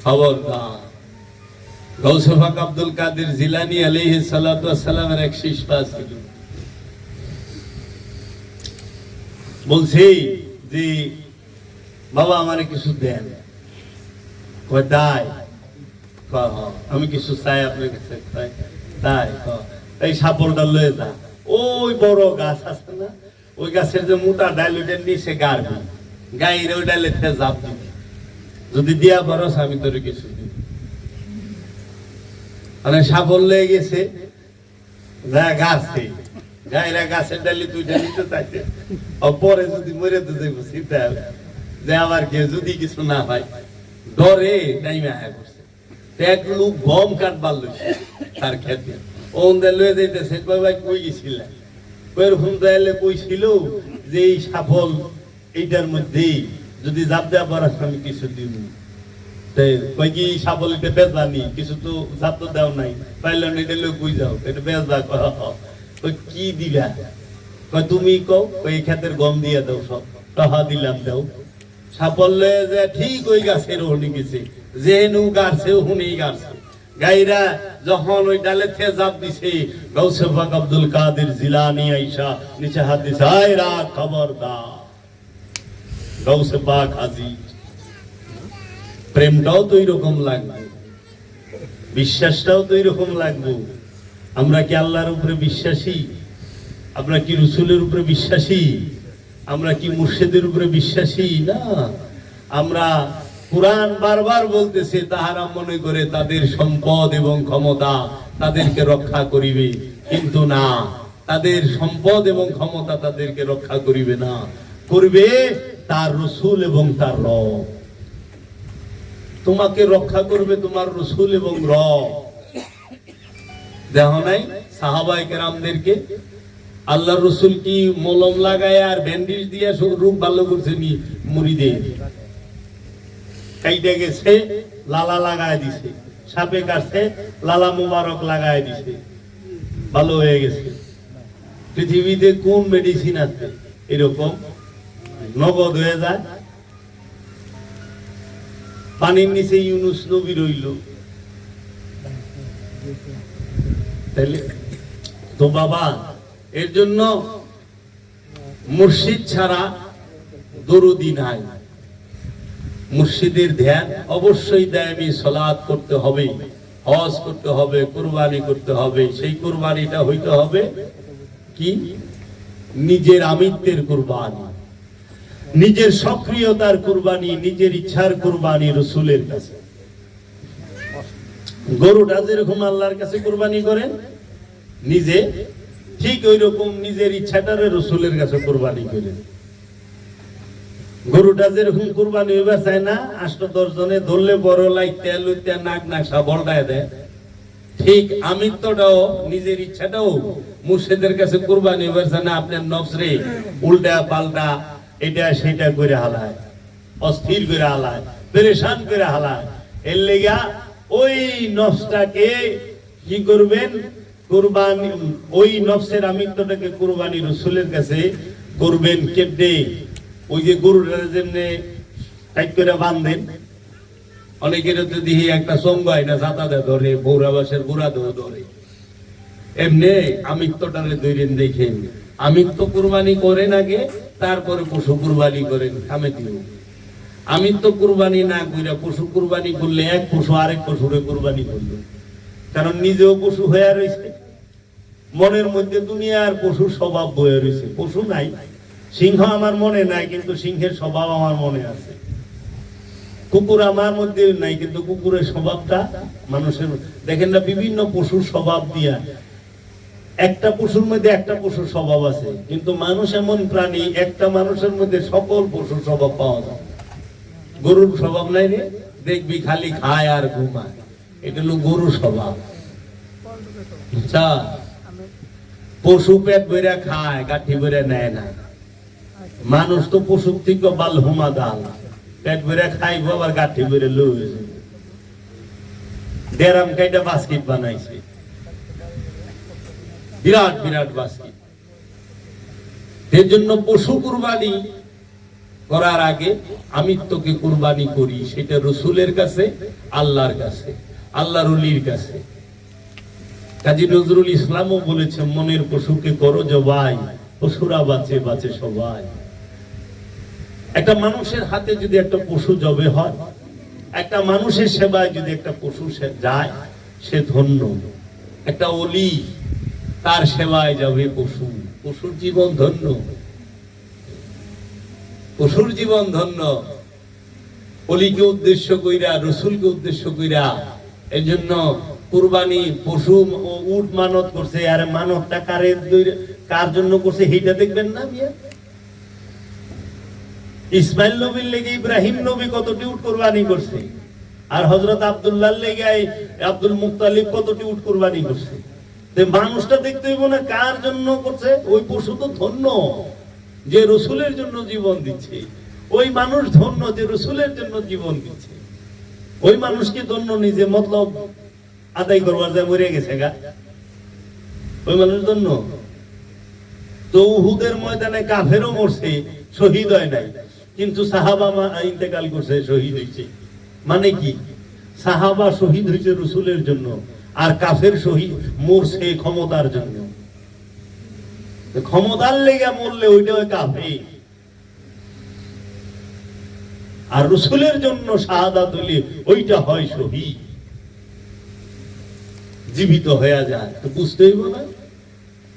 খবরদার। গৌসে পাক আব্দুল কাদের জিলানী আলাইহিস সালাতু ওয়াস সালামের এক শিষ্য ছিল, বলছে যে বাবা আমারে কিছু দেন। কয় তাই? আমি কিছু চাই আপনার কাছে। তাই? এই সাপড়টা লয়ে যা, ওই বড় গাছ আছে না, ওই গাছের যে মোটা ডাল ওইটার নিচে গাড়বি, গাইরে ওই ডালে জাপ দিবি, যদি দিয়া পারস আমি তোর কিছু দিব। মানে সাপড় লয়ে গেছে গাছে, গাইরা গাছের ডালি দুইটা নিতে চাইছে, পরে যদি মরে তো যাইব চিন্তা হবে যে আবার কেউ যদি কিছু না হয়, ডরে টাইমে আয়া করছে। এক লোক গম কাটবার লইছে তার খেতে, ওন্দে লয়ে যাইতেছে, কই ভাই কই গেছিলেন? এরকম দাইলে কইছিল যে এই সাফল এইটার মধ্যে যদি জাপ দেওয়া পারাস আমি কিছু দিব। কই কি সাফল এটা বেচবানি, কিছু তো জাপ তো দেও নাই, পাইলে এটা লয়ে কই যাও, এটা বেচবা। কই কি দিবা? কই তুমি কও। ওই ক্ষেতের গম দিয়ে দাও, সব টাকা দিলাম দাও। সাফল লয়ে যে ঠিক ওই গাছের ওখানে গেছে, যেহেনু গাছে ওখানেই গাছে। গাইরা যখন ওই ডালে থেকে জাপ দিছে, গৌসে পাক আব্দুল কাদের জিলানী আইসা নিচে হাত দিছে, আয়রা খবরদার। গৌসে পাক হাজির। প্রেমটাও তো এরকম লাগবে, বিশ্বাসটাও তো এরকম লাগবে। আমরা কি আল্লাহর উপরে বিশ্বাসী? আমরা কি রসুলের উপরে বিশ্বাসী? আমরা কি মুর্শিদের উপরে বিশ্বাসী? না, আমরা কুরআন বারবার বলতেছে তাহারা মনে করে তাদের সম্পদ এবং ক্ষমতা তাদেরকে রক্ষা করিবে, কিন্তু না, তাদের সম্পদ এবং ক্ষমতা তাদেরকে রক্ষা করিবে না, করবে তার রসুল এবং তার রব। তোমাকে রক্ষা করবে তোমার রসুল এবং রব। দেখো নাই সাহাবায়ে কেরামদেরকে আল্লাহ রসুল কি মলম লাগায় আর ব্যান্ডেজ দিয়ে রূপ ভালো করছে নি? মুড়িদে কাইটে গেছে, লালা লাগায় দিছে, সাপে কাটছে, লালা মুবারক লাগায় দিছে, ভালো হয়ে গেছে। পৃথিবীতে কোন মেডিসিন আছে এরকম নগদ হয়ে যায়? পানির নিচে ইউনুস নবী রইল, তাইলে তো বাবা। এর জন্য মুর্শিদ ছাড়া দরুদি নাই। মুর্শিদের ধ্যান অবশ্যই দায়মি সালাত করতে হবে, হজ করতে হবে, কুরবানি করতে হবে। সেই কুরবানিটা হইতে হবে কি? নিজের আমিত্বের কুরবানি, নিজের সক্রিয়তার কুরবানি, নিজের ইচ্ছার কুরবানি রসুলের কাছে। গরুটা যেরকম আল্লাহর কাছে কুরবানি করেন নিজে, ঠিক ওই রকম নিজের ইচ্ছাটারে রসুলের কাছে কুরবানি করেন। গরুটা যেরকম কুরবানি হইবার চায় না, ৮-১০ জনে ধরলে বড় লাইতে লইতে নাক নাকশা বলটায় দেয়, ঠিক আমিত্বটাও নিজের ইচ্ছাটাও মুর্শিদের কাছে কুরবানি হইবার চায় না। আপনার নফসরে উল্টা পাল্টা এটা সেটা করে হালায়, অস্থির করে হালায়, পেরেশান করে হালায়। এর লেগা ওই নফসটাকে কি করবেন? কুরবানি, ওই নফসের আমিত্বটাকে কুরবানি রসুলের কাছে করবেন। কেটে ওই যে গরুটা যেমনি টাইট করে বাঁধেন, অনেকের তো দিহি একটা সঙ্গায় না জাতাতে ধরে, বৌরাবাসের বুড়া ধরে, এমনি আমিত্বটারে ধরেন। দেখেন আমিত্ব কুরবানি করেন আগে, তারপরে পশু কুরবানি করেন। আমি দিব আমিত্ব কুরবানি না কইরা পশু কুরবানি করলে এক পশু আরেক পশুরে কুরবানি করলো, কারণ নিজেও পশু হয়ে রয়েছে, মনের মধ্যে দুনিয়ার পশুর স্বভাব বয়ে রয়েছে। পশু নাই, সিংহ আমার মনে নাই, কিন্তু সিংহের স্বভাব আমার মনে আছে। কুকুর আমার মধ্যে নাই, কিন্তু কুকুরের স্বভাবটা মানুষের। দেখেন না, বিভিন্ন পশুর স্বভাব দিয়া, একটা পশুর মধ্যে একটা পশুর স্বভাব আছে, কিন্তু মানুষ এমন প্রাণী, একটা মানুষের মধ্যে সকল পশুর স্বভাব পাওয়া যায়। গরুর স্বভাব নাই রে, দেখবি খালি খায় আর ঘুমায়, এটা হলো গরুর স্বভাব। আচ্ছা, পশু পেট ভরে খায়, গাঠি ভরে নেয় না। মানুষ তো পশুর থেকে বাল হুমা দাল, পেট ভরে খাইব আবার গাঠি ভরে লইছে। ডেরাম কাইটা বাস্কেট বানাইছে, বিরাট বিরাট বাসি। এর জন্য পশু কুরবানি করার আগে আমি তোকে কুরবানি করি, সেটা রসুলের কাছে, আল্লাহর কাছে, আল্লাহর ওলির কাছে। কাজী নজরুল ইসলামও বলেছে, মনের পশুকে করো জবাই, পশুরা বাঁচে বাঁচে সবাই। একটা মানুষের হাতে যদি একটা পশু জবে হয়, একটা মানুষের সেবায় যদি একটা পশু যায়, সে ধন্য। একটা ওলি, তার সেবায় যাবে পশু, পশুর জীবন ধন্য, পশুর জীবন ধন্য। ওলিকে উদ্দেশ্য কইরা, রসুলকে উদ্দেশ্য কইরা এই জন্য কুরবানি পশু ও উট মানত করছে। আর মানতটা কার জন্য করছে সেইটা দেখবেন না মিয়া? ইসমাইল নবীর লেগে ইব্রাহিম নবী কতটি উট কুরবানি করছে, আর হযরত আব্দুল্লাহর লেগে আব্দুল মুত্তালিব কতটি উট কুরবানি করছে। মানুষটা দেখতে হইব না কার জন্য করছে। ওই পশু তো ধন্য যে রসুলের জন্য জীবন দিচ্ছে, ওই মানুষ ধন্য যে রসুলের জন্য জীবন দিচ্ছে। ওই মানুষকে ধন্য নিজে মতলব আদায় করবার যায় মরে গেছে গা, ওই মানুষ ধন্য। তো উহুদের ময়দানে কাফেরও মরছে, শহীদ হয় নাই, কিন্তু সাহাবা ইন্তেকাল করছে, শহীদ হয়েছে। মানে কি? সাহাবা শহীদ হয়েছে রসুলের জন্য, আর কাফের শহীদ মরছে ক্ষমতার জন্য। ক্ষমতার লেগে মরলে ওইটা হয় কাফের, আর রসুলের জন্য শাহাদাত হইলে ওইটা হয় শহীদ, জীবিত হয়ে যায়। তো বুঝতে হইব না?